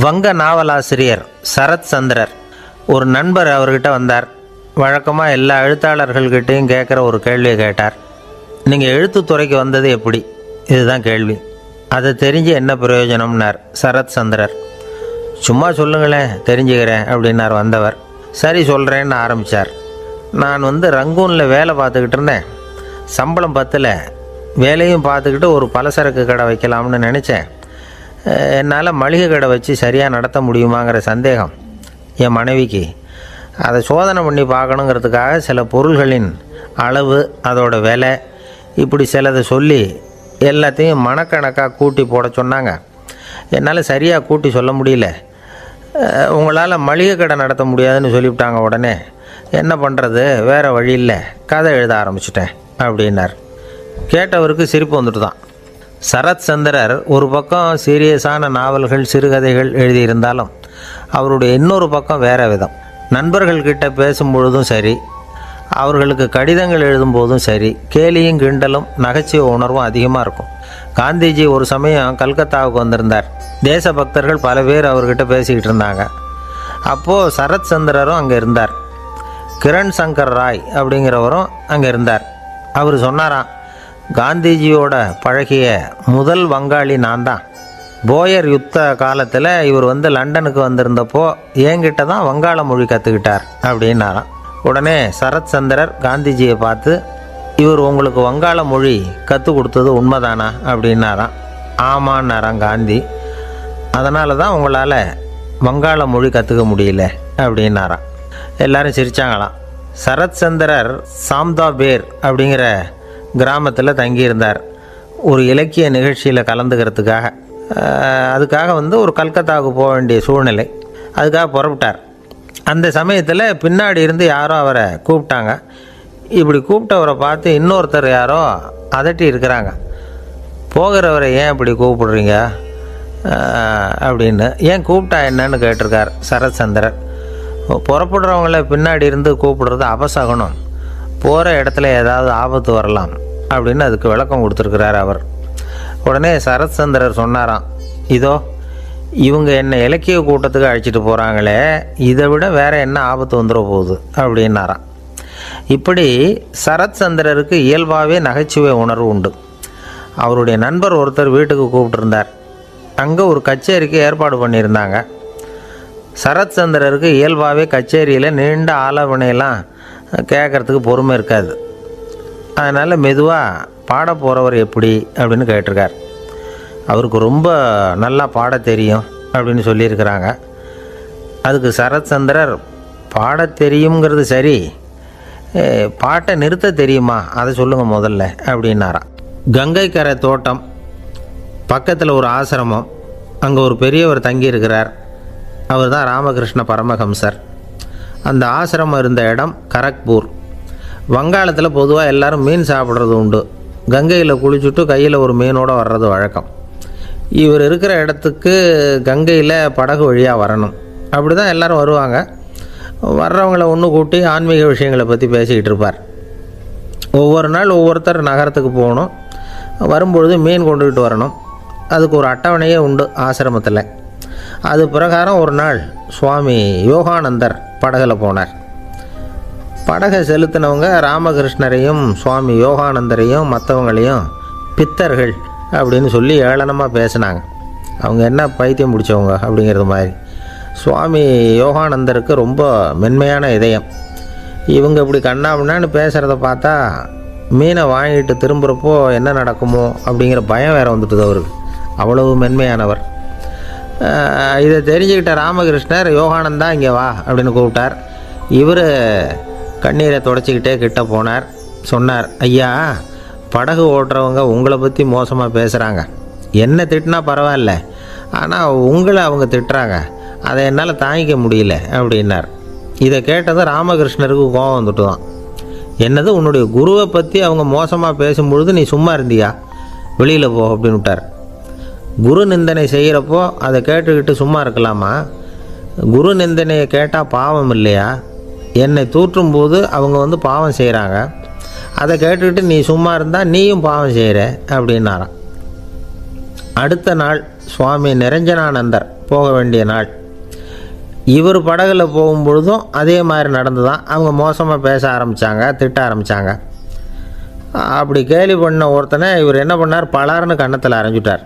வங்க நாவலாசிரியர் சரத் சந்திரர் ஒரு நண்பர் அவர்கிட்ட வந்தார். வழக்கமாக எல்லா எழுத்தாளர்கள்கிட்டையும் கேட்குற ஒரு கேள்வியை கேட்டார். நீங்கள் எழுத்துத்துறைக்கு வந்தது எப்படி? இதுதான் கேள்வி. அதை தெரிஞ்சு என்ன பிரயோஜனம்னார் சரத் சந்திரர். சும்மா சொல்லுங்களேன், தெரிஞ்சுக்கிறேன் அப்படின்னார் வந்தவர். சரி சொல்கிறேன்னு ஆரம்பித்தார். நான் ரங்கூனில் வேலை பார்த்துக்கிட்டு இருந்தேன். சம்பளம் பத்தில். வேலையும் பார்த்துக்கிட்டு ஒரு பலசரக்கு கடை வைக்கலாம்னு நினச்சேன். என்னால் மளிகை கடை வச்சு சரியாக நடத்த முடியுமாங்கிற சந்தேகம் என் மனைவிக்கு. அதை சோதனை பண்ணி பார்க்கணுங்கிறதுக்காக சில பொருள்களின் அளவு, அதோட விலை, இப்படி சிலதை சொல்லி எல்லாத்தையும் மனக்கணக்காக கூட்டி போட சொன்னாங்க. என்னால் சரியாக கூட்டி சொல்ல முடியல. உங்களால் மளிகை கடை நடத்த முடியாதுன்னு சொல்லிவிட்டாங்க. உடனே என்ன பண்ணுறது, வேறு வழி இல்லை, கதை எழுத ஆரம்பிச்சிட்டேன் அப்படின்னார். கேட்டவருக்கு சிரிப்பு வந்துட்டு தான். சரத் சந்திரர் ஒரு பக்கம் சீரியஸான நாவல்கள், சிறுகதைகள் எழுதியிருந்தாலும் அவருடைய இன்னொரு பக்கம் வேறு விதம். நண்பர்கள்கிட்ட பேசும்பொழுதும் சரி, அவர்களுக்கு கடிதங்கள் எழுதும்போதும் சரி, கேலியும் கிண்டலும் நகைச்சுவை உணர்வும் அதிகமாக இருக்கும். காந்திஜி ஒரு சமயம் கல்கத்தாவுக்கு வந்திருந்தார். தேசபக்தர்கள் பல பேர் அவர்கிட்ட பேசிக்கிட்டு இருந்தாங்க. அப்போது சரத் சந்திரரும் அங்கே இருந்தார். கிரண் சங்கர் ராய் அப்படிங்கிறவரும் அங்கே இருந்தார். அவர் சொன்னாராம், காந்திஜியோட பழகிய முதல் வங்காளி நான் தான். போயர் யுத்த காலத்தில் இவர் லண்டனுக்கு வந்திருந்தப்போ என்கிட்ட தான் வங்காள மொழி கற்றுக்கிட்டார் அப்படின்னாராம். உடனே சரத் சந்திரர் காந்திஜியை பார்த்து, இவர் உங்களுக்கு வங்காள மொழி கற்றுக் கொடுத்தது உண்மைதானா அப்படின்னாராம். ஆமான்னாராம் காந்தி. அதனால தான் உங்களால் வங்காள மொழி கற்றுக்க முடியல அப்படின்னாராம். எல்லாரும் சிரித்தாங்களாம். சரத் சந்திரர் சாம்தாபேர் அப்படிங்கிற கிராமத்தில் தங்கியிருந்தார். ஒரு இலக்கிய நிகழ்ச்சியில் கலந்துக்கிறதுக்காக. அதுக்காக ஒரு கல்கத்தாவுக்கு போக வேண்டிய சூழ்நிலை. அதுக்காக புறப்பட்டார். அந்த சமயத்தில் பின்னாடி இருந்து யாரோ அவரை கூப்பிட்டாங்க. இப்படி கூப்பிட்டவரை பார்த்து இன்னொருத்தர் யாரோ அதட்டி இருக்கிறாங்க. போகிறவரை ஏன் இப்படி கூப்பிடுறீங்க அப்படின்னு. ஏன் கூப்பிட்டா என்னன்னு கேட்டிருக்கார் சரத் சந்திரர். புறப்படுறவங்கள பின்னாடி இருந்து கூப்பிடுறது அபசகுனம், போகிற இடத்துல ஏதாவது ஆபத்து வரலாம் அப்படின்னு அதுக்கு விளக்கம் கொடுத்துருக்கிறார் அவர். உடனே சரத் சந்திரர் சொன்னாராம், இதோ இவங்க என்னை இலக்கிய கூட்டத்துக்கு அழைச்சிட்டு போகிறாங்களே, இதை விட வேறு என்ன ஆபத்து வந்துட போகுது அப்படின்னாராம். இப்படி சரத் சந்திரருக்கு இயல்பாகவே நகைச்சுவை உணர்வு உண்டு. அவருடைய நண்பர் ஒருத்தர் வீட்டுக்கு கூப்பிட்டுருந்தார். அங்கே ஒரு கச்சேரிக்கு ஏற்பாடு பண்ணியிருந்தாங்க. சரத் சந்திரருக்கு இயல்பாகவே கச்சேரியில் நீண்ட ஆலோசனையெல்லாம் கேட்குறதுக்கு பொறுமை இருக்காது. அதனால் மெதுவாக பாட போகிறவர் எப்படி அப்படின்னு கேட்டிருக்கார். அவருக்கு ரொம்ப நல்லா பாட தெரியும் அப்படின்னு சொல்லியிருக்கிறாங்க. அதுக்கு சரத் சந்திரர், பாட தெரியுங்கிறது சரி, பாட்டை நிறுத்த தெரியுமா, அதை சொல்லுங்கள் முதல்ல அப்படின்னாராம். கங்கை கரை தோட்டம் பக்கத்தில் ஒரு ஆசிரமம். அங்கே ஒரு பெரியவர் தங்கியிருக்கிறார். அவர் தான் ராமகிருஷ்ண பரமஹம்சர். அந்த ஆசிரமம் இருந்த இடம் கரக்பூர். வங்காளத்தில் பொதுவாக எல்லோரும் மீன் சாப்பிட்றது உண்டு. கங்கையில் குளிச்சுட்டு கையில் ஒரு மீனோடு வர்றது வழக்கம். இவர் இருக்கிற இடத்துக்கு கங்கையில் படகு வழியாக வரணும். அப்படி தான் எல்லோரும் வருவாங்க. வர்றவங்களை ஒன்று கூட்டி ஆன்மீக விஷயங்களை பற்றி பேசிக்கிட்டு இருப்பார். ஒவ்வொரு நாள் ஒவ்வொருத்தர் நகரத்துக்கு போகணும். வரும்பொழுது மீன் கொண்டுக்கிட்டு வரணும். அதுக்கு ஒரு அட்டவணையே உண்டு ஆசிரமத்தில். அது பிரகாரம் ஒரு நாள் சுவாமி யோகானந்தர் படகுல போனார். படகை செலுத்தினவங்க ராமகிருஷ்ணரையும் சுவாமி யோகானந்தரையும் மற்றவங்களையும் பித்தர்கள் அப்படின்னு சொல்லி ஏளனமாக பேசினாங்க. அவங்க என்ன பைத்தியம் பிடிச்சவங்க அப்படிங்கிறது மாதிரி. சுவாமி யோகானந்தருக்கு ரொம்ப மென்மையான இதயம். இவங்க இப்படி கண்ணாமுன்னான்னு பேசுகிறத பார்த்தா மீனை வாங்கிட்டு திரும்புகிறப்போ என்ன நடக்குமோ அப்படிங்கிற பயம் வேறு வந்துட்டுது அவருக்கு. அவ்வளவு மென்மையானவர். இதை தெரிஞ்சுக்கிட்ட ராமகிருஷ்ணர், யோகானந்தா இங்கே வா அப்படின்னு கூப்பிட்டார். இவர் கண்ணீரை தொடச்சிக்கிட்டே கிட்ட போனார். சொன்னார், ஐயா, படகு ஓட்டுறவங்க உங்களை பற்றி மோசமாக பேசுகிறாங்க. என்ன திட்டினா பரவாயில்ல, ஆனால் உங்களை அவங்க திட்டுறாங்க. அதை என்னால் தாங்கிக்க முடியல அப்படின்னார். இதை கேட்டதும் ராமகிருஷ்ணருக்கு கோபம் வந்துட்டு தான். என்னது, உன்னுடைய குருவை பற்றி அவங்க மோசமாக பேசும்பொழுது நீ சும்மா இருந்தியா? வெளியில் போ அப்படின்னு விட்டார். குரு நிந்தனை செய்கிறப்போ அதை கேட்டுக்கிட்டு சும்மா இருக்கலாமா? குரு நிந்தனையை கேட்டால் பாவம் இல்லையா? என்னை தூற்றும் போது அவங்க பாவம் செய்கிறாங்க. அதை கேட்டுக்கிட்டு நீ சும்மா இருந்தால் நீயும் பாவம் செய்கிற அப்படின்னாராம். அடுத்த நாள் சுவாமி நிரஞ்சனானந்தர் போக வேண்டிய நாள். இவர் படகுல போகும்பொழுதும் அதே மாதிரி நடந்து தான். அவங்க மோசமாக பேச ஆரம்பித்தாங்க, திட்ட ஆரம்பித்தாங்க. அப்படி கேலி பண்ண ஒருத்தனை இவர் என்ன பண்ணார், பலார்னு கன்னத்தில் அரைஞ்சிட்டார்.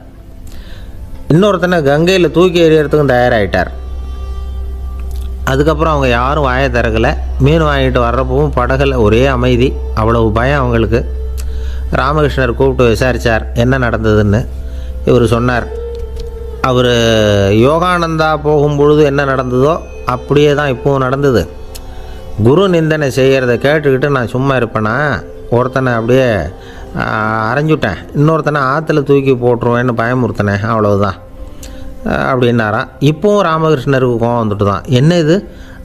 இன்னொருத்தனை கங்கையில் தூக்கி எறியறதுக்கும் தயாராகிட்டார். அதுக்கப்புறம் அவங்க யாரும் வாயை திறக்கலை. மீன் வாங்கிட்டு வர்றப்பவும் படகுல ஒரே அமைதி, அவ்வளவு பயம் அவங்களுக்கு. ராமகிருஷ்ணர் கூப்பிட்டு விசாரித்தார் என்ன நடந்ததுன்னு. இவர் சொன்னார், அவர் யோகானந்தா போகும்பொழுது என்ன நடந்ததோ அப்படியே தான் இப்போவும் நடந்தது. குரு நிந்தனை செய்கிறத கேட்டுக்கிட்டு நான் சும்மா இருப்பேனா, ஒருத்தனை அப்படியே அரைஞ்சுட்டேன், இன்னொருத்தனை ஆற்றுல தூக்கி போட்டுருவேன்னு பயமுறுத்தினேன், அவ்வளவுதான் அப்படின்னாராம். இப்போவும் ராமகிருஷ்ணருக்கு கோபம் வந்துட்டு தான். என்ன இது,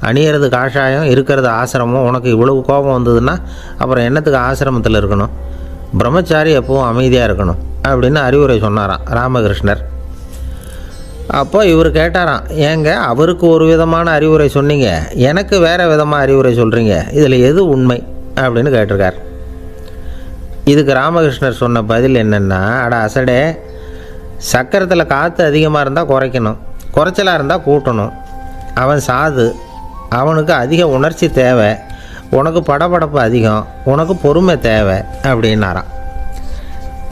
அணியறது காஷாயம், இருக்கிறது ஆசிரமம், உனக்கு இவ்வளவு கோபம் வந்ததுன்னா அப்புறம் என்னத்துக்கு ஆசிரமத்தில் இருக்கணும், பிரம்மச்சாரி எப்பவும் அமைதியாக இருக்கணும் அப்படின்னு அறிவுரை சொன்னாராம் ராமகிருஷ்ணர். அப்போ இவர் கேட்டாராம், ஏங்க அவருக்கு ஒரு விதமான அறிவுரை சொன்னீங்க, எனக்கு வேறு விதமாக அறிவுரை சொல்கிறீங்க, இதில் எது உண்மை அப்படின்னு கேட்டிருக்கார். இதுக்கு ராமகிருஷ்ணர் சொன்ன பதில் என்னென்னா, அட அசடே, சக்கரத்தில் காற்று அதிகமாக இருந்தால் குறைக்கணும், குறைச்சலாக இருந்தால் கூட்டணும். அவன் சாது, அவனுக்கு அதிக உணர்ச்சி தேவை, உனக்கு படபடப்பு அதிகம், உனக்கு பொறுமை தேவை அப்படின்னாராம்.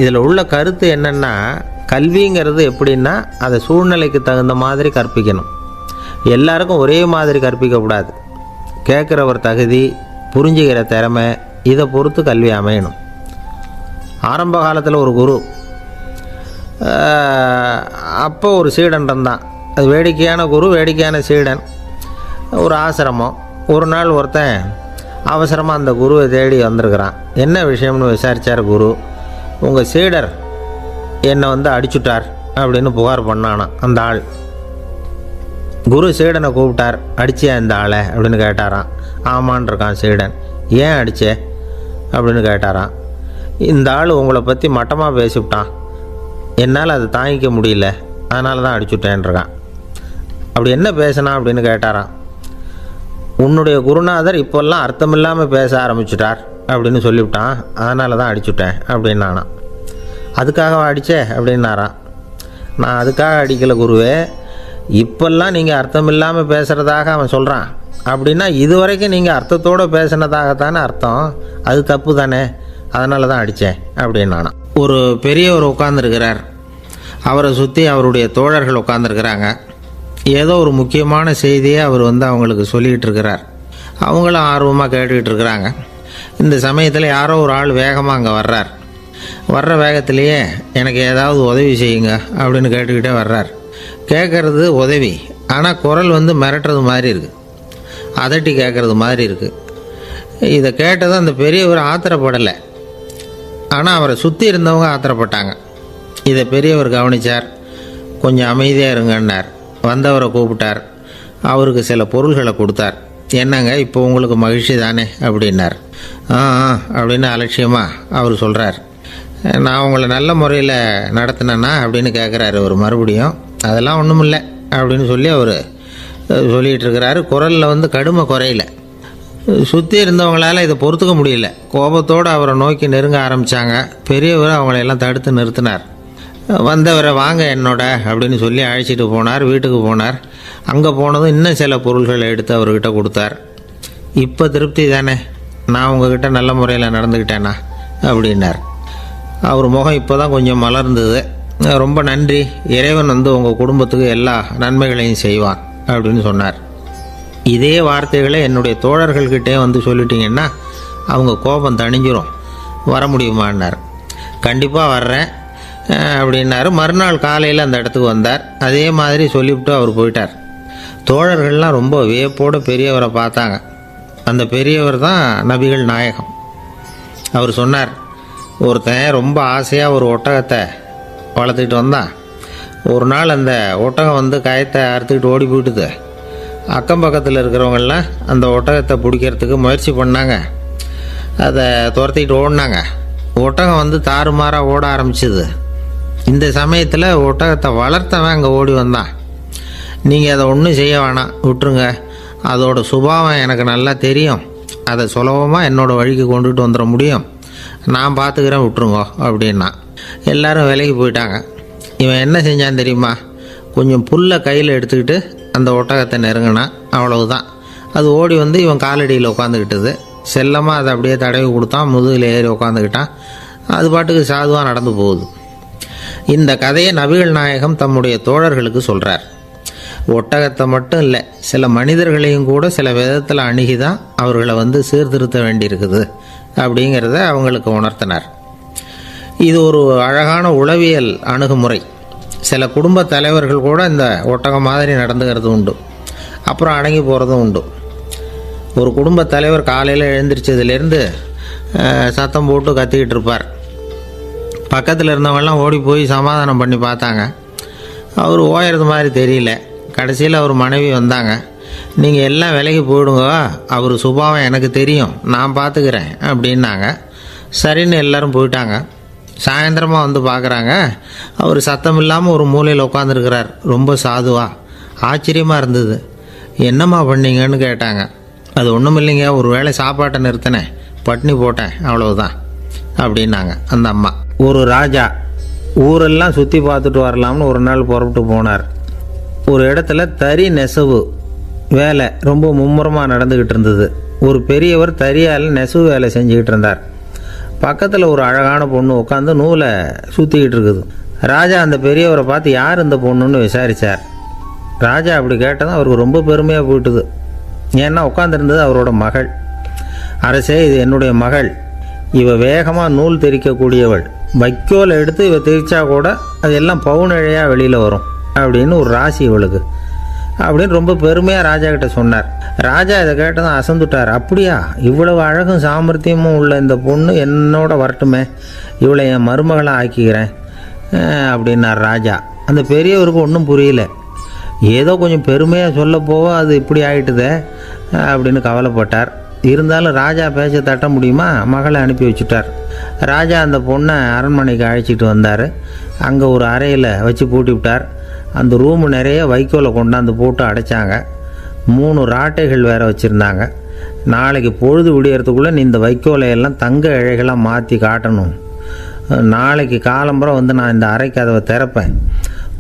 இதில் உள்ள கருத்து என்னென்னா, கல்விங்கிறது எப்படின்னா அதை சூழ்நிலைக்கு தகுந்த மாதிரி கற்பிக்கணும். எல்லாருக்கும் ஒரே மாதிரி கற்பிக்கக்கூடாது. கேட்குறவர் தகுதி, புரிஞ்சுக்கிற திறமை, இதை பொறுத்து கல்வி அமையணும். ஆரம்ப காலத்தில் ஒரு குரு, அப்போ ஒரு சீடன் இருந்தான். அது வேடிக்கையான குரு, வேடிக்கையான சீடன். ஒரு ஆசிரமம். ஒரு நாள் ஒருத்தன் அவசரமாக அந்த குருவை தேடி வந்திருக்கிறான். என்ன விஷயம்னு விசாரித்தார் குரு. உங்கள் சீடர் என்னை அடிச்சுட்டார் அப்படின்னு புகார் பண்ணானா அந்த ஆள். குரு சீடனை கூப்பிட்டார். அடிச்சியா இந்த ஆளை அப்படின்னு கேட்டாரான். ஆமான் இருக்கான் சீடன். ஏன் அடிச்சே அப்படின்னு கேட்டாரான். இந்த ஆள் உங்களை பற்றி மட்டமாக பேசிவிட்டான், என்னால் அதை தாங்கிக்க முடியல, அதனால தான் அடிச்சுட்டேன்ருக்கான். அப்படி என்ன பேசினா அப்படின்னு கேட்டாரான். உன்னுடைய குருநாதர் இப்போல்லாம் அர்த்தமில்லாமல் பேச ஆரம்பிச்சுட்டார் அப்படின்னு சொல்லிவிட்டான், அதனால தான் அடிச்சுட்டேன் அப்படின்னானா. அதுக்காக அடித்தே அப்படின்னாரான். நான் அதுக்காக அடிக்கலை குருவே, இப்போல்லாம் நீங்கள் அர்த்தம் இல்லாமல் பேசுகிறதாக அவன் சொல்கிறான், அப்படின்னா இது வரைக்கும் நீங்கள் அர்த்தத்தோடு பேசினதாகத்தானே அர்த்தம், அது தப்பு தானே, அதனால தான் அடித்தேன் அப்படின்னானா. ஒரு பெரியவர் உட்காந்துருக்கிறார். அவரை சுற்றி அவருடைய தோழர்கள் உட்காந்துருக்கிறாங்க. ஏதோ ஒரு முக்கியமான செய்தியை அவர் அவங்களுக்கு சொல்லிகிட்டு இருக்கிறார். அவங்களும் ஆர்வமாக கேட்டுக்கிட்டு இருக்கிறாங்க. இந்த சமயத்தில் யாரோ ஒரு ஆள் வேகமாக அங்கே வர்றார். வர்ற வேகத்திலேயே எனக்கு ஏதாவது உதவி செய்யுங்க அப்படின்னு கேட்டுக்கிட்டே வர்றார். கேட்குறது உதவி, ஆனால் குரல் மிரட்டுறது மாதிரி இருக்குது, அதட்டி கேட்குறது மாதிரி இருக்குது. இதை கேட்டதும் அந்த பெரியவர் ஆத்திரப்படலை, ஆனால் அவரை சுற்றி இருந்தவங்க ஆத்திரப்பட்டாங்க. இதை பெரியவர் கவனித்தார். கொஞ்சம் அமைதியாக இருங்கன்னார். வந்தவரை கூப்பிட்டார். அவருக்கு சில பொருள்களை கொடுத்தார். என்னங்க இப்போ உங்களுக்கு மகிழ்ச்சி தானே அப்படின்னார். அப்படின்னு அலட்சியமாக அவர் சொல்கிறார். நான் உங்களை நல்ல முறையில் நடத்தினேன்னா அப்படின்னு கேட்குறாரு அவர் மறுபடியும். அதெல்லாம் ஒன்றும் இல்லை அப்படின்னு சொல்லி அவர் சொல்லிகிட்டு இருக்கிறாரு. குரலில் கடுமை குறையில. சுற்றி இருந்தவங்களால் இதை பொறுத்துக்க முடியல. கோபத்தோடு அவரை நோக்கி நெருங்க ஆரம்பித்தாங்க. பெரியவர் அவங்களையெல்லாம் தடுத்து நிறுத்தினார். வந்தவரை வாங்க என்னோட அப்படின்னு சொல்லி அழைச்சிட்டு போனார். வீட்டுக்கு போனார். அங்கே போனதும் இன்னும் சில பொருள்களை எடுத்து அவர்கிட்ட கொடுத்தார். இப்போ திருப்தி தானே, நான் உங்ககிட்ட நல்ல முறையில் நடந்துக்கிட்டேனா அப்படின்னார். அவர் முகம் இப்போ தான் கொஞ்சம் மலர்ந்தது. ரொம்ப நன்றி, இறைவன் உங்கள் குடும்பத்துக்கு எல்லா நன்மைகளையும் செய்வான் அப்படின்னு சொன்னார். இதே வார்த்தைகளை என்னுடைய தோழர்கள்கிட்டே சொல்லிட்டீங்கன்னா அவங்க கோபம் தணிஞ்சிரும், வர முடியுமான்னார். கண்டிப்பாக வர்றேன் அப்படின்னாரு. மறுநாள் காலையில் அந்த இடத்துக்கு வந்தார். அதே மாதிரி சொல்லிவிட்டு அவர் போயிட்டார். தோழர்கள்லாம் ரொம்ப வியப்போடு பெரியவரை பார்த்தாங்க. அந்த பெரியவர் தான் நபிகள் நாயகம். அவர் சொன்னார், ஒருத்தன் ரொம்ப ஆசையாக ஒரு ஒட்டகத்தை வளர்த்துக்கிட்டு வந்தான். ஒரு நாள் அந்த ஒட்டகம் கயத்தை அறுத்துக்கிட்டு ஓடி போயிட்டுது. அக்கம் பக்கத்தில் இருக்கிறவங்கெல்லாம் அந்த ஒட்டகத்தை பிடிக்கிறதுக்கு முயற்சி பண்ணாங்க. அதை துரத்திக்கிட்டு ஓடினாங்க. ஒட்டகம் தாறுமாறாக ஓட ஆரம்பிச்சிது. இந்த சமயத்தில் ஒட்டகத்தை வளர்த்தவன் அங்கே ஓடி வந்தான். நீங்கள் அதை ஒன்றும் செய்ய வேணாம், விட்டுருங்க, அதோட சுபாவம் எனக்கு நல்லா தெரியும், அதை சுலபமாக என்னோடய வழிக்கு கொண்டுகிட்டு வந்துட முடியும், நான் பார்த்துக்கிறேன், விட்டுருங்கோ அப்படின்னா. எல்லோரும் விலைக்கு போயிட்டாங்க. இவன் என்ன செஞ்சான் தெரியுமா? கொஞ்சம் புல்லை கையில் எடுத்துக்கிட்டு அந்த ஒட்டகத்தை நெருங்கினான். அவ்வளவுதான். அது ஓடி வந்து இவன் காலடியில் உட்காந்துக்கிட்டது. செல்லமாக அதை அப்படியே தடவி கொடுத்தான். முதுகில் ஏறி உட்காந்துக்கிட்டான். அது பாட்டுக்கு சாதுவாக நடந்து போகுது. இந்த கதையை நபிகள் நாயகம் தம்முடைய தோழர்களுக்கு சொல்கிறார். ஒட்டகத்தை மட்டும் இல்லை, சில மனிதர்களையும் கூட சில விதத்தில் அணுகி தான் அவர்களை வந்து சீர்திருத்த வேண்டியிருக்குது அப்படிங்கிறத அவங்களுக்கு உணர்த்தினார். இது ஒரு அழகான உளவியல் அணுகுமுறை. சில குடும்ப தலைவர்கள் கூட இந்த ஒட்டகம் மாதிரி நடந்துக்கிறது உண்டு, அப்புறம் அடங்கி போகிறதும் உண்டு. ஒரு குடும்ப தலைவர் காலையில் எழுந்திரிச்சதுலேருந்து சத்தம் போட்டு கத்திக்கிட்டு இருப்பார். பக்கத்தில் இருந்தவங்கெல்லாம் ஓடி போய் சமாதானம் பண்ணி பார்த்தாங்க. அவர் ஓயறது மாதிரி தெரியல. கடைசியில் அவர் மனைவி வந்தாங்க. நீங்கள் எல்லாம் விலைக்கு போயிடுங்க, அவர் சுபாவம் எனக்கு தெரியும், நான் பார்த்துக்கிறேன் அப்படின்னாங்க. சரின்னு எல்லோரும் போயிட்டாங்க. சாயந்தரமாக வந்து பார்க்குறாங்க, அவர் சத்தம் இல்லாமல் ஒரு மூலையில் உட்காந்துருக்கிறார். ரொம்ப சாதுவா. ஆச்சரியமாக இருந்தது. என்னம்மா பண்ணீங்கன்னு கேட்டாங்க. அது ஒன்றும் இல்லைங்க, ஒரு வேளை சாப்பாட்டை நிறுத்தினேன், பட்னி போட்டேன், அவ்வளவுதான் அப்படின்னாங்க அந்த அம்மா. ஒரு ராஜா ஊரெல்லாம் சுற்றி பார்த்துட்டு வரலாம்னு ஒரு நாள் புறப்பட்டு போனார். ஒரு இடத்துல தறி நெசவு வேலை ரொம்ப மும்முரமாக நடந்துக்கிட்டு இருந்தது. ஒரு பெரியவர் தறியால் நெசவு வேலை செஞ்சுக்கிட்டு இருந்தார். பக்கத்தில் ஒரு அழகான பொண்ணு உட்காந்து நூலை சுற்றிக்கிட்டு இருக்குது. ராஜா அந்த பெரியவரை பார்த்து யார் இந்த பொண்ணுன்னு விசாரித்தார். ராஜா அப்படி கேட்டதும் அவருக்கு ரொம்ப பெருமையாக போயிட்டுது. ஏன்னா உட்காந்துருந்தது அவரோட மகள். அரசே, இது என்னுடைய மகள். இவ வேகமாக நூல் தெரிக்கக்கூடியவள். வைக்கோலை எடுத்து இவ தெரிச்சா கூட அதெல்லாம் பவுனழையாக வெளியில் வரும் அப்படின்னு ஒரு ராசி இவளுக்கு அப்படின்னு ரொம்ப பெருமையாக ராஜா கிட்ட சொன்னார். ராஜா இதை கேட்டதும் அசந்துட்டார். அப்படியா, இவ்வளவு அழகும் சாமர்த்தியமும் உள்ள இந்த பொண்ணு என்னோட வரட்டுமே, இவளை என் மருமகளாக ஆக்கிக்கிறேன் அப்படின்னார் ராஜா. அந்த பெரியவருக்கு ஒன்றும் புரியல. ஏதோ கொஞ்சம் பெருமையாக சொல்ல போக அது இப்படி ஆகிட்டுதே அப்படின்னு கவலைப்பட்டார். இருந்தாலும் ராஜா பேச்ச தட்ட முடியுமா? மகளை அனுப்பி வச்சுட்டார். ராஜா அந்த பொண்ணை அரண்மனைக்கு அழைச்சிட்டு வந்தார். அங்கே ஒரு அறையில் வச்சு பூட்டி விட்டார். அந்த ரூமு நிறைய வைக்கோலை கொண்டாந்து போட்டு அடைச்சாங்க. 3 ராட்டைகள் வேறு வச்சுருந்தாங்க. நாளைக்கு பொழுது விடியறதுக்குள்ளே நீ இந்த வைக்கோலையெல்லாம் தங்க இழைகளாக மாற்றி காட்டணும். நாளைக்கு காலம்புறம் வந்து நான் இந்த அறை கதவை திறப்பேன்.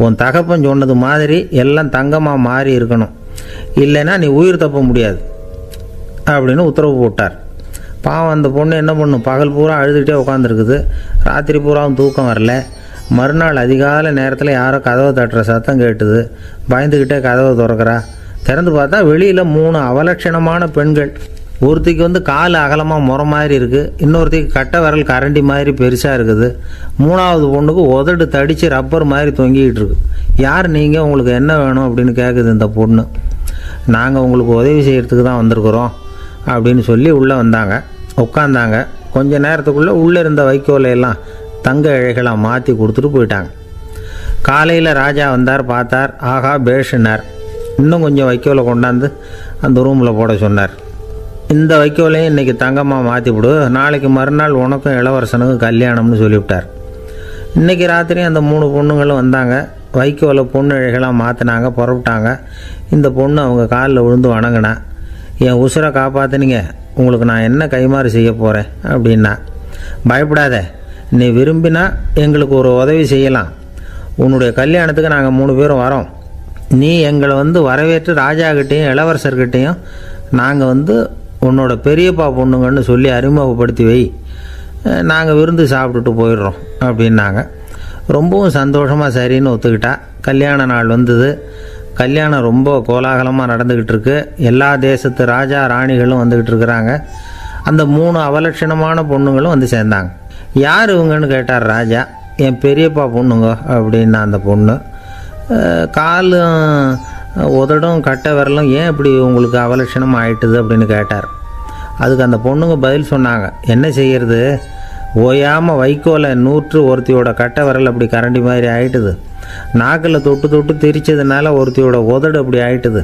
உன் தகப்பன் சொன்னது மாதிரி எல்லாம் தங்கமாக மாறி இருக்கணும், இல்லைன்னா நீ உயிர் தப்ப முடியாது அப்படின்னு உத்தரவு போட்டார். பாவம் அந்த பொண்ணு என்ன பண்ணும்? பகல் பூரா அழுதுகிட்டே உட்காந்துருக்குது. ராத்திரி பூராவும் தூக்கம் வரல. மறுநாள் அதிகாலை நேரத்தில் யாரோ கதவை தட்டுற சத்தம் கேட்டுது. பயந்துக்கிட்டே கதவை திறக்கிறா. திறந்து பார்த்தா வெளியில் 3 அவலட்சணமான பெண்கள். ஒருத்திக்கு வந்து கால் அகலமாக முறை மாதிரி இருக்குது, இன்னொருத்திக்கு கட்டை விரல் கரண்டி மாதிரி பெருசாக இருக்குது, 3ஆவது பொண்ணுக்கு உதடு தடித்து ரப்பர் மாதிரி தொங்கிக்கிட்டு இருக்கு. யார் நீங்கள், உங்களுக்கு என்ன வேணும் அப்படின்னு கேட்குது இந்த பொண்ணு. நாங்கள் உங்களுக்கு உதவி செய்கிறதுக்கு தான் வந்திருக்கிறோம் அப்படின்னு சொல்லி உள்ளே வந்தாங்க. உட்காந்தாங்க. கொஞ்ச நேரத்துக்குள்ளே உள்ளே இருந்த வைக்கோலையெல்லாம் தங்க இழைகளாக மாற்றி கொடுத்துட்டு போயிட்டாங்க. காலையில் ராஜா வந்தார். பார்த்தார். ஆகா பேஷுனார். இன்னும் கொஞ்சம் வைக்கோலை கொண்டாந்து அந்த ரூமில் போட சொன்னார். இந்த வைக்கோலையும் இன்றைக்கி தங்கமாக மாற்றி விடு, நாளைக்கு மறுநாள் உனக்கும் இளவரசனுக்கும் கல்யாணம்னு சொல்லிவிட்டார். இன்றைக்கி ராத்திரி அந்த 3 பொண்ணுங்களும் வந்தாங்க. வைக்கோலை பொண்ணு இழைகளாக மாற்றினாங்க. புறப்பட்டாங்க. இந்த பொண்ணு அவங்க காலில் விழுந்து வணங்கினா. என் உசுரை காப்பாற்றினீங்க, உங்களுக்கு நான் என்ன கைமாறு செய்ய போகிறேன் அப்படின்னா. பயப்படாத, நீ விரும்பினா எங்களுக்கு ஒரு உதவி செய்யலாம். உன்னுடைய கல்யாணத்துக்கு நாங்கள் 3 பேரும் வரோம். நீ எங்களை வந்து வரவேற்று ராஜாக்கிட்டேயும் இளவரசர்கிட்டையும் நாங்கள் வந்து உன்னோட பெரியப்பா பொண்ணுங்கன்னு சொல்லி அறிமுகப்படுத்தி வை, நாங்கள் விருந்து சாப்பிட்டுட்டு போயிடுறோம் அப்படின்னாங்க. ரொம்பவும் சந்தோஷமாக சரின்னு ஒத்துக்கிட்டா. கல்யாண நாள் வந்தது. கல்யாணம் ரொம்ப கோலாகலமாக நடந்துக்கிட்டு இருக்கு. எல்லா தேசத்து ராஜா ராணிகளும் வந்துக்கிட்டு இருக்கிறாங்க. அந்த 3 அவலட்சணமான பொண்ணுங்களும் வந்து சேர்ந்தாங்க. யார் இவங்கன்னு கேட்டார் ராஜா. என் பெரியப்பா பொண்ணுங்க அப்படின்னா அந்த பொண்ணு. காலும் உதடும் கட்டை விரலும் ஏன் இப்படி உங்களுக்கு அவலட்சணம் ஆயிட்டுது அப்படின்னு கேட்டார். அதுக்கு அந்த பொண்ணுங்க பதில் சொன்னாங்க. என்ன செய்கிறது, ஓயாமல் வைக்கோலை நூற்று ஒருத்தியோட கட்டை விரல் அப்படி கரண்டி மாதிரி ஆயிட்டுது. நாக்கில் தொட்டு தொட்டு திரிச்சதுனால ஒருத்தியோட உதடு அப்படி ஆயிட்டுது.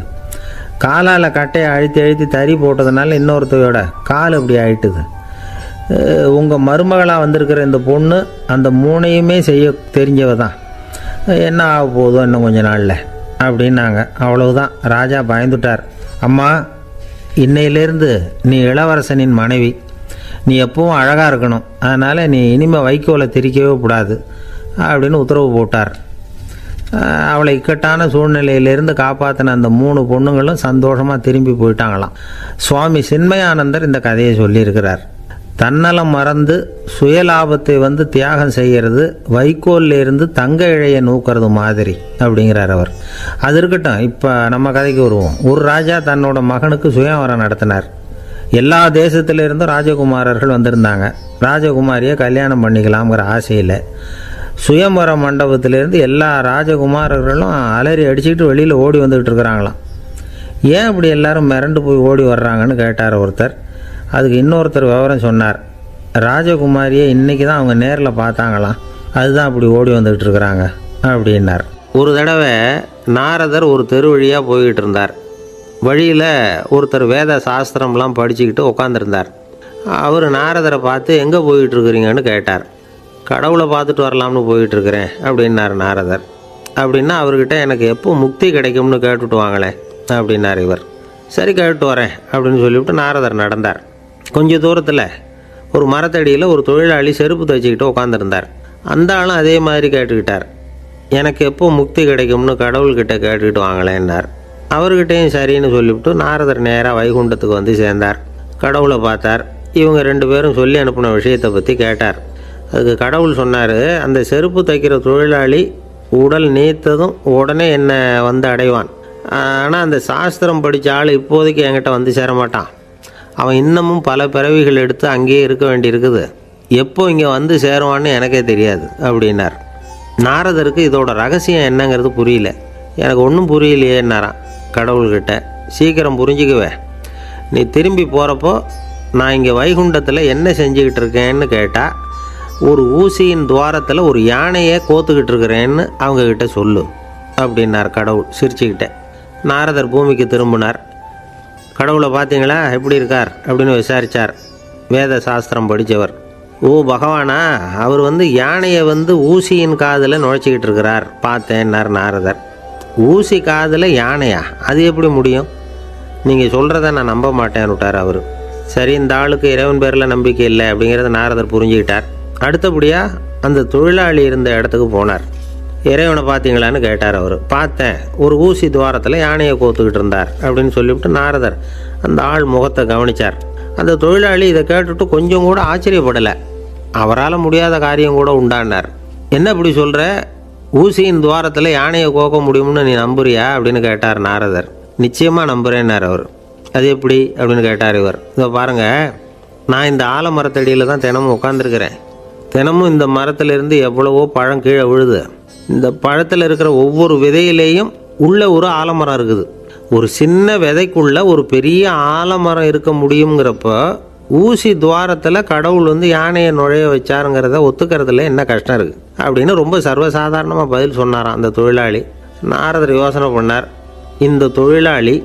காலால் கட்டையை அழுத்தி அழுத்தி தறி போட்டதுனால இன்னொருத்தையோட கால் அப்படி ஆயிட்டுது. உங்கள் மருமகளாக வந்திருக்கிற இந்த பொண்ணு அந்த 3ஐயுமே செய்ய தெரிஞ்சவ தான். என்ன ஆக போதும் இன்னும் கொஞ்ச நாளில் அப்படின்னாங்க. அவ்வளவுதான். ராஜா பயந்துட்டார். அம்மா, இன்னையிலேருந்து நீ இளவரசனின் மனைவி. நீ எப்பவும் அழகாக இருக்கணும். அதனால் நீ இனிமேல் வைக்கோலை திரிக்கவே கூடாது அப்படின்னு உத்தரவு போட்டார். அவளை இக்கட்டான சூழ்நிலையிலிருந்து காப்பாற்றின அந்த 3 பொண்ணுங்களும் சந்தோஷமாக திரும்பி போயிட்டாங்களாம். சுவாமி சின்மயானந்தர் இந்த கதையை சொல்லியிருக்கிறார். தன்னலம் மறந்து சுயலாபத்தை தியாகம் செய்கிறது வைக்கோல்ல இருந்து தங்க இழையை நூக்கிறது மாதிரி அப்படிங்கிறார் அவர். அது இருக்கட்டும், இப்போ நம்ம கதைக்கு வருவோம். ஒரு ராஜா தன்னோட மகனுக்கு சுயவரம் நடத்தினார். எல்லா தேசத்திலிருந்தும் ராஜகுமாரர்கள் வந்திருந்தாங்க. ராஜகுமாரியை கல்யாணம் பண்ணிக்கலாம்ங்கிற ஆசையில் சுயம்பர மண்டபத்திலேருந்து எல்லா ராஜகுமாரர்களும் அலறி அடிச்சுக்கிட்டு வெளியில் ஓடி வந்துக்கிட்டு இருக்கிறாங்களாம். ஏன் அப்படி எல்லாரும் மிரண்டு போய் ஓடி வர்றாங்கன்னு கேட்டார் ஒருத்தர். அதுக்கு இன்னொருத்தர் விவரம் சொன்னார். ராஜகுமாரியை இன்றைக்கி தான் அவங்க நேரில் பார்த்தாங்களாம், அதுதான் அப்படி ஓடி வந்துக்கிட்டு இருக்கிறாங்க அப்படின்னார். ஒரு தடவை நாரதர் ஒரு தெரு வழியாக போய்கிட்டு இருந்தார். வழியில் ஒருத்தர் வேத சாஸ்திரம்லாம் படிச்சுக்கிட்டு உட்காந்துருந்தார். அவர் நாரதரை பார்த்து எங்கே போயிட்டுருக்குறீங்கன்னு கேட்டார். கடவுளை பார்த்துட்டு வரலாம்னு போயிட்டுருக்கிறேன் அப்படின்னார் நாரதர். அப்படின்னா அவர்கிட்ட எனக்கு எப்போ முக்தி கிடைக்கும்னு கேட்டுட்டு வாங்களேன் அப்படின்னார் இவர். சரி கேட்டு வரேன் அப்படின்னு சொல்லிவிட்டு நாரதர் நடந்தார். கொஞ்சம் தூரத்தில் ஒரு மரத்தடியில் ஒரு தொழிலாளி செருப்பு தைச்சிக்கிட்டு உட்காந்துருந்தார். அந்த ஆளும் அதே மாதிரி கேட்டுக்கிட்டார். எனக்கு எப்போ முக்தி கிடைக்கும்னு கடவுள்கிட்ட கேட்டுக்கிட்டு வாங்களேன்னார். அவர்கிட்டையும் சரின்னு சொல்லிவிட்டு நாரதர் நேராக வைகுண்டத்துக்கு வந்து சேர்ந்தார். கடவுளை பார்த்தார். இவங்க 2 பேரும் சொல்லி அனுப்பின விஷயத்தை பற்றி கேட்டார். அதுக்கு கடவுள் சொன்னார், அந்த செருப்பு தைக்கிற தொழிலாளி உடல் நீத்ததும் உடனே என்னை வந்து அடைவான். ஆனால் அந்த சாஸ்திரம் படித்த ஆள் இப்போதைக்கு என்கிட்ட வந்து சேரமாட்டான். அவன் இன்னமும் பல பிறவிகள் எடுத்து அங்கேயே இருக்க வேண்டியிருக்குது. எப்போ இங்கே வந்து சேருவான்னு எனக்கே தெரியாது அப்படின்னார். நாரதருக்கு இதோட ரகசியம் என்னங்கிறது புரியல. எனக்கு ஒன்றும் புரியலையேன்னாரான் கடவுள்கிட்ட. சீக்கிரம் புரிஞ்சுக்குவேன், நீ திரும்பி போகிறப்போ நான் இங்கே வைகுண்டத்தில் என்ன செஞ்சுக்கிட்டு இருக்கேன்னு கேட்டால் ஒரு ஊசியின் துவாரத்தில் ஒரு யானையை கோத்துக்கிட்டு இருக்கிறேன்னு அவங்கக்கிட்ட சொல்லு அப்படின்னார் கடவுள் சிரிச்சுக்கிட்டே. நாரதர் பூமிக்கு திரும்பினார். கடவுளை பார்த்தீங்களா, எப்படி இருக்கார் அப்படின்னு விசாரித்தார் வேத சாஸ்திரம் படித்தவர். ஓ பகவானா, அவர் யானையை ஊசியின் காதில் நுழைச்சிக்கிட்டு இருக்கிறார் பார்த்தேன்னார் நாரதர். ஊசி காதில் யானையா, அது எப்படி முடியும்? நீங்கள் சொல்கிறத நான் நம்ப மாட்டேன்னு விட்டார் அவர். சரி, இந்த ஆளுக்கு இறைவன் பேரில் நம்பிக்கை இல்லை அப்படிங்கிறத நாரதர் புரிஞ்சுக்கிட்டார். அடுத்தபடியாக அந்த தொழிலாளி இருந்த இடத்துக்கு போனார். இறைவனை பார்த்தீங்களான்னு கேட்டார் அவர். பார்த்தேன், ஒரு ஊசி துவாரத்தில் யானையை கோத்துக்கிட்டு இருந்தார் அப்படின்னு சொல்லிவிட்டு நாரதர் அந்த ஆள் முகத்தை கவனித்தார். அந்த தொழிலாளி இதை கேட்டுட்டு கொஞ்சம் கூட ஆச்சரியப்படலை. அவரால் முடியாத காரியம் கூட உண்டானார். என்ன இப்படி சொல்கிற, ஊசியின் துவாரத்தில் யானையை கோக்க முடியும்னு நீ நம்புறியா அப்படின்னு கேட்டார் நாரதர். நிச்சயமாக நம்புகிறேன்னார் அவர். அது எப்படி அப்படின்னு கேட்டார் இவர். இதை பாருங்கள், நான் இந்த ஆலமரத்தடியில் தான் தினமும் உட்காந்துருக்கிறேன். தினமும் இந்த மரத்திலிருந்து எவ்வளவோ பழம் கீழே விழுது. இந்த பழத்தில் இருக்கிற ஒவ்வொரு விதையிலேயும் உள்ள ஒரு ஆலமரம் இருக்குது. ஒரு சின்ன விதைக்குள்ள ஒரு பெரிய ஆலமரம் இருக்க முடியுங்கிறப்ப ஊசி துவாரத்தில் கடவுள் யானையை நுழைய வச்சாருங்கிறத ஒத்துக்கிறதுல என்ன கஷ்டம் இருக்குது அப்படின்னு ரொம்ப சர்வசாதாரணமாக பதில் சொன்னாராம் அந்த தொழிலாளி. நாரதர் யோசனை பண்ணார். இந்த தொழிலாளி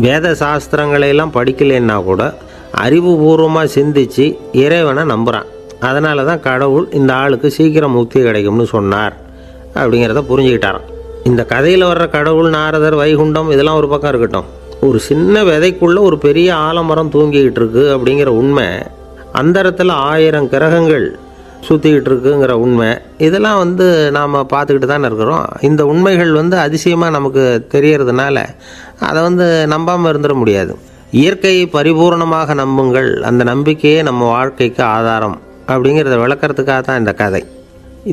வேத சாஸ்திரங்களையெல்லாம் படிக்கலைன்னா கூட அறிவுபூர்வமாக சிந்தித்து இறைவனை நம்புகிறான். அதனால தான் கடவுள் இந்த ஆளுக்கு சீக்கிரம் முக்தி கிடைக்கும்னு சொன்னார் அப்படிங்கிறத புரிஞ்சுக்கிட்டாராம். இந்த கதையில் வர்ற கடவுள், நாரதர், வைகுண்டம் இதெல்லாம் ஒரு பக்கம் இருக்கட்டும், ஒரு சின்ன விதைக்குள்ளே ஒரு பெரிய ஆலமரம் தூங்கிக்கிட்டு இருக்கு அப்படிங்கிற உண்மை, அந்தரத்தில் 1000 கிரகங்கள் சுற்றிக்கிட்டு இருக்குங்கிற உண்மை, இதெல்லாம் நாம் பார்த்துக்கிட்டு தானே இருக்கிறோம். இந்த உண்மைகள் அதிசயமாக நமக்கு தெரியறதுனால அதை நம்பாமல் இருந்துட முடியாது. இயற்கையை பரிபூர்ணமாக நம்புங்கள், அந்த நம்பிக்கையே நம்ம வாழ்க்கைக்கு ஆதாரம் அப்படிங்கிறத விளக்கிறதுக்காக தான் இந்த கதை.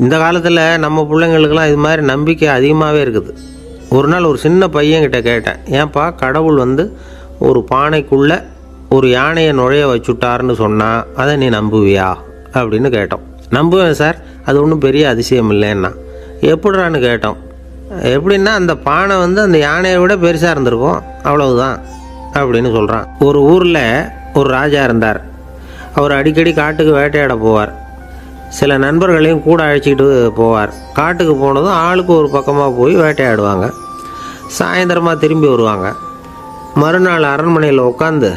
இந்த காலத்தில் நம்ம பிள்ளைங்களுக்கெல்லாம் இது மாதிரி நம்பிக்கை அதிகமாகவே இருக்குது. ஒரு நாள் ஒரு சின்ன பையன்கிட்ட கேட்டேன், ஏன்பா கடவுள் ஒரு பானைக்குள்ளே ஒரு யானையை நுழைய வச்சுட்டாருன்னு சொன்னால் அதை நீ நம்புவியா அப்படின்னு கேட்டோம். நம்புவேன் சார், அது ஒன்றும் பெரிய அதிசயம் இல்லைன்னா. எப்படிறான்னு கேட்டோம். எப்படின்னா அந்த பானை அந்த யானையை விட பெருசாக இருந்திருக்கும், அவ்வளவுதான் அப்படின்னு சொல்கிறான். ஒரு ஊரில் ஒரு ராஜா இருந்தார். அவர் அடிக்கடி காட்டுக்கு வேட்டையாட போவார். சில நண்பர்களையும் கூட அழைச்சிக்கிட்டு போவார். காட்டுக்கு போனதும் ஆளுக்கு ஒரு பக்கமாக போய் வேட்டையாடுவாங்க. சாயந்தரமாக திரும்பி வருவாங்க. மறுநாள் அரண்மனையில் உட்காந்து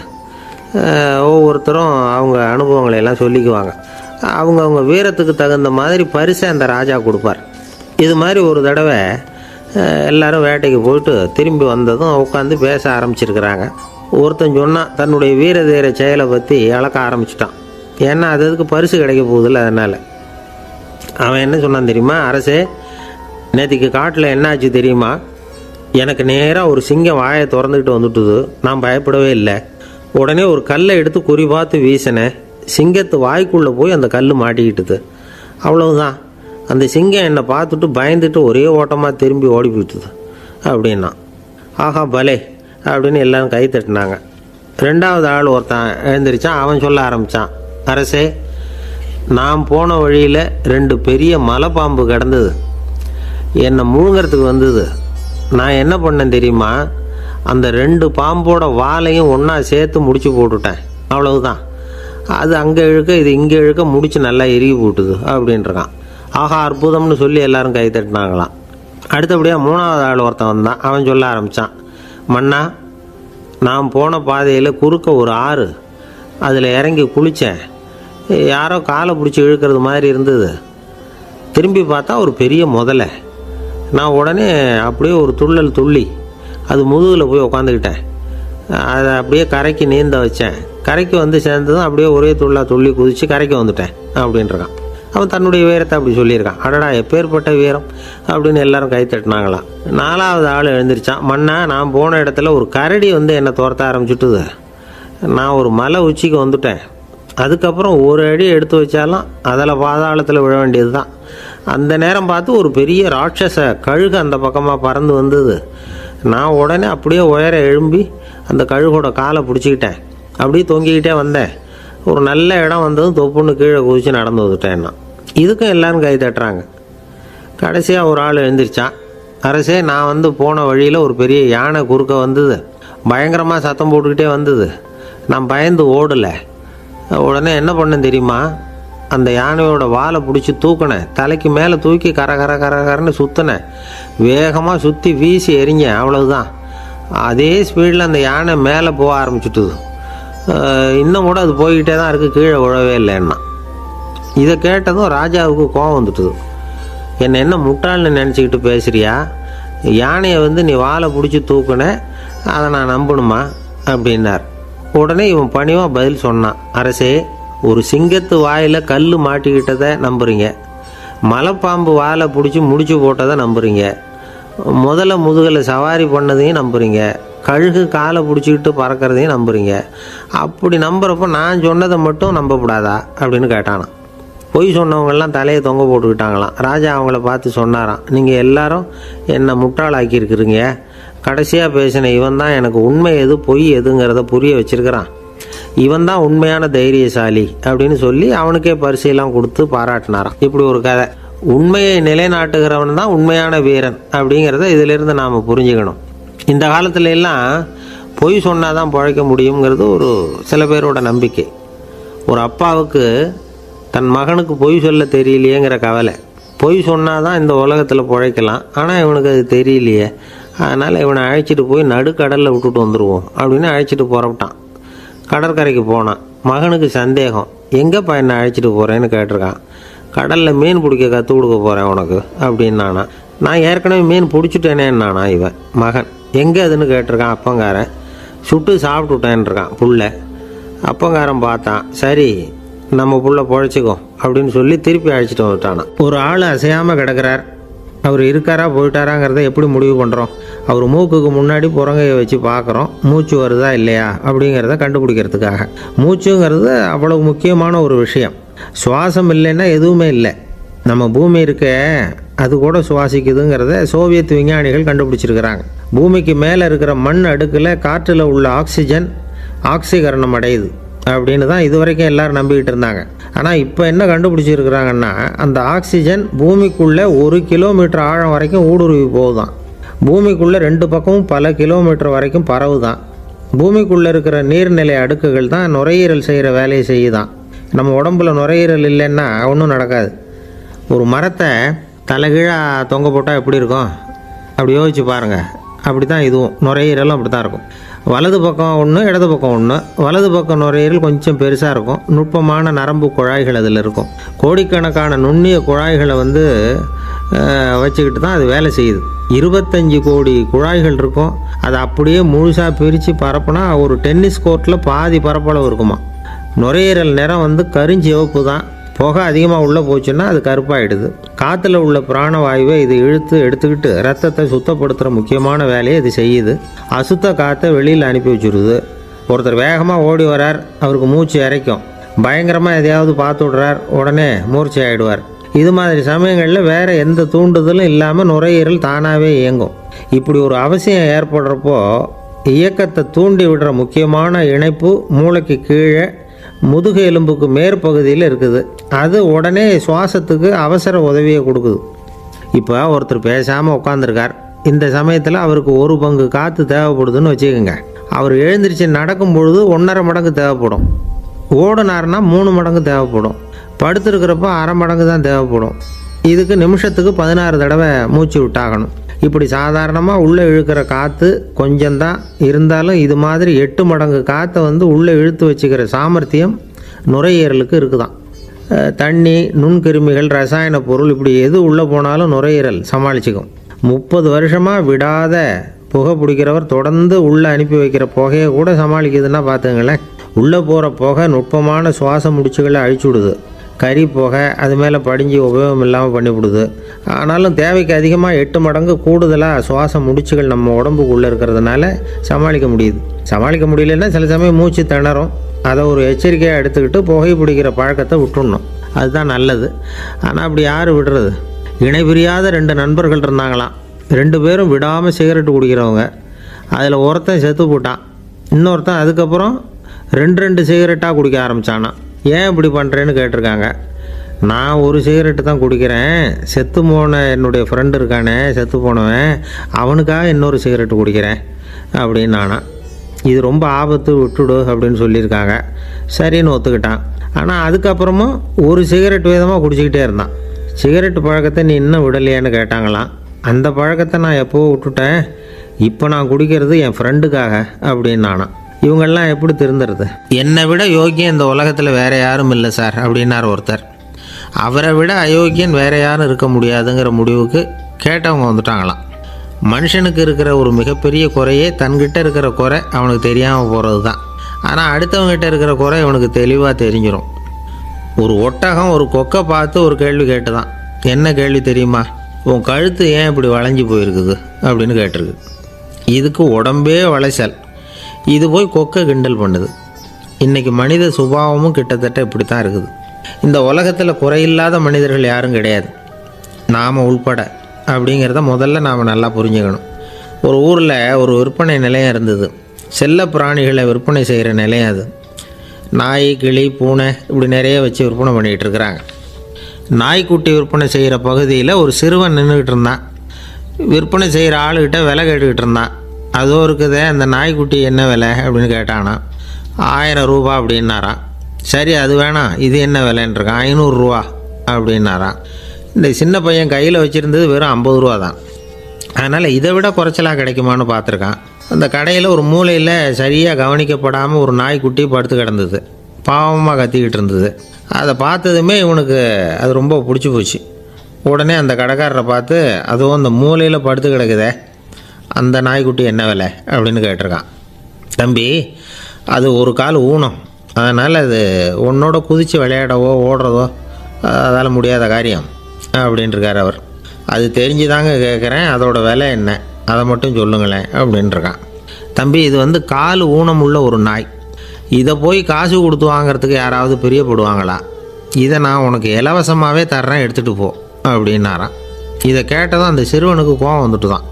ஒவ்வொருத்தரும் அவங்க அனுபவங்களையெல்லாம் சொல்லிக்குவாங்க. அவங்க வீரத்துக்கு தகுந்த மாதிரி பரிசை அந்த ராஜா கொடுப்பார். இது மாதிரி ஒரு தடவை எல்லோரும் வேட்டைக்கு போயிட்டு திரும்பி வந்ததும் உட்காந்து பேச ஆரம்பிச்சிருக்கிறாங்க. ஒருத்தன் சொன்னான், தன்னுடைய வீர தீர செயலை பற்றி அளக்க ஆரம்பிச்சிட்டான். ஏன்னா அதுக்கு பரிசு கிடைக்க போகுதில்ல. அதனால் அவன் என்ன சொன்னான் தெரியுமா, அரசே, நேற்றுக்கு காட்டில் என்னாச்சு தெரியுமா? எனக்கு நேராக ஒரு சிங்கம் வாயை திறந்துக்கிட்டு வந்துட்டுது. நான் பயப்படவே இல்லை. உடனே ஒரு கல்லை எடுத்து குறி பார்த்து வீசினேன். சிங்கத்து வாய்க்குள்ளே போய் அந்த கல் மாட்டிக்கிட்டுது. அவ்வளவுதான். அந்த சிங்கம் என்னை பார்த்துட்டு பயந்துட்டு ஒரே ஓட்டமாக திரும்பி ஓடி போயிட்டுது அப்படின்னா. ஆஹா பலே அப்படின்னு எல்லாரும் கை தட்டினாங்க. ரெண்டாவது ஆள் ஒருத்தன் எழுந்திரிச்சான். அவன் சொல்ல ஆரம்பித்தான், அரசே, நான் போன வழியில் 2 பெரிய மலைப்பாம்பு கிடந்தது. என்னை முழுங்கிறதுக்கு வந்தது. நான் என்ன பண்ணேன் தெரியுமா? அந்த 2 பாம்போட வாலையும் ஒன்றா சேர்த்து முடிச்சு போட்டுட்டேன். அவ்வளவுதான். அது அங்கே இழுக்க இது இங்கே இழுக்க முடிச்சு நல்லா இறுகி போட்டுது அப்படின்றான். ஆஹா அற்புதம்னு சொல்லி எல்லாரும் கை தட்டினாங்களாம். அடுத்தபடியாக 3வது ஆள் ஒருத்தன் வந்தான். அவன் சொல்ல ஆரம்பித்தான், மன்னா, நான் போன பாதையில் குறுக்க ஒரு ஆறு. அதில் இறங்கி குளித்தேன். யாரோ காலை பிடிச்சி இழுக்கிறது மாதிரி இருந்தது. திரும்பி பார்த்தா ஒரு பெரிய முதலை. நான் உடனே அப்படியே ஒரு துள்ளல் துள்ளி அது முதுகில் போய் உக்காந்துக்கிட்டேன். அதை அப்படியே கரைக்கு நீந்த வச்சேன். கரைக்கு வந்து சேர்ந்ததும் அப்படியே ஒரே துள்ளி குதித்து கரைக்கு வந்துட்டேன் அப்படின்றான். அவன் தன்னுடைய வீரத்தை அப்படி சொல்லியிருக்கான். அடடா எப்பேற்பட்ட வீரம் அப்படின்னு எல்லாரும் கை தட்டினாங்களாம். 4வது ஆள் எழுந்திரிச்சான். மன்னா, நான் போன இடத்துல ஒரு கரடி வந்து என்னை துரத்த ஆரம்பிச்சுட்டுது. நான் ஒரு மலை உச்சிக்கு வந்துட்டேன். அதுக்கப்புறம் ஒரு அடி எடுத்து வச்சாலும் அதில் பாதாளத்தில் விழ வேண்டியது தான். அந்த நேரம் பார்த்து ஒரு பெரிய ராட்சச கழுகு அந்த பக்கமாக பறந்து வந்தது. நான் உடனே அப்படியே உயர எழும்பி அந்த கழுகோட காலை பிடிச்சிக்கிட்டேன். அப்படியே தொங்கிக்கிட்டே வந்தேன். ஒரு நல்ல இடம் வந்ததும் தொப்புன்னு கீழே குதித்து நடந்து வந்துட்டேன்னா. இதுக்கும் எல்லோரும் கை தட்டுறாங்க. கடைசியாக ஒரு ஆள் எழுந்திரிச்சான். அரசே, நான் வந்து போன வழியில் ஒரு பெரிய யானை குறுக்க வந்தது. பயங்கரமாக சத்தம் போட்டுக்கிட்டே வந்தது. நான் பயந்து ஓடலை. உடனே என்ன பண்ணேன் தெரியுமா? அந்த யானையோட வாலை பிடிச்சி தூக்கினேன். தலைக்கு மேலே தூக்கி கரன்னு சுற்றினேன். வேகமாக சுற்றி வீசி எறிஞ்சேன். அவ்வளவுதான். அதே ஸ்பீடில் அந்த யானை மேலே போக ஆரம்பிச்சுட்டுது. இன்னும் கூட அது போய்கிட்டே தான் இருக்குது, கீழே விழவே இல்லைன்னா. இதை கேட்டதும் ராஜாவுக்கு கோபம் வந்துட்டுது. என்ன முட்டாள்னு நினச்சிக்கிட்டு பேசுகிறியா? யானையை வந்து நீ வாலை பிடிச்சி தூக்குன, அதை நான் நம்பணுமா அப்படின்னார். உடனே இவன் பணிவாக பதில் சொன்னான், அரசே, ஒரு சிங்கத்து வாயில் கல் மாட்டிக்கிட்டதை நம்புறீங்க, மலைப்பாம்பு வாலை பிடிச்சி முடிச்சு போட்டதை நம்புறீங்க, முதல்ல முதுகில் சவாரி பண்ணதையும் நம்புறீங்க, கழுகு காலை பிடிச்சிக்கிட்டு பறக்கிறதையும் நம்புறீங்க. அப்படி நம்புறப்போ நான் சொன்னதை மட்டும் நம்பக்கூடாதா அப்படின்னு கேட்டானான். பொய் சொன்னவங்கெல்லாம் தலையை தொங்க போட்டுக்கிட்டாங்களாம். ராஜா அவங்கள பார்த்து சொன்னாராம், நீங்கள் எல்லாரும் என்னை முட்டாளாக்கியிருக்கிறீங்க. கடைசியாக பேசின இவன் தான் எனக்கு உண்மை எது பொய் எதுங்கிறத புரிய வச்சிருக்கிறான். இவன் தான் உண்மையான தைரியசாலி அப்படின்னு சொல்லி அவனுக்கே பரிசையெல்லாம் கொடுத்து பாராட்டினாராம். இப்படி ஒரு கதை. உண்மையை நிலைநாட்டுகிறவன் தான் உண்மையான வீரன் அப்படிங்கிறத இதிலிருந்து நாம் புரிஞ்சுக்கணும். இந்த காலத்துல எல்லாம் பொய் சொன்னால் தான் பிழைக்க முடியுங்கிறது ஒரு சில பேரோட நம்பிக்கை. ஒரு அப்பாவுக்கு தன் மகனுக்கு பொய் சொல்ல தெரியலையேங்கிற கவலை. பொய் சொன்னால் தான் இந்த உலகத்தில் பிழைக்கலாம், ஆனால் இவனுக்கு அது தெரியலையே, அதனால் இவனை அழைச்சிட்டு போய் நடுக்கடலில் விட்டுட்டு வந்துடுவோம் அப்படின்னு அழைச்சிட்டு புறப்பட்டான். கடற்கரைக்கு போனான். மகனுக்கு சந்தேகம், எங்கேப்பா என்னை அழைச்சிட்டு போகிறேன்னு கேட்டிருக்கான். கடலில் மீன் பிடிக்க கற்றுக் கொடுக்க போகிறேன் உனக்கு அப்படின்னானா. நான் ஏற்கனவே மீன் பிடிச்சிட்டேனேன்னானா இவன் மகன். எங்கே அதுன்னு கேட்டிருக்கான். அப்பங்காரன். சுட்டு சாப்பிட்டுட்டேன்ருக்கான் புள்ள. அப்பங்காரன் பார்த்தான், சரி நம்ம புள்ள பொழைச்சிக்கோ அப்படின்னு சொல்லி திருப்பி அழைச்சிட்டு வந்துட்டானா. ஒரு ஆள் அசையாமல் கிடக்கிறார். அவர் இருக்காரா போயிட்டாராங்கிறத எப்படி முடிவு பண்ணுறோம்? அவர் மூக்குக்கு முன்னாடி புறங்கையை வச்சு பார்க்குறோம், மூச்சு வருதா இல்லையா அப்படிங்கிறத கண்டுபிடிக்கிறதுக்காக. மூச்சுங்கிறது அவ்வளவு முக்கியமான ஒரு விஷயம். சுவாசம் இல்லைன்னா எதுவுமே இல்லை. நம்ம பூமி இருக்க அது கூட சுவாசிக்குதுங்கிறத சோவியத் விஞ்ஞானிகள் கண்டுபிடிச்சிருக்கிறாங்க. பூமிக்கு மேலே இருக்கிற மண் அடுக்கில் காற்றில் உள்ள ஆக்சிஜன் ஆக்சிகரணம் அடையுது அப்படின்னு தான் இதுவரைக்கும் எல்லோரும் நம்பிக்கிட்டு இருந்தாங்க. ஆனால் இப்போ என்ன கண்டுபிடிச்சிருக்கிறாங்கன்னா, அந்த ஆக்சிஜன் பூமிக்குள்ளே 1 கிலோமீட்டர் ஆழம் வரைக்கும் ஊடுருவி போகுதான். பூமிக்குள்ளே 2 பக்கமும் பல கிலோமீட்டர் வரைக்கும் பரவுதான். பூமிக்குள்ளே இருக்கிற நீர்நிலை அடுக்குகள் தான் நுரையீரல் செய்கிற வேலையை செய்யுதான். நம்ம உடம்புல நுரையீரல் இல்லைன்னா ஒன்றும் நடக்காது. ஒரு மரத்தை தலைகீழாக தொங்க போட்டால் எப்படி இருக்கும்? அப்படி யோசிச்சு பாருங்கள். அப்படி தான் இதுவும் நுரையீரலும் அப்படி தான் இருக்கும். வலது பக்கம் ஒன்று, இடது பக்கம் ஒன்று. வலது பக்கம் நுரையீரல் கொஞ்சம் பெருசாக இருக்கும். நுட்பமான நரம்பு குழாய்கள் அதில் இருக்கும். கோடிக்கணக்கான நுண்ணிய குழாய்களை வச்சுக்கிட்டு தான் அது வேலை செய்யுது. 25 கோடி குழாய்கள் இருக்கும். அதை அப்படியே முழுசாக பிரித்து பரப்புனா ஒரு டென்னிஸ் கோர்ட்டில் பாதி பரப்பளவு இருக்குமா. நுரையீரல் நிறம் கருஞ்சிவப்பு தான். புகை அதிகமாக உள்ளே போச்சுன்னா அது கருப்பாயிடுது. காற்றுல உள்ள பிராணவாயுவை இது இழுத்து எடுத்துக்கிட்டு ரத்தத்தை சுத்தப்படுத்துகிற முக்கியமான வேலையை இது செய்யுது. அசுத்த காற்றை வெளியில் அனுப்பி வச்சுருது. ஒருத்தர் வேகமாக ஓடி வரார், அவருக்கு மூச்சு இறைக்கும். பயங்கரமாக எதையாவது பார்த்து விடுறார், உடனே மூர்ச்சி ஆகிடுவார். இது மாதிரி சமயங்களில் வேறு எந்த தூண்டுதலும் இல்லாமல் நுரையீரல் தானாகவே இயங்கும். இப்படி ஒரு அவசியம் ஏற்படுறப்போ இயக்கத்தை தூண்டி விடுற முக்கியமான இணைப்பு மூளைக்கு கீழே முதுகு எலும்புக்கு மேற்பகுதியில் இருக்குது. அது உடனே சுவாசத்துக்கு அவசர உதவியை கொடுக்குது. இப்போ ஒருத்தர் பேசாமல் உட்காந்துருக்கார். இந்த சமயத்தில் அவருக்கு 1 பங்கு காற்று தேவைப்படுதுன்னு வச்சுக்கோங்க. அவர் எழுந்திரிச்சு நடக்கும் பொழுது 1.5 மடங்கு தேவைப்படும். ஓடினார்னா 3 மடங்கு தேவைப்படும். படுத்துருக்கிறப்ப 1/2 மடங்கு தான் தேவைப்படும். இதுக்கு நிமிஷத்துக்கு 16 தடவை மூச்சு விட்டாகணும். இப்படி சாதாரணமாக உள்ளே இழுக்கிற காற்று கொஞ்சம்தான் இருந்தாலும் இது மாதிரி 8 மடங்கு காற்றை உள்ளே இழுத்து வச்சுக்கிற சாமர்த்தியம் நுரையீரலுக்கு இருக்குதான். தண்ணி, நுண்கிருமிகள், ரசாயன பொருள் இப்படி எது உள்ளே போனாலும் நுரையீரல் சமாளிச்சுக்கும். 30 வருஷமாக விடாத புகை பிடிக்கிறவர் தொடர்ந்து உள்ளே அனுப்பி வைக்கிற புகையை கூட சமாளிக்குதுன்னா பார்த்துங்களேன். உள்ளே போகிற புகை நுட்பமான சுவாச முடிச்சுகளை அழிச்சு விடுது. கறி புகை அது மேலே படிஞ்சு உபயோகம் இல்லாமல் பண்ணிவிடுது. ஆனாலும் தேவைக்கு அதிகமாக 8 மடங்கு கூடுதலாக சுவாச முடிச்சுகள் நம்ம உடம்புக்குள்ளே இருக்கிறதுனால சமாளிக்க முடியுது. சமாளிக்க முடியலன்னா சில சமயம் மூச்சு திணறும். அதை ஒரு எச்சரிக்கையாக எடுத்துக்கிட்டு புகை பிடிக்கிற பழக்கத்தை விட்டுடணும். அதுதான் நல்லது. ஆனால் அப்படி யார் விடுறது? இணை பிரியாத 2 நண்பர்கள் இருந்தாங்களாம். 2 பேரும் விடாமல் சிகரெட்டு குடிக்கிறவங்க. அதில் ஒருத்தன் செத்து போட்டான். இன்னொருத்தன் அதுக்கப்புறம் 2 சிகரெட்டாக குடிக்க ஆரம்பித்தானான். ஏன் இப்படி பண்ணுறேன்னு கேட்டிருக்காங்க. நான் ஒரு சிகரெட்டு தான் குடிக்கிறேன், செத்து போன என்னுடைய ஃப்ரெண்டு இருக்கானே செத்து போனவன், அவனுக்காக இன்னொரு சிகரெட்டு குடிக்கிறேன் அப்படின்னு நானா. இது ரொம்ப ஆபத்து, விட்டுடு அப்படின்னு சொல்லியிருக்காங்க. சரின்னு ஒத்துக்கிட்டான். ஆனால் அதுக்கப்புறமும் ஒரு சிகரெட் விதமாக குடிச்சிக்கிட்டே இருந்தான். சிகரெட்டு பழக்கத்தை நீ இன்னும் விடலையான்னு கேட்டாங்களாம். அந்த பழக்கத்தை நான் எப்போவோ விட்டுட்டேன், இப்போ நான் குடிக்கிறது என் ஃப்ரெண்டுக்காக அப்படின்னு நானா. இவங்கெல்லாம் எப்படி திருந்துறது? என்னை விட யோக்கியம் இந்த உலகத்தில் வேறு யாரும் இல்லை சார் அப்படின்னார் ஒருத்தர். அவரை விட அயோக்கியன் வேறு யாரும் இருக்க முடியாதுங்கிற முடிவுக்கு கேட்டவங்க வந்துட்டாங்களாம். மனுஷனுக்கு இருக்கிற ஒரு மிகப்பெரிய குறையே தன்கிட்ட இருக்கிற குறை அவனுக்கு தெரியாமல் போகிறது தான். ஆனால் அடுத்தவங்ககிட்ட இருக்கிற குறை அவனுக்கு தெளிவாக தெரிஞ்சிடும். ஒரு ஒட்டகம் ஒரு கொக்கை பார்த்து ஒரு கேள்வி கேட்டு தான். என்ன கேள்வி தெரியுமா? உன் கழுத்து ஏன் இப்படி வளைஞ்சி போயிருக்குது அப்படின்னு கேட்டிருக்கு. இதுக்கு உடம்பே வளைச்சல். இது போய் கொக்கை கிண்டல் பண்ணுது. இன்றைக்கி மனித சுபாவமும் கிட்டத்தட்ட இப்படி தான் இருக்குது. இந்த உலகத்தில் குறையில்லாத மனிதர்கள் யாரும் கிடையாது, நாம் உள்பட. அப்படிங்கிறத முதல்ல நாம் நல்லா புரிஞ்சுக்கணும். ஒரு ஊரில் ஒரு விற்பனை நிலையம் இருந்தது. செல்ல பிராணிகளை விற்பனை செய்கிற நிலையம் அது. நாய், கிளி, பூனை இப்படி நிறைய வச்சு விற்பனை பண்ணிகிட்டு இருக்கிறாங்க. நாய்க்குட்டி விற்பனை செய்கிற பகுதியில் ஒரு சிறுவன் நின்றுக்கிட்டு இருந்தான். விற்பனை செய்கிற ஆளுகிட்ட விலை கேட்டுக்கிட்டு இருந்தான். அதோ இருக்குதே அந்த நாய்க்குட்டி என்ன விலை அப்படின்னு கேட்டானா. 1000 ரூபா அப்படின்னாரான். சரி அது வேணாம், இது என்ன விலைன்றிருக்கான். 500 ரூபா அப்படின்னாரான். இந்த சின்ன பையன் கையில் வச்சுருந்தது வெறும் 50 ரூபா தான். அதனால் இதை விட குறைச்சலாக கிடைக்குமான்னு பார்த்துருக்கான். அந்த கடையில் ஒரு மூலையில் சரியாக கவனிக்கப்படாமல் ஒரு நாய்க்குட்டி படுத்து கிடந்தது. பாவமாக கத்திக்கிட்டு இருந்தது. அதை பார்த்ததுமே இவனுக்கு அது ரொம்ப பிடிச்சி போச்சு. உடனே அந்த கடைக்காரரை பார்த்து, அதுவும் அந்த மூலையில் படுத்து கிடக்குதே அந்த நாய்க்குட்டி என்ன விலை அப்படின்னு கேட்டிருக்கான். தம்பி, அது ஒரு கால் ஊனம், அதனால் அது உன்னோட குதித்து விளையாடவோ ஓடுறதோ அதால் முடியாத காரியம் அப்படின்ட்டுருக்கார் அவர். அது தெரிஞ்சு தாங்க கேட்குறேன், அதோட விலை என்ன அதை மட்டும் சொல்லுங்களேன் அப்படின்ட்டுருக்கான். தம்பி, இது கால் ஊனம் உள்ள ஒரு நாய். இதை போய் காசு கொடுத்து வாங்கிறதுக்கு யாராவது பிரியப்படுவாங்களா? இதை நான் உனக்கு இலவசமாகவே தர்றேன், எடுத்துகிட்டு போ அப்படின்னாரான். இதை கேட்டதும் அந்த சிறுவனுக்கு கோவம் வந்துட்டு தான்.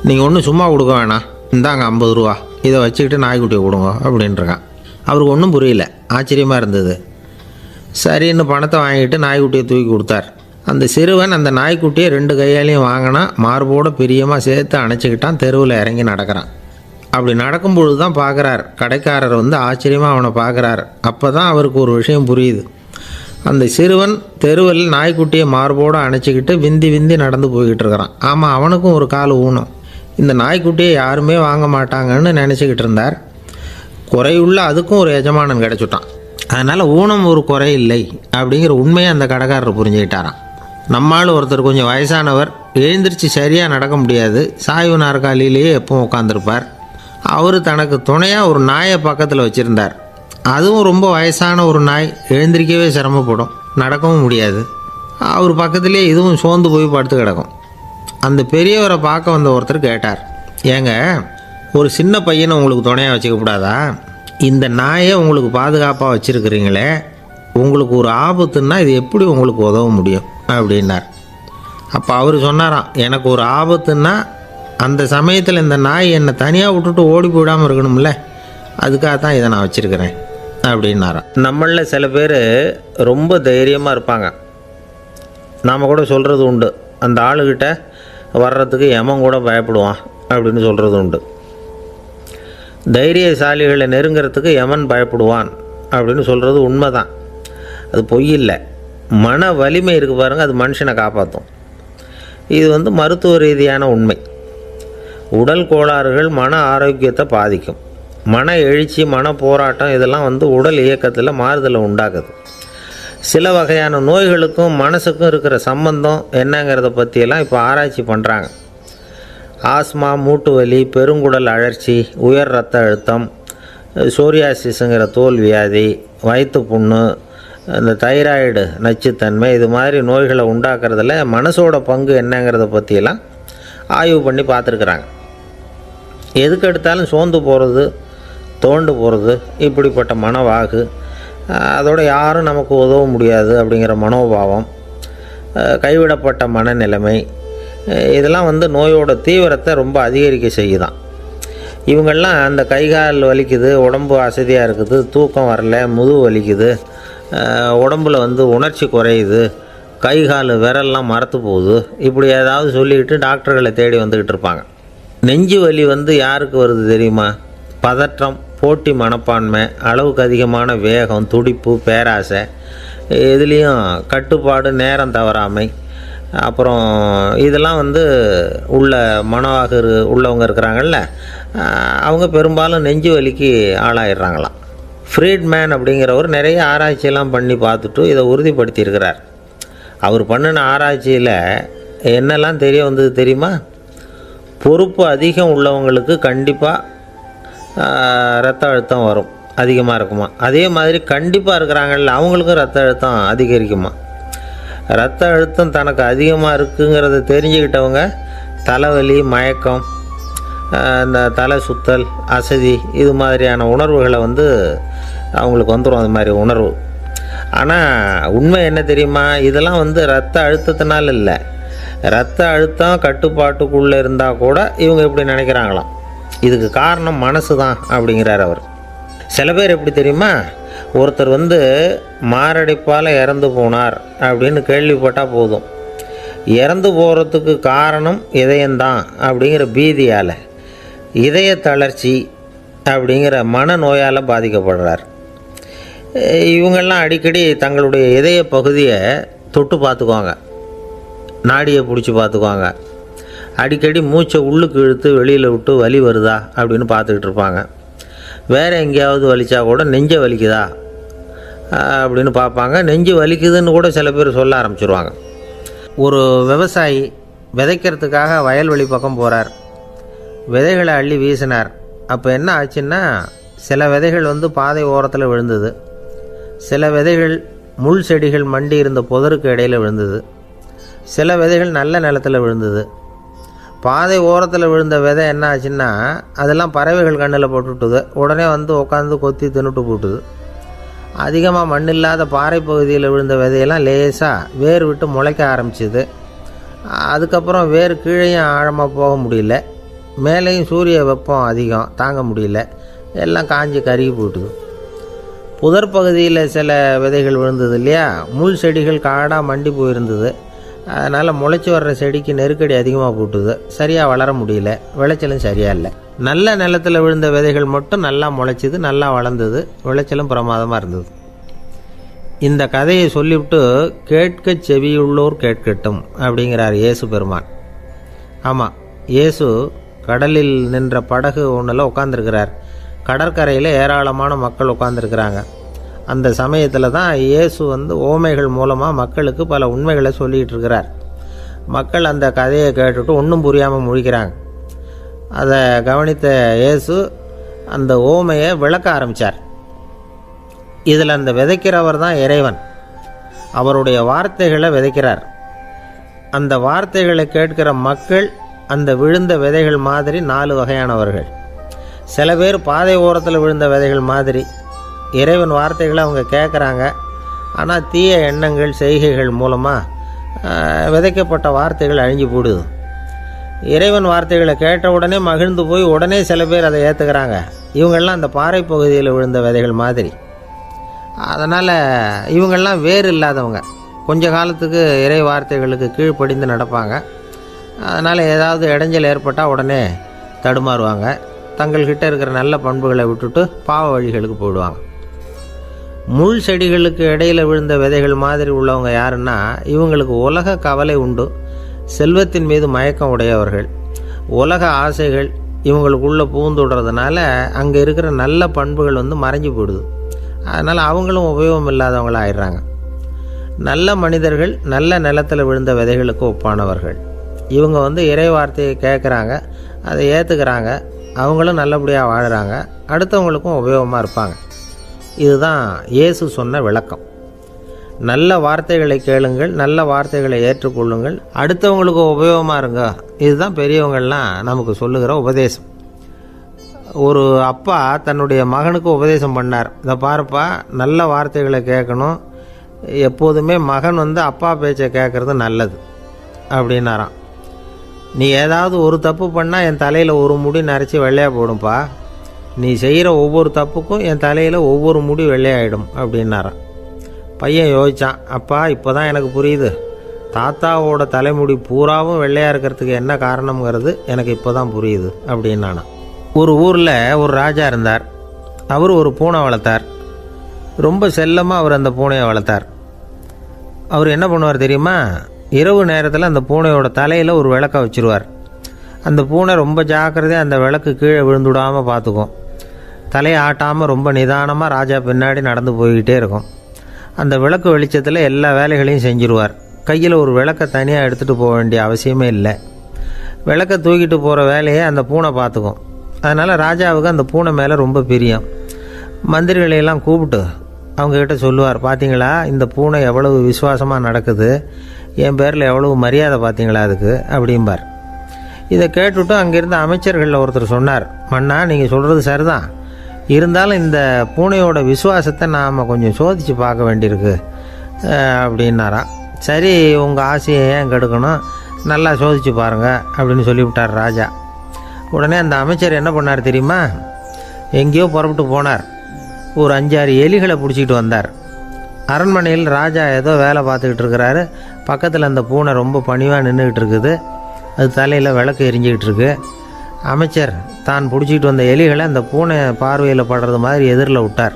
நீங்கள் ஒன்றும் சும்மா கொடுக்க வேணாம், இந்தாங்க 50 ரூபா, இதை வச்சுக்கிட்டு நாய்க்குட்டியை கொடுங்க அப்படின்ட்டுருக்கான். அவருக்கு ஒன்றும் புரியல, ஆச்சரியமாக இருந்தது. சரின்னு பணத்தை வாங்கிட்டு நாய்க்குட்டியை தூக்கி கொடுத்தார். அந்த சிறுவன் அந்த நாய்க்குட்டியை 2 கையாலையும் வாங்கினா, மார்போட பிரியமாக சேர்த்து அணைச்சிக்கிட்டான். தெருவில் இறங்கி நடக்கிறான். அப்படி நடக்கும்பொழுது தான் பார்க்குறார், கடைக்காரர் ஆச்சரியமாக அவனை பார்க்குறார். அப்போ தான் அவருக்கு ஒரு விஷயம் புரியுது. அந்த சிறுவன் தெருவில் நாய்க்குட்டியை மார்போடு அணைச்சிக்கிட்டு விந்தி விந்தி நடந்து போய்கிட்டு இருக்கிறான். ஆமாம், அவனுக்கும் ஒரு கால் ஊனம். இந்த நாய்க்குட்டியை யாருமே வாங்க மாட்டாங்கன்னு நினச்சிக்கிட்டு இருந்தார். குறையுள்ள அதுக்கும் ஒரு எஜமானன் கிடச்சிட்டான். அதனால் ஊனம் ஒரு குறை இல்லை அப்படிங்கிற உண்மையை அந்த கடைக்காரர் புரிஞ்சுக்கிட்டாரான். நம்மால் ஒருத்தர் கொஞ்சம் வயசானவர், எழுந்திரிச்சு சரியாக நடக்க முடியாது, சாய்வு நாற்காலியிலேயே எப்பவும் உட்காந்துருப்பார். அவர் தனக்கு துணையாக ஒரு நாயை பக்கத்தில் வச்சுருந்தார். அதுவும் ரொம்ப வயசான ஒரு நாய், எழுந்திரிக்கவே சிரமப்படும். நடக்கவும் முடியாது. அவர் பக்கத்துலேயே இதுவும் சோர்ந்து போய் படுத்து கிடக்கும். அந்த பெரியவரை பார்க்க வந்த ஒருத்தர் கேட்டார், ஏங்க, ஒரு சின்ன பையனை உங்களுக்கு துணையாக வச்சுக்கப்படாதா? இந்த நாயை உங்களுக்கு பாதுகாப்பாக வச்சுருக்கிறீங்களே, உங்களுக்கு ஒரு ஆபத்துன்னா இது எப்படி உங்களுக்கு உதவ முடியும் அப்படின்னார். அப்போ அவர் சொன்னாராம், எனக்கு ஒரு ஆபத்துன்னா அந்த சமயத்தில் இந்த நாய் என்னை தனியாக விட்டுட்டு ஓடி போயிடாமல் இருக்கணும்ல, அதுக்காக தான் இதை நான் வச்சுருக்கிறேன் அப்படின்னாராம். நம்மளில் சில பேர் ரொம்ப தைரியமாக இருப்பாங்க. நாம் கூட சொல்கிறது உண்டு, அந்த ஆளுகிட்ட வர்றதுக்கு எமன் கூட பயப்படுவான் அப்படின்னு சொல்கிறது உண்டு. தைரியசாலிகளை நெருங்கிறதுக்கு எமன் பயப்படுவான் அப்படின்னு சொல்கிறது உண்மை தான். அது பொய் இல்லை. மன வலிமை இருக்குது பாருங்கள், அது மனுஷனை காப்பாற்றும். இது மருத்துவ ரீதியான உண்மை. உடல் கோளாறுகள் மன ஆரோக்கியத்தை பாதிக்கும். மன எழுச்சி, மன போராட்டம் இதெல்லாம் உடல் இயக்கத்தில் மாறுதலை உண்டாக்குது. சில வகையான நோய்களுக்கும் மனசுக்கும் இருக்கிற சம்பந்தம் என்னங்கிறத பற்றியெல்லாம் இப்போ ஆராய்ச்சி பண்ணுறாங்க. ஆஸ்மா, மூட்டு வலி, பெருங்குடல் அழற்சி, உயர் இரத்த அழுத்தம், சோரியாசிஸுங்கிற தோல் வியாதி, வயிற்று புண்ணு, இந்த தைராய்டு நச்சுத்தன்மை, இது மாதிரி நோய்களை உண்டாக்குறதுல மனசோட பங்கு என்னங்கிறத பற்றியெல்லாம் ஆய்வு பண்ணி பார்த்துருக்குறாங்க. எதுக்கு எடுத்தாலும் சோர்ந்து போகிறது, தோண்டு போகிறது, இப்படிப்பட்ட மனவாகு, அதோட யாரும் நமக்கு உதவ முடியாது அப்படிங்கிற மனோபாவம், கைவிடப்பட்ட மனநிலைமை, இதெல்லாம் நோயோட தீவிரத்தை ரொம்ப அதிகரிக்க செய்யுதான். இவங்கெல்லாம் அந்த கைகால் வலிக்குது, உடம்பு அசதியாக இருக்குது, தூக்கம் வரல, முதுகு வலிக்குது, உடம்பில் உணர்ச்சி குறையுது, கைகால் விரல்லாம் மரத்து போகுது, இப்படி ஏதாவது சொல்லிக்கிட்டு டாக்டர்களை தேடி வந்துக்கிட்டு இருப்பாங்க. நெஞ்சு வலி யாருக்கு வருது தெரியுமா? பதற்றம், போட்டி மனப்பான்மை, அளவுக்கு அதிகமான வேகம், துடிப்பு, பேராசை, இதுலேயும் கட்டுப்பாடு, நேரம் தவறாமை, அப்புறம் இதெல்லாம் உள்ள மனவாக உள்ளவங்க இருக்கிறாங்கல்ல, அவங்க பெரும்பாலும் நெஞ்சு வலிக்கு ஆளாயிடுறாங்களாம். ஃப்ரீட்மேன் அப்படிங்கிறவர் நிறைய ஆராய்ச்சியெல்லாம் பண்ணி பார்த்துட்டு இதை உறுதிப்படுத்தியிருக்கிறார். அவர் பண்ணின ஆராய்ச்சியில் என்னெல்லாம் தெரிய வந்தது தெரியுமா? பொறுப்பு அதிகம் உள்ளவங்களுக்கு கண்டிப்பாக இரத்த அழுத்தம் வரும், அதிகமாக இருக்குமா. அதே மாதிரி கண்டிப்பாக இருக்கிறாங்கல்ல, அவங்களுக்கும் இரத்த அழுத்தம் அதிகரிக்குமா. இரத்த அழுத்தம் தனக்கு அதிகமாக இருக்குங்கிறத தெரிஞ்சுக்கிட்டவங்க தலைவலி, மயக்கம், இந்த தலை சுத்தல், அசதி, இது மாதிரியான உணர்வுகளை அவங்களுக்கு வந்துடும், அது மாதிரி உணர்வு. ஆனால் உண்மை என்ன தெரியுமா? இதெல்லாம் இரத்த அழுத்தத்தினால இல்லை, இரத்த அழுத்தம் கட்டுப்பாட்டுக்குள்ளே இருந்தால் கூட இவங்க இப்படி நினைக்கிறாங்களாம். இதுக்கு காரணம் மனசு தான் அப்படிங்கிறார் அவர். சில பேர் எப்படி தெரியுமா? ஒருத்தர் மாரடைப்பால் இறந்து போனார் அப்படின்னு கேள்விப்பட்டால் போதும், இறந்து போகிறதுக்கு காரணம் இதயம்தான் அப்படிங்கிற பீதியால், இதய தளர்ச்சி அப்படிங்கிற மனநோயால் பாதிக்கப்படுறார். இவங்கெல்லாம் அடிக்கடி தங்களுடைய இதய பகுதியை தொட்டு பார்த்துக்குவாங்க, நாடியை பிடிச்சி பார்த்துக்குவாங்க, அடிக்கடி மூச்சை உள்ளுக்கு இழுத்து வெளியில் விட்டு வலி வருதா அப்படின்னு பார்த்துக்கிட்டு இருப்பாங்க. வேறு எங்கேயாவது வலிச்சா கூட நெஞ்சை வலிக்குதா அப்படின்னு பார்ப்பாங்க. நெஞ்சு வலிக்குதுன்னு கூட சில பேர் சொல்ல ஆரம்பிச்சிருவாங்க. ஒரு விவசாயி விதைக்கிறதுக்காக வயல்வெளி பக்கம் போகிறார். விதைகளை அள்ளி வீசினார். அப்போ என்ன ஆச்சுன்னா, சில விதைகள் பாதை ஓரத்தில் விழுந்தது, சில விதைகள் முள் செடிகள் மண்டி இருந்த புதருக்கு இடையில் விழுந்தது, சில விதைகள் நல்ல நிலத்தில் விழுந்தது. பாதை ஓரத்தில் விழுந்த விதை என்ன ஆச்சுன்னா, அதெல்லாம் பறவைகள் கண்ணில் போட்டுவிட்டுது. உடனே உட்காந்து கொத்தி தின்னுட்டு போட்டுது. அதிகமாக மண் இல்லாத பாறை பகுதியில் விழுந்த விதையெல்லாம் லேசாக வேர் விட்டு முளைக்க ஆரம்பிச்சிது. அதுக்கப்புறம் வேர் கீழேயும் ஆழமாக போக முடியல, மேலேயும் சூரிய வெப்பம் அதிகம் தாங்க முடியல, எல்லாம் காஞ்சி கருகி போட்டுது. புதர் பகுதியில் சில விதைகள் விழுந்தது இல்லையா, முள் செடிகள் காடாக மண்டி போயிருந்தது. அதனால் முளைச்சி வர்ற செடிக்கு நெருக்கடி அதிகமாக போட்டுது, சரியாக வளர முடியல, விளைச்சலும் சரியாக இல்லை. நல்ல நிலத்தில் விழுந்த விதைகள் மட்டும் நல்லா முளைச்சிது, நல்லா வளர்ந்தது, விளைச்சலும் பிரமாதமாக இருந்தது. இந்த கதையை சொல்லிவிட்டு கேட்க செவியுள்ளோர் கேட்கட்டும் அப்படிங்கிறார் இயேசு பெருமான். ஆமாம், இயேசு கடலில் நின்ற படகு ஒன்றில் உட்காந்துருக்கிறார். கடற்கரையில் ஏராளமான மக்கள் உட்காந்துருக்கிறாங்க. அந்த சமயத்தில் தான் இயேசு ஓமைகள் மூலமாக மக்களுக்கு பல உண்மைகளை சொல்லிகிட்டு இருக்கிறார். மக்கள் அந்த கதையை கேட்டுட்டு ஒன்றும் புரியாமல் முழிக்கிறாங்க. அதை கவனித்த இயேசு அந்த ஓமையை விளக்க ஆரம்பித்தார். இதில் அந்த விதைக்கிறவர் தான் இறைவன். அவருடைய வார்த்தைகளை விதைக்கிறார். அந்த வார்த்தைகளை கேட்கிற மக்கள் அந்த விழுந்த விதைகள் மாதிரி 4 வகையானவர்கள். சில பேர் பாதை ஓரத்தில் விழுந்த விதைகள் மாதிரி. இறைவன் வார்த்தைகளை அவங்க கேட்குறாங்க, ஆனால் தீய எண்ணங்கள் செய்கைகள் மூலமாக விதைக்கப்பட்ட வார்த்தைகள் அழிஞ்சு போடுது. இறைவன் வார்த்தைகளை கேட்ட உடனே மகிழ்ந்து போய் உடனே சில பேர் அதை ஏற்றுக்கிறாங்க. இவங்கெல்லாம் அந்த பாறை பகுதியில் விழுந்த விதைகள் மாதிரி. அதனால் இவங்கெல்லாம் வேறு இல்லாதவங்க. கொஞ்ச காலத்துக்கு இறை வார்த்தைகளுக்கு கீழ்ப்படிந்து நடப்பாங்க. அதனால் ஏதாவது இடைஞ்சல் ஏற்பட்டால் உடனே தடுமாறுவாங்க. தங்கள்கிட்ட இருக்கிற நல்ல பண்புகளை விட்டுட்டு பாவ வழிகளுக்கு போயிடுவாங்க. முள் செடிகளுக்கு இடையில் விழுந்த விதைகள் மாதிரி உள்ளவங்க யாருன்னா, இவங்களுக்கு உலக கவலை உண்டு, செல்வத்தின் மீது மயக்கம் உடையவர்கள். உலக ஆசைகள் இவங்களுக்குள்ளே பூந்துடுறதுனால அங்கே இருக்கிற நல்ல பண்புகள் மறைஞ்சு போயிடுது. அதனால் அவங்களும் உபயோகம் இல்லாதவங்களாக ஆயிடுறாங்க. நல்ல மனிதர்கள் நல்ல நிலத்தில் விழுந்த விதைகளுக்கு ஒப்பானவர்கள். இவங்க இறை வார்த்தையை கேட்குறாங்க, அதை ஏற்றுக்கிறாங்க, அவங்களும் நல்லபடியாக வாழுறாங்க, அடுத்தவங்களுக்கும் உபயோகமாக இருப்பாங்க. இதுதான் இயேசு சொன்ன விளக்கம். நல்ல வார்த்தைகளை கேளுங்கள், நல்ல வார்த்தைகளை ஏற்றுக்கொள்ளுங்கள், அடுத்தவங்களுக்கு உபயோகமாக இருங்க. இதுதான் பெரியவங்கள்லாம் நமக்கு சொல்லுகிற உபதேசம். ஒரு அப்பா தன்னுடைய மகனுக்கு உபதேசம் பண்ணார். இதை பாருப்பா, நல்ல வார்த்தைகளை கேட்கணும், எப்போதுமே மகன் அப்பா பேச்சை கேட்குறது நல்லது அப்படின்னாராம். நீ ஏதாவது ஒரு தப்பு பண்ணால் என் தலையில் ஒரு முடி நரைச்சி வெள்ளையாக போடும்பா, நீ செய்கிற ஒவ்வொரு தப்புக்கும் என் தலையில் ஒவ்வொரு முடி வெள்ளையாயிடும் அப்படின்னாராம். பையன் யோசித்தான், அப்பா இப்போ தான் எனக்கு புரியுது, தாத்தாவோட தலைமுடி பூராவும் வெள்ளையாக இருக்கிறதுக்கு என்ன காரணம்ங்கிறது எனக்கு இப்போ தான் புரியுது அப்படின்னானா. ஒரு ஊரில் ஒரு ராஜா இருந்தார். அவர் ஒரு பூனை வளர்த்தார். ரொம்ப செல்லமாக அவர் அந்த பூனையை வளர்த்தார். அவர் என்ன பண்ணுவார் தெரியுமா? இரவு நேரத்தில் அந்த பூனையோட தலையில் ஒரு விளக்கை வச்சுருவார். அந்த பூனை ரொம்ப ஜாக்கிரதையாக அந்த விளக்கு கீழே விழுந்துடாமல் பார்த்துக்கும். தலையை ஆட்டாமல் ரொம்ப நிதானமாக ராஜா பின்னாடி நடந்து போய்கிட்டே இருக்கும். அந்த விளக்கு வெளிச்சத்தில் எல்லா வேலைகளையும் செஞ்சுருவார். கையில் ஒரு விளக்கை தனியாக எடுத்துகிட்டு போக வேண்டிய அவசியமே இல்லை. விளக்கை தூக்கிட்டு போகிற வேலையை அந்த பூனை பார்த்துக்கும். அதனால் ராஜாவுக்கு அந்த பூனை மேலே ரொம்ப பிரியம். மந்திரிகளையெல்லாம் கூப்பிட்டு அவங்கக்கிட்ட சொல்லுவார், பார்த்தீங்களா இந்த பூனை எவ்வளவு விசுவாசமாக நடக்குது, என் பேரில் எவ்வளவு மரியாதை பார்த்தீங்களா அதுக்கு அப்படிம்பார். இதை கேட்டுவிட்டு அங்கேருந்த அமைச்சர்களில் ஒருத்தர் சொன்னார், மன்னா நீங்கள் சொல்கிறது சரிதான், இருந்தாலும் இந்த பூனையோட விசுவாசத்தை நாம் கொஞ்சம் சோதித்து பார்க்க வேண்டியிருக்கு அப்படின்னாராம். சரி, உங்கள் ஆசையை ஏன் கெடுக்கணும், நல்லா சோதித்து பாருங்கள் அப்படின்னு சொல்லிவிட்டார் ராஜா. உடனே அந்த அமைச்சர் என்ன பண்ணார் தெரியுமா? எங்கேயோ புறப்பட்டு போனார். ஒரு 5-6 எலிகளை பிடிச்சிக்கிட்டு வந்தார். அரண்மனையில் ராஜா ஏதோ வேலை பார்த்துக்கிட்டு இருக்கிறாரு. பக்கத்தில் அந்த பூனை ரொம்ப பணிவாக நின்றுக்கிட்டு இருக்குது. அது தலையில் விளக்கு எரிஞ்சிக்கிட்டு இருக்கு. அமைச்சர் தான் பிடிச்சிக்கிட்டு வந்த எலிகளை அந்த பூனை பார்வையில் படுறது மாதிரி எதிரில் விட்டார்.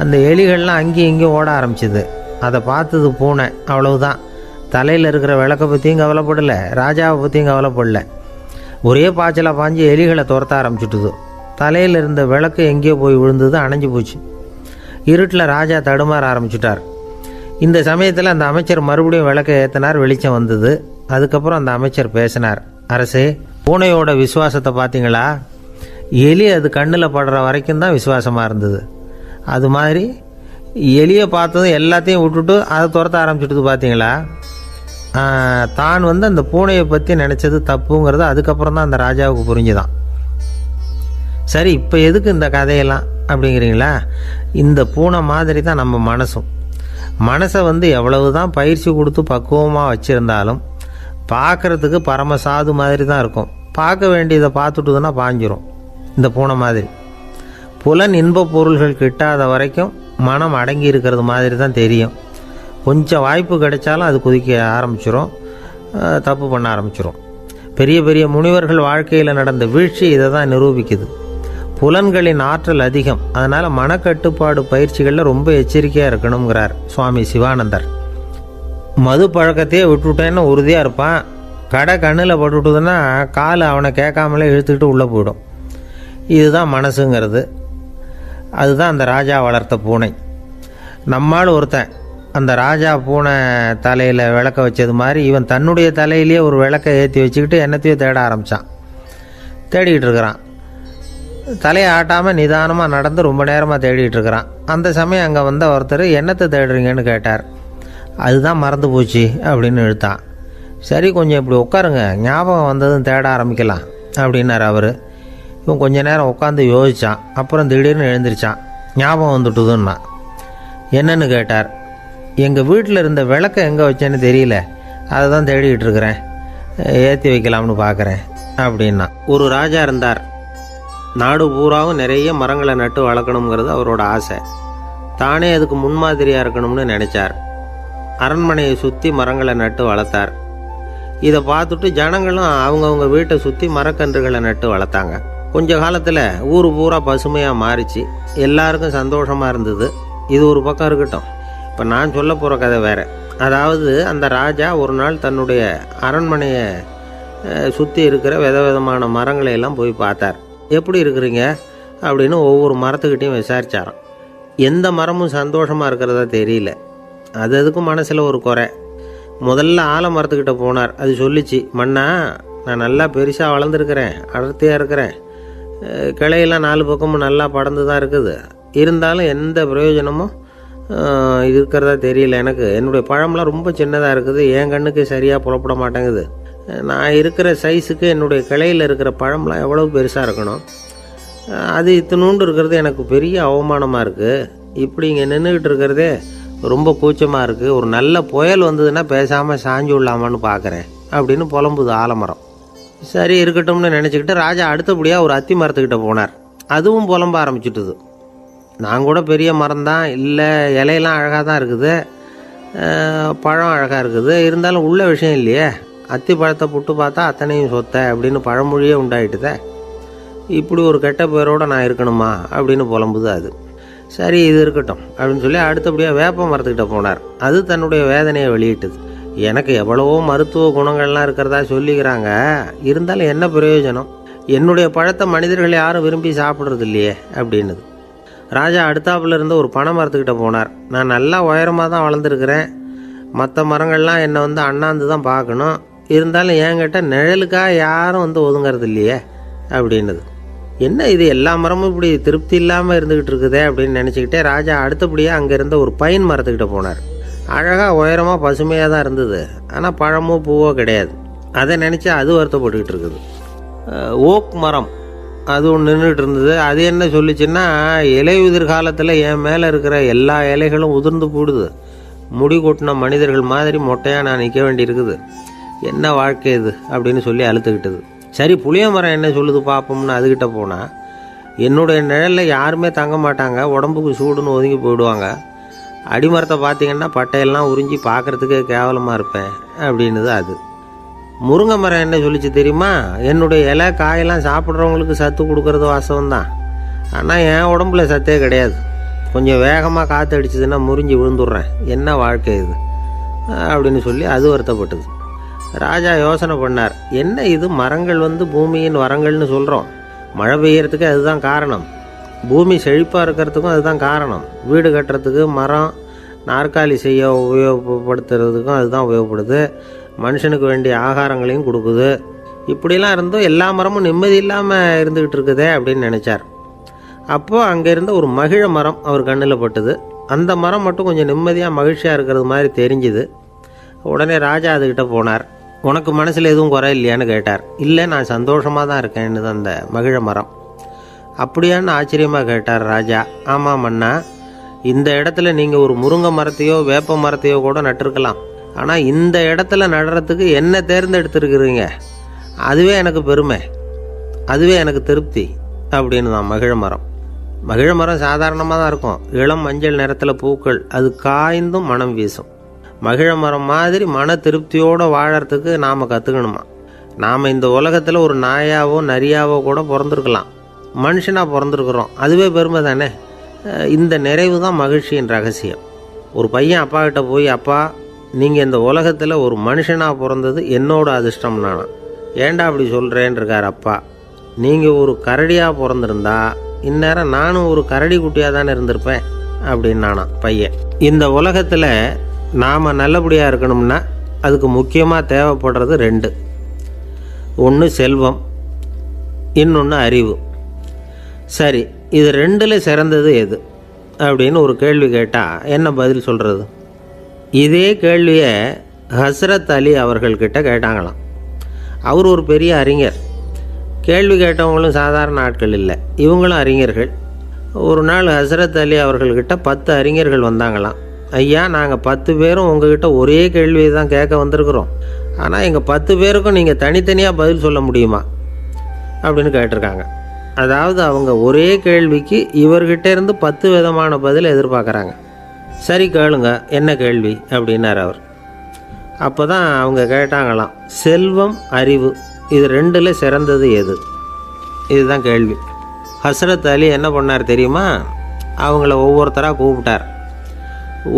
அந்த எலிகள்லாம் அங்கேயும் இங்கேயும் ஓட ஆரம்பிச்சிது. அதை பார்த்தது பூனை, அவ்வளவுதான். தலையில் இருக்கிற விளக்கை பற்றியும் கவலைப்படலை, ராஜாவை பற்றியும் கவலைப்படலை. ஒரே பாய்ச்சலாக பாஞ்சு எலிகளை துரத்த ஆரம்பிச்சுட்டுது. தலையில் இருந்த விளக்கு எங்கேயோ போய் விழுந்தது, அணைஞ்சு போச்சு. இருட்டில் ராஜா தடுமாற ஆரம்பிச்சுட்டார். இந்த சமயத்தில் அந்த அமைச்சர் மறுபடியும் விளக்கை ஏற்றினார். வெளிச்சம் வந்தது. அதுக்கப்புறம் அந்த அமைச்சர் பேசினார், அரசே, பூனையோட விசுவாசத்தை பார்த்தீங்களா? எலி அது கண்ணில் படுற வரைக்கும் தான் விசுவாசமாக இருந்தது. அது மாதிரி எலியை பார்த்ததும் எல்லாத்தையும் விட்டுட்டு அதை துரத்த ஆரம்பிச்சுட்டு பார்த்தீங்களா? தான் அந்த பூனையை பற்றி நினச்சது தப்புங்கிறது அதுக்கப்புறம் தான் அந்த ராஜாவுக்கு புரிஞ்சுதான். சரி, இப்போ எதுக்கு இந்த கதையெல்லாம் அப்படிங்கிறீங்களா? இந்த பூனை மாதிரி தான் நம்ம மனசும். மனசை எவ்வளவு தான் பயிற்சி கொடுத்து பக்குவமாக வச்சுருந்தாலும் பார்க்குறதுக்கு பரமசாது மாதிரி தான் இருக்கும். பார்க்க வேண்டியதை பார்த்துட்டுதுன்னா பாஞ்சிரும். இந்த பூனை மாதிரி புலன் இன்ப பொருள்கள் கிட்டாத வரைக்கும் மனம் அடங்கி இருக்கிறது மாதிரி தான் தெரியும். கொஞ்சம் வாய்ப்பு கிடைச்சாலும் அது குதிக்க ஆரம்பிச்சிடும், தப்பு பண்ண ஆரம்பிச்சிடும். பெரிய பெரிய முனிவர்கள் வாழ்க்கையில் நடந்த வீழ்ச்சி இதை தான் நிரூபிக்குது. புலன்களின் ஆற்றல் அதிகம். அதனால் மனக்கட்டுப்பாடு பயிற்சிகளில் ரொம்ப எச்சரிக்கையாக இருக்கணுங்கிறார் சுவாமி சிவானந்தர். மது பழக்கத்தையே விட்டுவிட்டேன்னு உறுதியாக இருப்பான். கடை கண்ணில் பட்டுவிட்டுதுன்னா கால் அவனை கேட்காமலே இழுத்துக்கிட்டு உள்ளே போயிடும். இதுதான் மனசுங்கிறது. அதுதான் அந்த ராஜா வளர்த்த பூனை. நம்மால் ஒருத்தன் அந்த ராஜா பூனை தலையில் விளக்க வச்சது மாதிரி இவன் தன்னுடைய தலையிலேயே ஒரு விளக்கை ஏற்றி வச்சுக்கிட்டு என்னத்தையோ தேட ஆரம்பித்தான். தேடிக்கிட்டு இருக்கிறான். தலையை ஆட்டாமல் நிதானமாக நடந்து ரொம்ப நேரமாக தேடிகிட்டு இருக்கிறான். அந்த சமயம் அங்கே ஒருத்தர் என்னத்தை தேடுறீங்கன்னு கேட்டார். அதுதான் மறந்து போச்சு அப்படின்னு இழுத்தான். சரி, கொஞ்சம் இப்படி உட்காருங்க, ஞாபகம் வந்ததும் தேட ஆரம்பிக்கலாம் அப்படின்னார் அவர். இவன் கொஞ்ச நேரம் உட்காந்து யோசித்தான். அப்புறம் திடீர்னு எழுந்திரிச்சான். ஞாபகம் வந்துட்டுதுன்னா. என்னன்னு கேட்டார். எங்கள் வீட்டில் இருந்த விளக்கை எங்கே வச்சேன்னு தெரியல, அதை தான் தேடிக்கிட்டு இருக்கிறேன், ஏற்றி வைக்கலாம்னு பார்க்குறேன் அப்படின்னா. ஒரு ராஜா இருந்தார். நாடு பூராவும் நிறைய மரங்களை நட்டு வளர்க்கணுங்கிறது அவரோட ஆசை. தானே அதுக்கு முன்மாதிரியாக இருக்கணும்னு நினச்சார். அரண்மனையை சுற்றி மரங்களை நட்டு வளர்த்தார். இதை பார்த்துட்டு ஜனங்களும் அவங்கவுங்க வீட்டை சுற்றி மரக்கன்றுகளை நட்டு வளர்த்தாங்க. கொஞ்ச காலத்தில் ஊர் பூரா பசுமையாக மாறிச்சு. எல்லாருக்கும் சந்தோஷமாக இருந்தது. இது ஒரு பக்கம் இருக்கட்டும். இப்போ நான் சொல்ல போகிற கதை வேறு. அதாவது, அந்த ராஜா ஒரு நாள் தன்னுடைய அரண்மனையை சுற்றி இருக்கிற விதவிதமான மரங்களை எல்லாம் போய் பார்த்தார். எப்படி இருக்கிறீங்க அப்படின்னு ஒவ்வொரு மரத்துக்கிட்டையும் விசாரித்தாராம். எந்த மரமும் சந்தோஷமாக இருக்கிறதா தெரியல. அதுக்கும் மனசில் ஒரு குறை. முதல்ல ஆலமரத்துக்கிட்ட போனார். அது சொல்லிச்சு, மண்ணா, நான் நல்லா பெருசாக வளர்ந்துருக்கிறேன், அடர்த்தியாக இருக்கிறேன், கிளையெல்லாம் 4 பக்கமும் நல்லா படர்ந்து தான் இருக்குது, இருந்தாலும் எந்த பிரயோஜனமும் இருக்கிறதா தெரியல எனக்கு. என்னுடைய பழம்லாம் ரொம்ப சின்னதாக இருக்குது, என் கண்ணுக்கு சரியாக புலப்பட மாட்டேங்குது. நான் இருக்கிற சைஸுக்கு என்னுடைய கிளையில் இருக்கிற பழம்லாம் எவ்வளோ பெருசாக இருக்கணும், அது இத்தினூண்டு இருக்கிறது எனக்கு பெரிய அவமானமாக இருக்குது. இப்படி இங்கே நின்றுக்கிட்டு இருக்கிறதே ரொம்ப கூச்சமாக இருக்குது. ஒரு நல்ல புயல் வந்ததுன்னா பேசாமல் சாஞ்சு விடலாமான்னு பார்க்குறேன் அப்படின்னு புலம்புது ஆலமரம். சரி, இருக்கட்டும்னு நினச்சிக்கிட்டு ராஜா அடுத்தபடியாக ஒரு அத்தி மரத்துக்கிட்ட போனார். அதுவும் புலம்ப ஆரம்பிச்சுட்டுது. நான் கூட பெரிய மரம் தான், இல்லை இலையெல்லாம் அழகாக தான் இருக்குது, பழம் அழகாக இருக்குது, இருந்தாலும் உள்ள விஷயம் இல்லையே, அத்தி பழத்தை புட்டு பார்த்தா அத்தனையும் சொத்தை அப்படின்னு பழமொழியே உண்டாயிட்டுதே. இப்படி ஒரு கெட்ட பேரோடு நான் இருக்கணுமா அப்படின்னு புலம்புது அது. சரி, இது இருக்கட்டும் அப்படின்னு சொல்லி அடுத்தபடியாக வேப்ப மரத்துக்கிட்ட போனார். அது தன்னுடைய வேதனையை வெளியிட்டது. எனக்கு எவ்வளவோ மருத்துவ குணங்கள்லாம் இருக்கிறதா சொல்லிக்கிறாங்க, இருந்தாலும் என்ன பிரயோஜனம், என்னுடைய பழத்தை மனிதர்கள் யாரும் விரும்பி சாப்பிட்றது இல்லையே அப்படின்னுது. ராஜா அடுத்தாப்புல இருந்த ஒரு பனை மரத்துக்கிட்ட போனார். நான் நல்லா உயரமாக தான் வளர்ந்துருக்கிறேன், மற்ற மரங்கள்லாம் என்னை அண்ணாந்து தான் பார்க்கணும், இருந்தாலும் என்கிட்ட நிழலுக்காக யாரும் ஒதுங்கிறது இல்லையே அப்படின்னுது. என்ன இது, எல்லா மரமும் இப்படி திருப்தி இல்லாமல் இருந்துக்கிட்டு இருக்குதே அப்படின்னு நினச்சிக்கிட்டே ராஜா அடுத்தபடியாக அங்கே இருந்த ஒரு பைன் மரத்துக்கிட்ட போனார். அழகாக உயரமாக பசுமையாக தான் இருந்தது, ஆனால் பழமோ பூவோ கிடையாது. அதை நினச்சி அது வருத்தப்பட்டுக்கிட்டு இருக்குது. ஓக் மரம் அது ஒன்று நின்றுட்டு இருந்தது. அது என்ன சொல்லிச்சுன்னா, இலையுதிர் காலத்தில் என் மேலே இருக்கிற எல்லா இலைகளும் உதிர்ந்து போடுது, முடி கொட்டின மனிதர்கள் மாதிரி மொட்டையாக நான் நிற்க வேண்டியிருக்குது, என்ன வாழ்க்கை இது அப்படின்னு சொல்லி அழுத்துக்கிட்டது. சரி, புளிய மரம் என்ன சொல்லுது பார்ப்போம்னு அதுக்கிட்ட போனால், என்னுடைய நிழலில் யாருமே தங்க மாட்டாங்க, உடம்புக்கு சூடுன்னு ஒதுங்கி போயிடுவாங்க, அடிமரத்தை பார்த்திங்கன்னா பட்டையெல்லாம் உறிஞ்சி பார்க்குறதுக்கே கேவலமாக இருப்பேன் அப்படின்னுது அது. முருங்கை மரம் என்ன சொல்லிச்சு தெரியுமா, என்னுடைய இலை காயெல்லாம் சாப்பிட்றவங்களுக்கு சத்து கொடுக்கறது வாசவம்தான், ஆனால் என் உடம்புல சத்தே கிடையாது, கொஞ்சம் வேகமாக காற்று அடிச்சதுன்னா முறிஞ்சி விழுந்துடுறேன், என்ன வாழ்க்கை இது அப்படின்னு சொல்லி அது வருத்தப்பட்டது. ராஜா யோசனை பண்ணார். என்ன இது, மரங்கள் பூமியின் வரங்கள்னு சொல்கிறோம், மழை பெய்யறதுக்கு அதுதான் காரணம், பூமி செழிப்பாக இருக்கிறதுக்கும் அதுதான் காரணம், வீடு கட்டுறதுக்கு மரம், நாற்காலி செய்ய உபயோகப்படுத்துறதுக்கும் அதுதான் உபயோகப்படுது, மனுஷனுக்கு வேண்டிய ஆகாரங்களையும் கொடுக்குது, இப்படிலாம் இருந்தும் எல்லா மரமும் நிம்மதி இல்லாமல் இருந்துக்கிட்டு இருக்குதே அப்படின்னு நினச்சார். அப்போது அங்கே இருந்த ஒரு மகிழ மரம் அவர் கண்ணில் பட்டுது. அந்த மரம் மட்டும் கொஞ்சம் நிம்மதியாக மகிழ்ச்சியாக இருக்கிறது மாதிரி தெரிஞ்சுது. உடனே ராஜா அதுக்கிட்ட போனார். உனக்கு மனசில் எதுவும் குறை இல்லையான்னு கேட்டார். இல்லை, நான் சந்தோஷமாக தான் இருக்கேன்னு தான் அந்த மகிழ மரம். அப்படியான்னு ஆச்சரியமாக கேட்டார் ராஜா. ஆமாம் மன்னா, இந்த இடத்துல நீங்கள் ஒரு முருங்கை மரத்தையோ வேப்ப மரத்தையோ கூட நட்டிருக்கலாம், ஆனால் இந்த இடத்துல நடுறதுக்கு என்ன தேர்ந்தெடுத்துருக்குறீங்க, அதுவே எனக்கு பெருமை, அதுவே எனக்கு திருப்தி அப்படின்னு தான் மகிழ மரம். மகிழ மரம் சாதாரணமாக தான் இருக்கும், இளம் மஞ்சள் நிறத்தில் பூக்கள், அது காய்ந்தும் மனம் வீசும். மகிழ மரம் மாதிரி மன திருப்தியோடு வாழறதுக்கு நாம் கற்றுக்கணுமா. நாம் இந்த உலகத்தில் ஒரு நாயாவோ நரியாவோ கூட பிறந்திருக்கலாம், மனுஷனாக பிறந்திருக்கிறோம், அதுவே பெருமை தானே. இந்த நிறைவு தான் மகிழ்ச்சியின் ரகசியம். ஒரு பையன் அப்பா கிட்ட போய், அப்பா, நீங்கள் இந்த உலகத்தில் ஒரு மனுஷனாக பிறந்தது என்னோட அதிர்ஷ்டம் நானா. ஏண்டா அப்படி சொல்கிறேன்னு இருக்கார் அப்பா. நீங்கள் ஒரு கரடியாக பிறந்திருந்தா இந்நேரம் நானும் ஒரு கரடி குட்டியாக தானே இருந்திருப்பேன் அப்படின்னு நானா பையன். இந்த உலகத்தில் நாம் நல்லபடியாக இருக்கணும்னா அதுக்கு முக்கியமாக தேவைப்படுறது 2. ஒன்று செல்வம், இன்னொன்று அறிவு. சரி, இது 2ல் சிறந்தது எது அப்படின்னு ஒரு கேள்வி கேட்டால் என்ன பதில் சொல்கிறது? இதே கேள்வியை ஹஸ்ரத் அலி அவர்கள்கிட்ட கேட்டாங்களாம். அவர் ஒரு பெரிய அறிஞர். கேள்வி கேட்டவங்களும் சாதாரண ஆட்கள் இல்லை, இவங்களும் அறிஞர்கள். ஒரு நாள் ஹஸ்ரத் அலி அவர்கள்கிட்ட 10 அறிஞர்கள் வந்தாங்களாம். ஐயா, நாங்கள் 10 பேரும் உங்ககிட்ட ஒரே கேள்வியை தான் கேட்க வந்திருக்கிறோம், ஆனால் எங்கள் 10 பேருக்கும் நீங்கள் தனித்தனியாக பதில் சொல்ல முடியுமா அப்படின்னு கேட்டிருக்காங்க. அதாவது அவங்க ஒரே கேள்விக்கு இவர்கிட்ட இருந்து 10 விதமான பதில் எதிர்பார்க்குறாங்க. சரி கேளுங்க, என்ன கேள்வி அப்படின்னார் அவர். அப்போ தான் அவங்க கேட்டாங்களாம், செல்வம் அறிவு இது 2ல் சிறந்தது எது? இதுதான் கேள்வி. ஹஸ்ரத் அலி என்ன பண்ணார் தெரியுமா? அவங்கள ஒவ்வொருத்தராக கூப்பிட்டார்,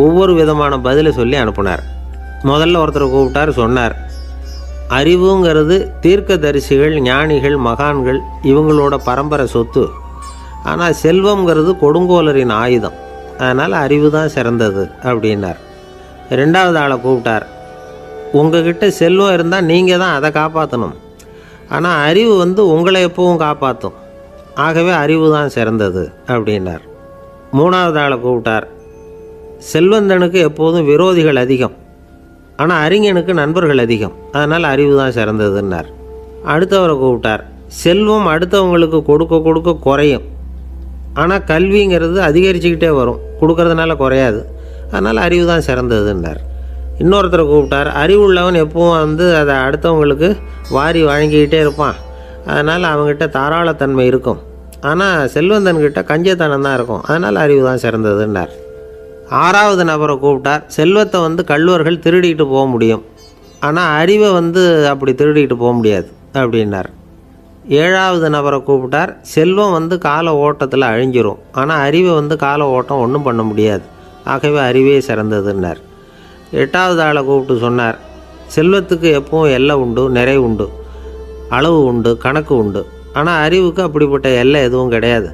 ஒவ்வொரு விதமான பதிலை சொல்லி அனுப்புனார். முதல்ல ஒருத்தரை கூப்பிட்டார், சொன்னார், அறிவுங்கிறது தீர்க்கதரிசிகள், ஞானிகள், மகான்கள் இவங்களோட பரம்பரை சொத்து. ஆனால் செல்வங்கிறது கொடுங்கோலரின் ஆயுதம், அதனால் அறிவு தான் சிறந்தது அப்படின்னார். 2வது ஆளை கூப்பிட்டார், உங்ககிட்ட செல்வம் இருந்தால் நீங்கள் தான் அதை காப்பாற்றணும், ஆனால் அறிவு உங்களை எப்பவும் காப்பாற்றும், ஆகவே அறிவு தான் சிறந்தது அப்படின்னார். 3வது ஆளை கூப்பிட்டார், செல்வந்தனுக்கு எப்போதும் விரோதிகள் அதிகம், ஆனால் அறிஞனுக்கு நண்பர்கள் அதிகம், அதனால் அறிவு தான் சிறந்ததுன்னார். அடுத்தவரை கூப்பிட்டார், செல்வம் அடுத்தவங்களுக்கு கொடுக்க கொடுக்க குறையும், ஆனால் கல்விங்கிறது அதிகரிச்சுக்கிட்டே வரும், கொடுக்கறதுனால குறையாது, அதனால் அறிவு தான் சிறந்ததுன்னார். இன்னொருத்தரை கூப்பிட்டார், அறிவுள்ளவன் எப்பவும் அதை அடுத்தவங்களுக்கு வாரி வழங்கிக்கிட்டே இருப்பான், அதனால் அவங்ககிட்ட தாராளத்தன்மை இருக்கும், ஆனால் செல்வந்தன்கிட்ட கஞ்சத்தனம் தான் இருக்கும், அதனால் அறிவு தான் சிறந்ததுன்னார். 6வது நபரை கூப்பிட்டார், செல்வத்தை கள்வர்கள் திருடிக்கிட்டு போக முடியும், ஆனால் அறிவை அப்படி திருடிக்கிட்டு போக முடியாது அப்படின்னார். 7வது நபரை கூப்பிட்டார், செல்வம் கால ஓட்டத்தில் அழிஞ்சிரும், ஆனால் அறிவை கால ஓட்டம் ஒன்றும் பண்ண முடியாது, ஆகவே அறிவே சிறந்ததுன்னார். 8வது ஆளை கூப்பிட்டு சொன்னார், செல்வத்துக்கு எப்பவும் எல்லை உண்டு, நிறை உண்டு, அளவு உண்டு, கணக்கு உண்டு, ஆனால் அறிவுக்கு அப்படிப்பட்ட எல்லை எதுவும் கிடையாது,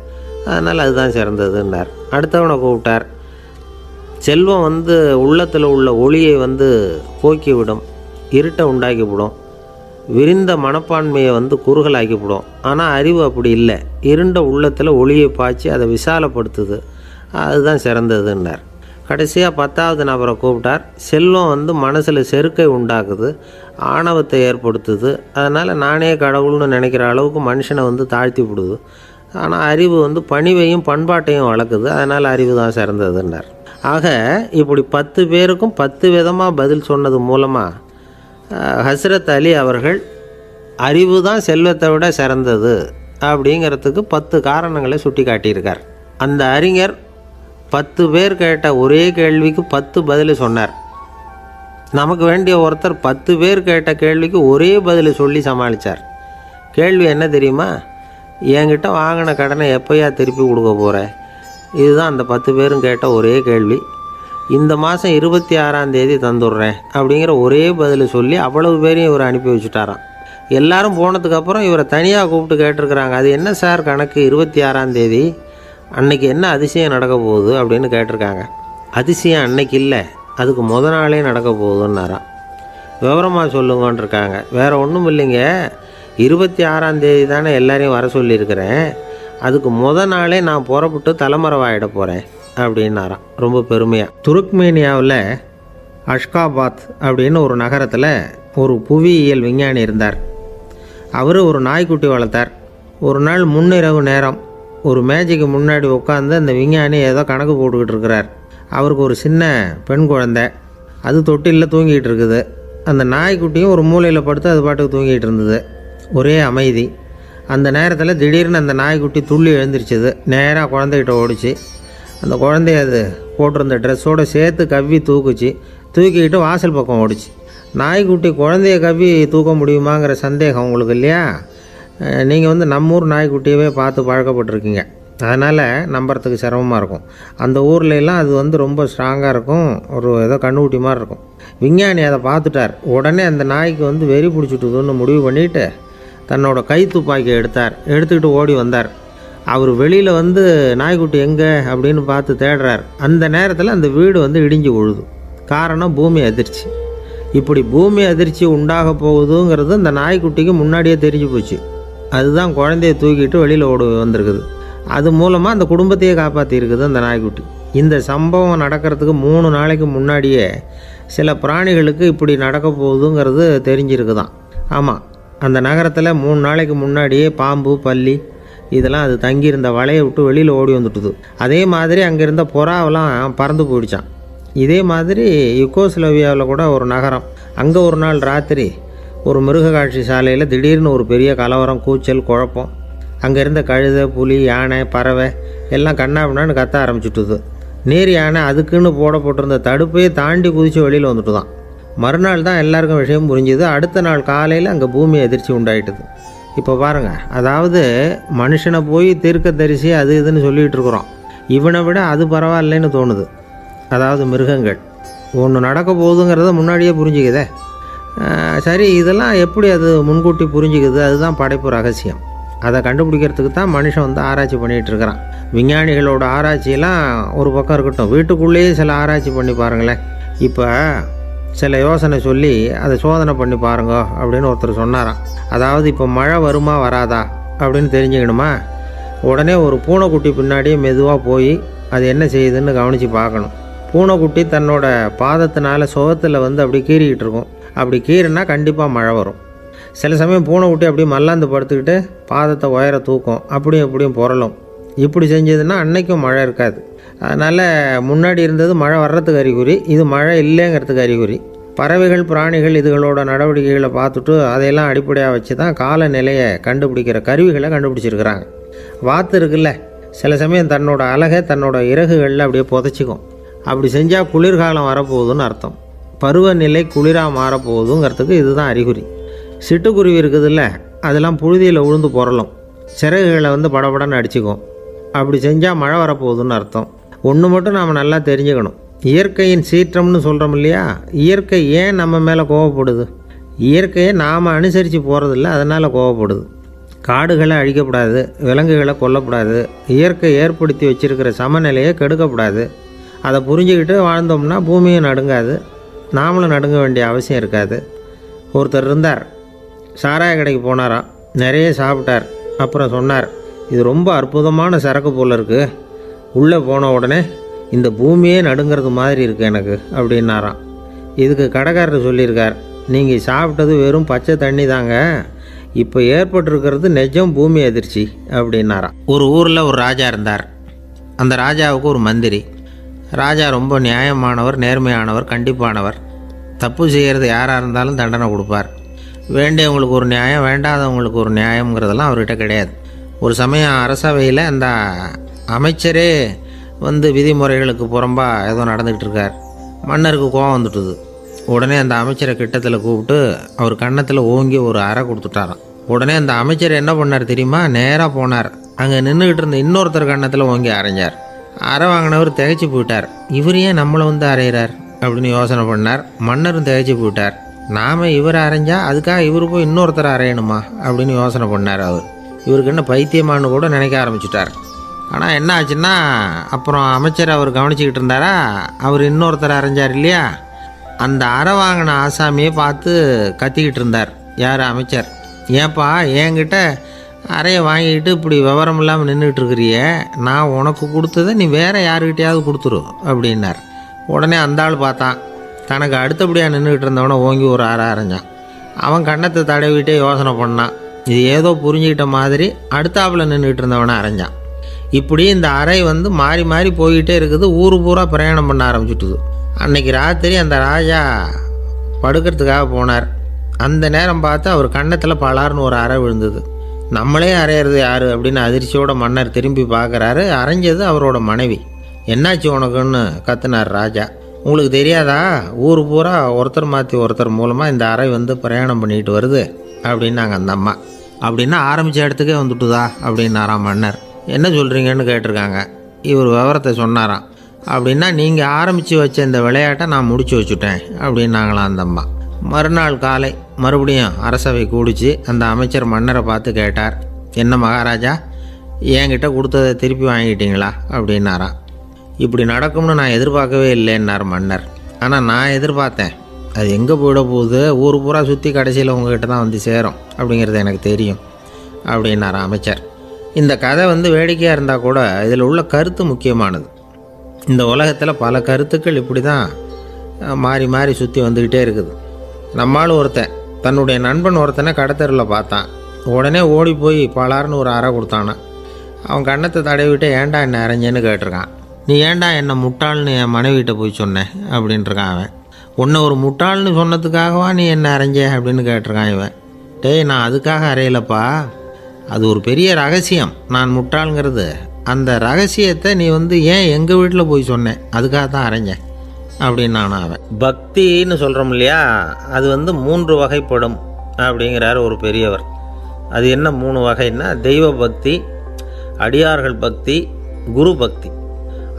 அதனால் அதுதான் சிறந்ததுன்னார். அடுத்தவனை கூப்பிட்டார், செல்வம் உள்ளத்தில் உள்ள ஒளியை போக்கிவிடும், இருட்டை உண்டாக்கிவிடும், விரிந்த மனப்பான்மையை குறுகலாக்கிவிடும், ஆனால் அறிவு அப்படி இல்லை, இருண்ட உள்ளத்தில் ஒளியை பாய்ச்சி அதை விசாலப்படுத்துது, அதுதான் சிறந்ததுன்னார். கடைசியாக 10வது நபரை கூப்பிட்டார், செல்வம் மனசில் செருக்கை உண்டாக்குது, ஆணவத்தை ஏற்படுத்துது, அதனால் நானே கடவுள்னு நினைக்கிற அளவுக்கு மனுஷனை தாழ்த்தி விடுது, ஆனால் அறிவு பணிவையும் பண்பாட்டையும் வளர்க்குது, அதனால் அறிவு தான் சிறந்ததுன்னார். ஆக இப்படி 10 பேருக்கும் 10 விதமாக பதில் சொன்னது மூலமாக ஹஸ்ரத் அலி அவர்கள் அறிவு தான் செல்வத்தை விட சிறந்தது அப்படிங்கிறதுக்கு 10 காரணங்களை சுட்டி காட்டியிருக்கார். அந்த அறிஞர் 10 பேர் கேட்ட ஒரே கேள்விக்கு 10 பதில் சொன்னார். நமக்கு வேண்டிய ஒருத்தர் 10 பேர் கேட்ட கேள்விக்கு ஒரே பதில் சொல்லி சமாளித்தார். கேள்வி என்ன தெரியுமா? என்கிட்ட வாங்கின கடனை எப்போயா திருப்பி கொடுக்க போகிற? இதுதான் அந்த 10 பேரும் கேட்ட ஒரே கேள்வி. இந்த மாதம் 26ஆம் தேதி தந்துடுறேன் அப்படிங்கிற ஒரே பதில் சொல்லி அவ்வளவு பேரையும் இவர் அனுப்பி வச்சுட்டாராம். எல்லாரும் போனதுக்கப்புறம் இவரை தனியாக கூப்பிட்டு கேட்டிருக்கிறாங்க, அது என்ன சார் கணக்கு, 26ஆம் தேதி அன்னைக்கு என்ன அதிசயம் நடக்க போகுது அப்படின்னு கேட்டிருக்காங்க. அதிசயம் அன்னைக்கு இல்லை, அதுக்கு நாளே நடக்க போகுதுன்னாராம். விவரமாக சொல்லுங்கன்னு இருக்காங்க. வேறு ஒன்றும் இல்லைங்க, 26ஆம் தேதி தானே எல்லாரையும் வர சொல்லியிருக்கிறேன், அதுக்கு நாளே நான் புறப்பட்டு தலைமறைவாயிட போகிறேன் அப்படின்னாராம் ரொம்ப பெருமையாக. துருக்மேனியாவில் அஷ்காபாத் அப்படின்னு ஒரு நகரத்தில் ஒரு புவியியல் விஞ்ஞானி இருந்தார். அவர் ஒரு நாய்க்குட்டி வளர்த்தார். ஒரு நாள் முன்னிரவு நேரம் ஒரு மேஜைக்கு முன்னாடி உட்காந்து அந்த விஞ்ஞானி ஏதோ கணக்கு போட்டுக்கிட்டு இருக்கிறார். அவருக்கு ஒரு சின்ன பெண் குழந்தை, அது தொட்டிலில் தூங்கிட்டு இருக்குது. அந்த நாய்க்குட்டியும் ஒரு மூலையில் படுத்து அது பாட்டுக்கு தூங்கிட்டு இருந்தது. ஒரே அமைதி. அந்த நேரத்தில் திடீர்னு அந்த நாய்க்குட்டி துள்ளி எழுந்திரிச்சிது. நேராக குழந்தைகிட்ட ஓடிச்சு. அந்த குழந்தைய அது போட்டிருந்த ட்ரெஸ்ஸோடு சேர்த்து கவ்வி தூக்குச்சு. தூக்கிக்கிட்டு வாசல் பக்கம் ஓடிச்சு. நாய்க்குட்டி குழந்தைய கவ்வி தூக்க முடியுமாங்கிற சந்தேகம் உங்களுக்கு இல்லையா? நீங்கள் நம்ம ஊர் நாய்க்குட்டியவே பார்த்து பழக்கப்பட்டிருக்கீங்க, அதனால் நம்புறதுக்கு சிரமமாக இருக்கும். அந்த ஊர்லெலாம் அது ரொம்ப ஸ்ட்ராங்காக இருக்கும், ஒரு ஏதோ கண்ணுக்குட்டி மாதிரி இருக்கும். விஞ்ஞானி அதை பார்த்துட்டார். உடனே அந்த நாய்க்கு வெறி பிடிச்சிட்டுதுன்னு முடிவு பண்ணிவிட்டு தன்னோட கை துப்பாக்கியை எடுத்துக்கிட்டு ஓடி வந்தார். அவர் வெளியில் நாய்க்குட்டி எங்கே அப்படின்னு பார்த்து தேடுறார். அந்த நேரத்தில் அந்த வீடு இடிஞ்சு விழுது. காரணம் பூமி அதிர்ச்சி. இப்படி பூமி அதிர்ச்சி உண்டாக போகுதுங்கிறது அந்த நாய்க்குட்டிக்கு முன்னாடியே தெரிஞ்சு போச்சு. அதுதான் குழந்தைய தூக்கிட்டு வெளியில் ஓடி வந்திருக்குது. அது மூலமாக அந்த குடும்பத்தையே காப்பாற்றிருக்குது அந்த நாய்க்குட்டி. இந்த சம்பவம் நடக்கிறதுக்கு 3 நாளைக்கு முன்னாடியே சில பிராணிகளுக்கு இப்படி நடக்க போகுதுங்கிறது தெரிஞ்சிருக்குதான். ஆமாம், அந்த நகரத்தில் 3 நாளைக்கு முன்னாடியே பாம்பு, பல்லி இதெல்லாம் அது தங்கியிருந்த வலையை விட்டு வெளியில் ஓடி வந்துட்டுது. அதே மாதிரி அங்கே இருந்த புறாவெல்லாம் பறந்து போயிடுச்சான். இதே மாதிரி யுகோஸ்லோவியாவில் கூட ஒரு நகரம், அங்கே ஒரு நாள் ராத்திரி ஒரு மிருக காட்சி சாலையில் திடீர்னு ஒரு பெரிய கலவரம், கூச்சல், குழப்பம். அங்கே இருந்த கழுதை, புலி, யானை, பறவை எல்லாம் கண்ணாபின்னான்னு கத்த ஆரம்பிச்சுட்டுது. நீர் யானை அதுக்குன்னு போடப்பட்டிருந்த தடுப்பையே தாண்டி குதித்து வெளியில் வந்துட்டு தான். மறுநாள் தான் எல்லாருக்கும் விஷயம் புரிஞ்சுது. அடுத்த நாள் காலையில் அங்கே பூமி அதிர்ச்சி உண்டாயிட்டுது. இப்போ பாருங்கள், அதாவது மனுஷனை போய் தீர்க்க தரிசி அது இதுன்னு சொல்லிகிட்டு இருக்கிறோம். இவனை விட அது பரவாயில்லைன்னு தோணுது. அதாவது மிருகங்கள் ஒன்று நடக்க போகுதுங்கிறத முன்னாடியே புரிஞ்சுக்குதே. சரி, இதெல்லாம் எப்படி அது முன்கூட்டி புரிஞ்சுக்குது? அதுதான் படைப்பு ரகசியம். அதை கண்டுபிடிக்கிறதுக்கு தான் மனுஷன் வந்து ஆராய்ச்சி பண்ணிகிட்டு இருக்கிறான். விஞ்ஞானிகளோட ஆராய்ச்சியெல்லாம் ஒரு பக்கம் இருக்கட்டும், வீட்டுக்குள்ளேயே சில ஆராய்ச்சி பண்ணி பாருங்களேன். இப்போ சில யோசனை சொல்லி அதை சோதனை பண்ணி பாருங்க அப்படின்னு ஒருத்தர் சொன்னாராம். அதாவது இப்போ மழை வருமா வராதா அப்படின்னு தெரிஞ்சுக்கணுமா, உடனே ஒரு பூனைக்குட்டி பின்னாடியே மெதுவாக போய் அது என்ன செய்யுதுன்னு கவனித்து பார்க்கணும். பூனைக்குட்டி தன்னோட பாதத்தினால சுகத்தில் வந்து அப்படி கீறிக்கிட்டு இருக்கும். அப்படி கீறினா கண்டிப்பாக மழை வரும். சில சமயம் பூனைக்குட்டி அப்படியே மல்லாந்து படுத்துக்கிட்டு பாதத்தை உயர தூக்கும், அப்படியும் எப்படியும் புரளும். இப்படி செஞ்சதுன்னா அன்னைக்கும் மழை இருக்காது. அதனால் முன்னாடி இருந்தது மழை வர்றதுக்கு அறிகுறி, இது மழை இல்லைங்கிறதுக்கு அறிகுறி. பறவைகள், பிராணிகள் இதுகளோட நடவடிக்கைகளை பார்த்துட்டு அதையெல்லாம் அடிப்படையாக வச்சு தான் காலநிலையை கண்டுபிடிக்கிற கருவிகளை கண்டுபிடிச்சிருக்கிறாங்க. வாத்து இருக்குல்ல, சில சமயம் தன்னோட அழகை தன்னோட இறகுகளில் அப்படியே புதைச்சிக்கும். அப்படி செஞ்சால் குளிர்காலம் வரப்போகுதுன்னு அர்த்தம். பருவநிலை குளிராக மாறப்போகுதுங்கிறதுக்கு இதுதான் அறிகுறி. சிட்டுக்குருவி இருக்குதுல்ல, அதெல்லாம் புழுதியில் உழுந்து புரளும், சிறகுகளை வந்து படபடன்னு அடிச்சுக்கும். அப்படி செஞ்சால் மழை வரப்போகுதுன்னு அர்த்தம். ஒன்று மட்டும் நாம் நல்லா தெரிஞ்சுக்கணும், இயற்கையின் சீற்றம்னு சொல்கிறோம் இல்லையா, இயற்கை ஏன் நம்ம மேலே கோவப்படுது? இயற்கையை நாம் அனுசரித்து போகிறதில்ல, அதனால் கோவப்படுது. காடுகளை அழிக்கப்படாது, விலங்குகளை கொல்லக்கூடாது, இயற்கை ஏற்படுத்தி வச்சுருக்கிற சமநிலையை கெடுக்கக்கூடாது. அதை புரிஞ்சுக்கிட்டு வாழ்ந்தோம்னா பூமியும் நடுங்காது, நாமளும் நடுங்க வேண்டிய அவசியம் இருக்காது. ஒருத்தர் இருந்தார், சாராய கடைக்கு போனாராம், நிறைய சாப்பிட்டார். அப்புறம் சொன்னார், இது ரொம்ப அற்புதமான சரக்கு போல் இருக்குது, உள்ளே போன உடனே இந்த பூமியே நடுங்கிறது மாதிரி இருக்குது எனக்கு அப்படின்னாராம். இதுக்கு கடைக்காரர் சொல்லியிருக்கார், நீங்கள் சாப்பிட்டது வெறும் பச்சை தண்ணி தாங்க, இப்போ ஏற்பட்டிருக்கிறது நிஜம் பூமி அதிர்ச்சி அப்படின்னாராம். ஒரு ஊரில் ஒரு ராஜா இருந்தார். அந்த ராஜாவுக்கு ஒரு மந்திரி. ராஜா ரொம்ப நியாயமானவர், நேர்மையானவர், கண்டிப்பானவர். தப்பு செய்கிறது யாராக இருந்தாலும் தண்டனை கொடுப்பார். வேண்டியவங்களுக்கு ஒரு நியாயம், வேண்டாதவங்களுக்கு ஒரு நியாயங்கிறதெல்லாம் அவர்கிட்ட கிடையாது. ஒரு சமயம் அரசவையில் அந்த அமைச்சரே வந்து விதிமுறைகளுக்கு புறம்பாக ஏதோ நடந்துக்கிட்டு இருக்கார். மன்னருக்கு கோபம் வந்துட்டுது. உடனே அந்த அமைச்சரை கிட்டத்தில் கூப்பிட்டு அவர் கன்னத்தில் ஓங்கி ஒரு அறை கொடுத்துட்டாராம். உடனே அந்த அமைச்சர் என்ன பண்ணார் தெரியுமா, நேராக போனார், அங்கே நின்றுக்கிட்டு இருந்த இன்னொருத்தர் கன்னத்தில் ஓங்கி அரைஞ்சார். அறை வாங்கினவர் திகைச்சு போயிட்டார். இவர் ஏன் நம்மளை வந்து அரைகிறார் அப்படின்னு யோசனை பண்ணார். மன்னரும் திகைச்சு போயிட்டார். நாம் இவரை அரைஞ்சா அதுக்காக இவரு போய் இன்னொருத்தர் அரையணுமா அப்படின்னு யோசனை பண்ணார். இவருக்கு என்ன பைத்தியமானு கூட நினைக்க ஆரம்பிச்சிட்டார். ஆனால் என்ன ஆச்சுன்னா, அப்புறம் அமைச்சர் அவர் கவனிச்சிக்கிட்டு இருந்தாரா, அவர் இன்னொருத்தர் அரைஞ்சார் இல்லையா, அந்த அறை வாங்கின ஆசாமியை பார்த்து கத்திக்கிட்டு இருந்தார். யார்? அமைச்சர். ஏன்பா என்கிட்ட அறையை வாங்கிக்கிட்டு இப்படி விவரம் இல்லாமல் நின்றுக்கிட்டு இருக்கிறியே, நான் உனக்கு கொடுத்ததை நீ வேறு யாருக்கிட்டையாவது கொடுத்துரு அப்படின்னார். உடனே அந்த ஆள் பார்த்தான், தனக்கு அடுத்தபடியாக நின்றுக்கிட்டு இருந்தவனை ஓங்கி ஒரு அறை அரைஞ்சான். அவன் கன்னத்தை தடவிட்டே யோசனை பண்ணான். இது ஏதோ புரிஞ்சுக்கிட்ட மாதிரி அடுத்தாப்பில் நின்றுக்கிட்டு இருந்தவனை அரைஞ்சான். இப்படி இந்த அறை வந்து மாறி மாறி போய்கிட்டே இருக்குது. ஊர் பூரா பிரயாணம் பண்ண ஆரம்பிச்சுட்டுது. அன்னைக்கு ராத்திரி அந்த ராஜா படுக்கிறதுக்காக போனார். அந்த நேரம் பார்த்து அவர் கன்னத்தில் பலார்னு ஒரு அறை விழுந்தது. நம்மளே அரையிறது யார் அப்படின்னு அதிர்ச்சியோட மன்னர் திரும்பி பார்க்குறாரு. அரைஞ்சது அவரோட மனைவி. என்னாச்சு உனக்குன்னு கத்துனார் ராஜா. உங்களுக்கு தெரியாதா, ஊர் பூரா ஒருத்தர் மாற்றி ஒருத்தர் மூலமாக இந்த அறை வந்து பிரயாணம் பண்ணிக்கிட்டு வருது அப்படின்னாங்க அந்த அம்மா. அப்படின்னா ஆரம்பித்த இடத்துக்கே வந்துட்டுதா அப்படின்னாராம் மன்னர். என்ன சொல்கிறீங்கன்னு கேட்டிருக்காங்க. இவர் விவரத்தை சொன்னாராம். அப்படின்னா நீங்கள் ஆரம்பித்து வச்ச இந்த விளையாட்டை நான் முடிச்சு வச்சுட்டேன் அப்படின்னாங்களாம் அந்த அம்மா. மறுநாள் காலை மறுபடியும் அரசவை கூடிச்சு அந்த அமைச்சர் மன்னரை பார்த்து கேட்டார், என்ன மகாராஜா, என்கிட்ட கொடுத்ததை திருப்பி வாங்கிட்டீங்களா அப்படின்னாராம். இப்படி நடக்கும்னு நான் எதிர்பார்க்கவே இல்லைன்னார் மன்னர். ஆனால் நான் எதிர்பார்த்தேன், அது எங்கே போயிட போகுது, ஊர் பூரா சுற்றி கடைசியில் உங்ககிட்ட தான் வந்து சேரும் அப்படிங்கிறது எனக்கு தெரியும் அப்படின்னார் அமைச்சர். இந்த கதை வந்து வேடிக்கையாக இருந்தால் கூட இதில் உள்ள கருத்து முக்கியமானது. இந்த உலகத்தில் பல கருத்துக்கள் இப்படி தான் மாறி மாறி சுற்றி வந்துக்கிட்டே இருக்குது. நம்மால் ஒருத்தன் தன்னுடைய நண்பன் ஒருத்தனை கடத்தெருவில் பார்த்தான். உடனே ஓடி போய் பலார்னு ஒரு அறை கொடுத்தானான். அவன் கண்ணத்தை தடவிட்டு ஏன்டா என்ன அரைஞ்சேன்னு கேட்டிருக்கான். நீ ஏன்டா என்னை முட்டாள்னு என் மனைவிட்ட போய் சொன்னேன் அப்படின்ட்டுருக்கான் அவன். உன்னை ஒரு முட்டாள்னு சொன்னதுக்காகவா நீ என்ன அரைஞ்ச அப்படின்னு கேட்டிருக்கான் இவன். டேய், நான் அதுக்காக அறையலப்பா, அது ஒரு பெரிய ரகசியம் நான் முட்டாளுங்கிறது. அந்த ரகசியத்தை நீ ஏன் எங்கள் வீட்டில் போய் சொன்னேன், அதுக்காக தான் அரைஞ்சேன் அப்படின்னு நான் அவன். பக்தின்னு சொல்கிறோம் இல்லையா, அது 3 வகைப்படும் அப்படிங்கிறார் ஒரு பெரியவர். அது என்ன 3 வகைன்னா, தெய்வ பக்தி, அடியார்கள் பக்தி, குரு பக்தி.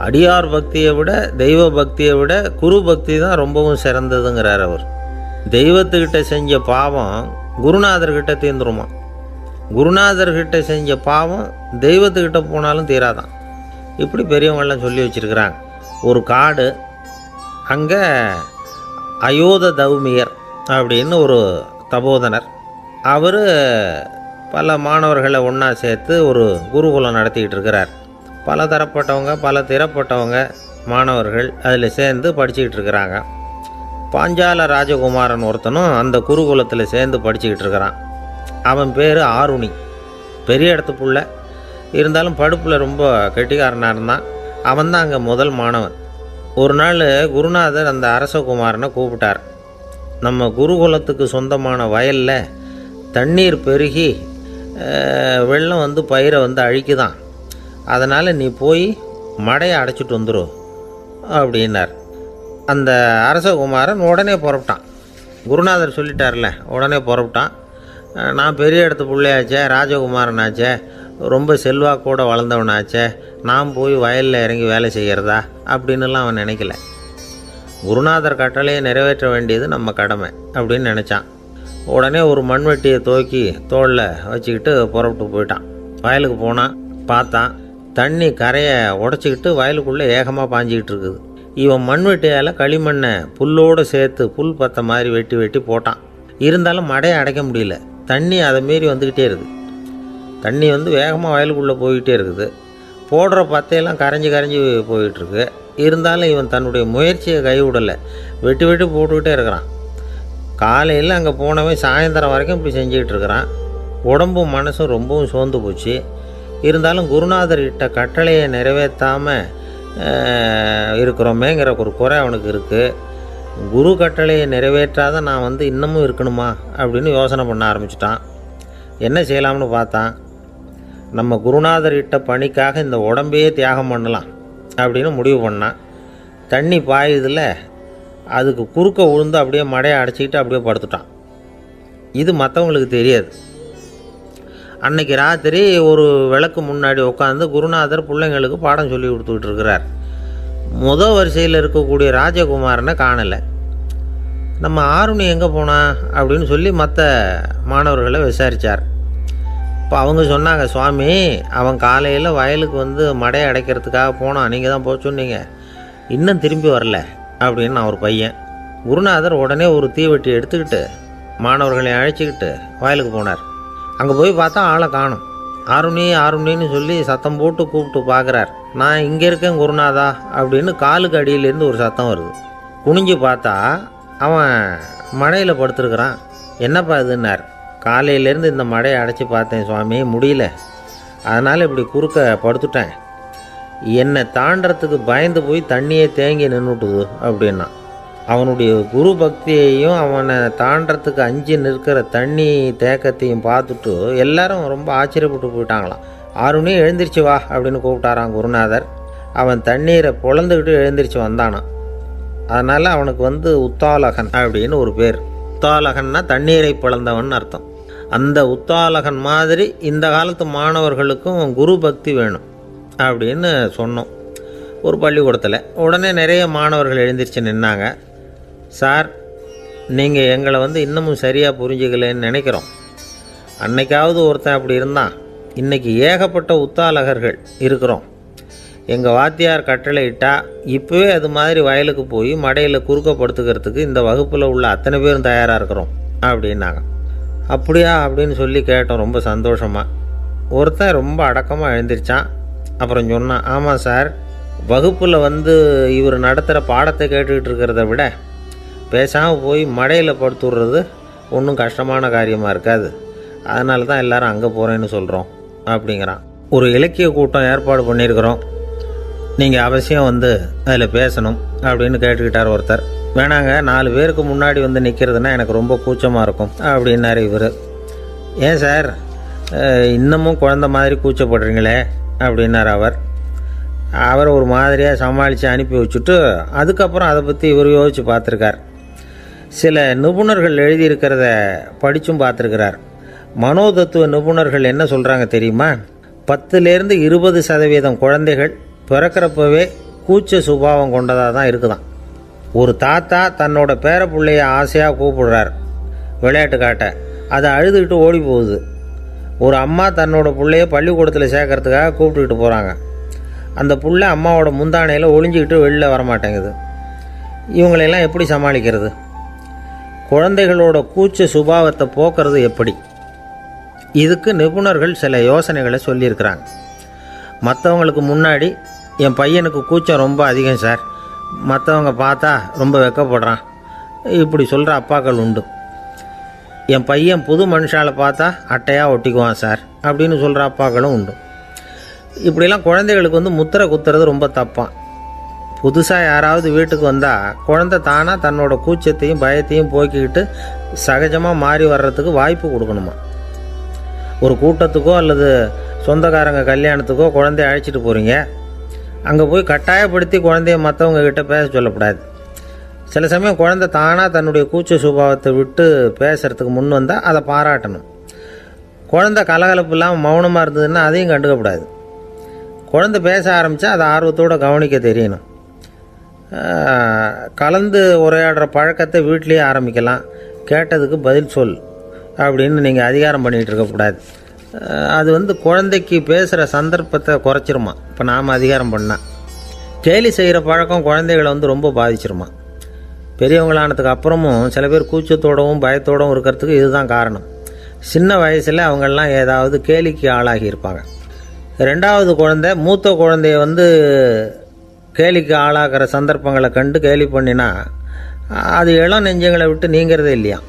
அடியார் பக்தியை விட தெய்வ பக்தியை விட குரு பக்தி தான் ரொம்பவும் சிறந்ததுங்கிறார் அவர். தெய்வத்துக்கிட்ட செஞ்ச பாவம் குருநாதர்கிட்ட தீர்ந்துருமா, குருநாதர்கிட்ட செஞ்ச பாவம் தெய்வத்துக்கிட்ட போனாலும் தீராதான். இப்படி பெரியவங்கள்லாம் சொல்லி வச்சுருக்கிறாங்க. ஒரு காடு, அங்கே அயோத தௌமியர் அப்படின்னு ஒரு தபோதனர், அவர் பல மாணவர்களை ஒன்றா சேர்த்து ஒரு குருகுலம் நடத்திக்கிட்டு இருக்கிறார். பல தரப்பட்டவங்க பல திறப்பட்டவங்க மாணவர்கள் அதில் சேர்ந்து படிச்சுக்கிட்டு இருக்கிறாங்க. பாஞ்சால ராஜகுமாரன் ஒருத்தனும் அந்த குருகுலத்தில் சேர்ந்து படிச்சுக்கிட்டு இருக்கிறான். அவன் பேர் ஆருணி. பெரிய இடத்து புள்ள, இருந்தாலும் படுப்பில் ரொம்ப கெட்டிக்காரனாக இருந்தான். அவன் தான் அங்கே முதல் மாணவன். ஒரு நாள் குருநாதர் அந்த அரசகுமாரனை கூப்பிட்டார். நம்ம குருகுலத்துக்கு சொந்தமான வயலில் தண்ணீர் பெருகி வெள்ளம் பயிரை அழிக்குதான், அதனால் நீ போய் மடையை அடைச்சிட்டு வந்துடும் அப்படின்னார். அந்த அரசகுமாரன் உடனே புறப்பட்டான். குருநாதர் சொல்லிட்டார்ல, உடனே புறப்பட்டான். நான் பெரிய இடத்து பிள்ளையாச்சே, ராஜகுமாரனாச்சே, ரொம்ப செல்வாக்கூட வளர்ந்தவனாச்சே, நான் போய் வயலில் இறங்கி வேலை செய்கிறதா அப்படின்னுலாம் அவன் நினைக்கல. குருநாதர் கட்டளையை நிறைவேற்ற வேண்டியது நம்ம கடமை அப்படின்னு நினச்சான். உடனே ஒரு மண்வெட்டியை தூக்கி தோளில் வச்சுக்கிட்டு புறப்பட்டு போயிட்டான். வயலுக்கு போனான். பார்த்தான், தண்ணி கரையை உடச்சிக்கிட்டு வயலுக்குள்ளே ஏகமாக பாஞ்சிக்கிட்டு இருக்குது. இவன் மண்வெட்டியால் களிமண்ணை புல்லோடு சேர்த்து புல் பற்ற மாதிரி வெட்டி வெட்டி போட்டான். இருந்தாலும் மடையை அடைக்க முடியல. தண்ணி அதை மீறி வந்துக்கிட்டே இருக்குது. தண்ணி வேகமாக வயலுக்குள்ளே போய்கிட்டே இருக்குது. போடுற பத்தையெல்லாம் கரைஞ்சி கரைஞ்சி போயிட்டுருக்கு. இருந்தாலும் இவன் தன்னுடைய முயற்சியை கைவிடலை. வெட்டி வெட்டி போட்டுக்கிட்டே இருக்கிறான். காலையில் அங்கே போனவன் சாயந்தரம் வரைக்கும் இப்படி செஞ்சுக்கிட்டு இருக்கிறான். உடம்பும் மனசும் ரொம்பவும் சோர்ந்து போச்சு. இருந்தாலும் குருநாதர்கிட்ட கட்டளையை நிறைவேற்றாமல் இருக்கிறோமேங்கிற ஒரு குறை அவனுக்கு இருக்குது. குரு கட்டளையை நிறைவேற்றாத நான் இன்னமும் இருக்கணுமா அப்படின்னு யோசனை பண்ண ஆரம்பிச்சிட்டான். என்ன செய்யலாம்னு பார்த்தான். நம்ம குருநாதர்கிட்ட பணிக்காக இந்த உடம்பையே தியாகம் பண்ணலாம் அப்படின்னு முடிவு பண்ணான். தண்ணி பாயுதில் அதுக்கு குறுக்க விழுந்து அப்படியே மடையை அடைச்சிக்கிட்டு அப்படியே படுத்துட்டான். இது மற்றவங்களுக்கு தெரியாது. அன்னைக்கு ராத்திரி ஒரு விளக்கு முன்னாடி உட்காந்து குருநாதர் பிள்ளைங்களுக்கு பாடம் சொல்லி கொடுத்துக்கிட்டு இருக்கிறார். முதல் வரிசையில் இருக்கக்கூடிய ராஜகுமாரனை காணலை. நம்ம ஆருணி எங்கே போனா அப்படின்னு சொல்லி மற்ற மாணவர்களை விசாரித்தார். இப்போ அவங்க சொன்னாங்க, சுவாமி, அவன் காலையில் வயலுக்கு மடையை அடைக்கிறதுக்காக போனான், நீங்கள் தான் போக சொன்னீங்க, இன்னும் திரும்பி வரல அப்படின்னு அவர் பையன். குருநாதர் உடனே ஒரு தீவெட்டி எடுத்துக்கிட்டு மாணவர்களை அழைச்சிக்கிட்டு வயலுக்கு போனார். அங்கே போய் பார்த்தா ஆளை காணும். ஆருணி ஆருணின்னு சொல்லி சத்தம் போட்டு கூப்பிட்டு பார்க்குறார். நான் இங்கே இருக்கேன் குருநாதா அப்படின்னு காலுக்கு அடியிலேருந்து ஒரு சத்தம் வருது. குனிஞ்சு பார்த்தா அவன் மடையில் படுத்துருக்குறான். என்னப்பா இதுன்னார். காலையிலேருந்து இந்த மடையை அடைச்சி பார்த்தேன் சுவாமி, முடியல, அதனால் இப்படி குறுக்க படுத்துட்டேன். என்னை தாண்டறதுக்கு பயந்து போய் தண்ணியே தேங்கி நின்றுட்டுது அப்படின்னா. அவனுடைய குரு பக்தியையும் அவனை தாண்டறதுக்கு அஞ்சு நிற்கிற தண்ணி தேக்கத்தையும் பார்த்துட்டு எல்லாரும் ரொம்ப ஆச்சரியப்பட்டு போயிட்டாங்களாம். ஆருணி எழுந்திரிச்சு வா அப்படின்னு கூப்பிட்டாரான் குருநாதர். அவன் தண்ணீரை பொழந்துக்கிட்டு எழுந்திரிச்சு வந்தானான். அதனால் அவனுக்கு உத்தாலகன் அப்படின்னு ஒரு பேர். உத்தாலகன்னா தண்ணீரை பிளந்தவன் அர்த்தம். அந்த உத்தாலகன் மாதிரி இந்த காலத்து மாணவர்களுக்கும் குரு பக்தி வேணும் அப்படின்னு சொன்னோம் ஒரு பள்ளிக்கூடத்தில். உடனே நிறைய மாணவர்கள் எழுந்திரிச்சு நின்னாங்க. சார், நீங்கள் எங்களை இன்னமும் சரியாக புரிஞ்சுக்கலன்னு நினைக்கிறோம். அன்னைக்காவது ஒருத்தன் அப்படி இருந்தான், இன்றைக்கி ஏகப்பட்ட உத்தாலகர்கள் இருக்கிறோம். எங்கள் வாத்தியார் கட்டளை இட்டால் இப்போவே அது மாதிரி வயலுக்கு போய் மடையில் குறுக்கப்படுத்துக்கிறதுக்கு இந்த வகுப்பில் உள்ள அத்தனை பேரும் தயாராக இருக்கிறோம் அப்படின்னாங்க. அப்படியா அப்படின்னு சொல்லி கேட்டோம் ரொம்ப சந்தோஷமாக. ஒருத்தன் ரொம்ப அடக்கமாக எழுந்திரிச்சான். அப்புறம் சொன்னான், ஆமாம் சார், வகுப்பில் வந்து இவர் நடத்துகிற பாடத்தை கேட்டுக்கிட்டு இருக்கிறத விட பேசாமல் போய் மடையில் படுத்துடுறது ஒன்றும் கஷ்டமான காரியமாக இருக்காது. அதனால தான் எல்லோரும் அங்கே போகிறேன்னு சொல்கிறோம் அப்படிங்கிறான். ஒரு இலக்கிய கூட்டம் ஏற்பாடு பண்ணியிருக்கிறோம், நீங்கள் அவசியம் வந்து அதில் பேசணும் அப்படின்னு கேட்டுக்கிட்டார் ஒருத்தர். வேணாங்க, 4 பேருக்கு முன்னாடி வந்து நிற்கிறதுனா எனக்கு ரொம்ப கூச்சமாக இருக்கும் அப்படின்னாரு இவர். ஏன் சார் இன்னமும் குழந்த மாதிரி கூச்சப்படுறீங்களே அப்படின்னார் அவர் ஒரு மாதிரியாக சமாளித்து அனுப்பி வச்சுட்டு அதுக்கப்புறம் அதை பற்றி இவர் யோசித்து பார்த்துருக்கார். சில நிபுணர்கள் எழுதியிருக்கிறத படித்தும் பார்த்துருக்கிறார். மனோதத்துவ நிபுணர்கள் என்ன சொல்கிறாங்க தெரியுமா? 10லேருந்து 20% குழந்தைகள் பிறக்கிறப்பவே கூச்ச சுபாவம் கொண்டதாக தான் இருக்குதான். ஒரு தாத்தா தன்னோட பேர பிள்ளைய ஆசையாக கூப்பிடுறார் விளையாட்டு காட்ட, அதை அழுதுகிட்டு ஓடி போகுது. ஒரு அம்மா தன்னோட பிள்ளைய பள்ளிக்கூடத்தில் சேர்க்கறதுக்காக கூப்பிட்டுக்கிட்டு போகிறாங்க. அந்த பிள்ளை அம்மாவோட முந்தானையில் ஒளிஞ்சிக்கிட்டு வெளில வரமாட்டேங்குது. இவங்களெல்லாம் எப்படி சமாளிக்கிறது? குழந்தைகளோட கூச்ச சுபாவத்தை போக்குறது எப்படி? இதுக்கு நிபுணர்கள் சில யோசனைகளை சொல்லியிருக்கிறாங்க. மற்றவங்களுக்கு முன்னாடி என் பையனுக்கு கூச்சம் ரொம்ப அதிகம் சார், மற்றவங்க பார்த்தா ரொம்ப வெக்கப்படுறான், இப்படி சொல்கிற அப்பாக்கள் உண்டு. என் பையன் புது மனுஷால பார்த்தா அட்டையாக ஒட்டிக்குவான் சார் அப்படின்னு சொல்கிற அப்பாக்களும் உண்டு. இப்படிலாம் குழந்தைகளுக்கு வந்து முத்திரை குத்துறது ரொம்ப தப்பான். புதுசாக யாராவது வீட்டுக்கு வந்தால் குழந்தை தானாக தன்னோட கூச்சத்தையும் பயத்தையும் போக்கிக்கிட்டு சகஜமாக மாறி வர்றதுக்கு வாய்ப்பு கொடுக்கணுமா. ஒரு கூட்டத்துக்கோ அல்லது சொந்தக்காரங்க கல்யாணத்துக்கோ குழந்தைய அழைச்சிட்டு போகிறீங்க, அங்கே போய் கட்டாயப்படுத்தி குழந்தைய மற்றவங்க கிட்ட பேச சொல்லக்கூடாது. சில சமயம் குழந்தை தானாக தன்னுடைய கூச்ச சுபாவத்தை விட்டு பேசுகிறதுக்கு முன் வந்தால் அதை பாராட்டணும். குழந்தை கலகலப்பு இல்லாமல் மௌனமாக இருந்ததுன்னா அதையும் கண்டுக்கக்கூடாது. குழந்தை பேச ஆரம்பித்தா அதை ஆர்வத்தோடு கவனிக்க தெரியணும். கலந்து உரையாடுற பழக்கத்தை வீட்லேயே ஆரம்பிக்கலாம். கேட்டதுக்கு பதில் சொல் அப்படின்னு நீங்கள் அதிகாரம் பண்ணிகிட்டு இருக்கக்கூடாது. அது வந்து குழந்தைக்கு பேசுகிற சந்தர்ப்பத்தை குறைச்சிருமா. இப்போ நாம் அதிகாரம் பண்ணால் கேலி செய்கிற பழக்கம் குழந்தைகளை வந்து ரொம்ப பாதிச்சிருமா. பெரியவங்களானதுக்கு அப்புறமும் சில பேர் கூச்சத்தோடவும் பயத்தோடவும் இருக்கிறதுக்கு இதுதான் காரணம். சின்ன வயசில் அவங்கெல்லாம் ஏதாவது கேலிக்கு ஆளாகி இருப்பாங்க. 2வது குழந்தை மூத்த குழந்தைய வந்து கேலிக்கு ஆளாகிற சந்தர்ப்பங்களை கண்டு கேலி பண்ணினா அது இளம் நெஞ்சங்களை விட்டு நீங்கிறதே இல்லையா.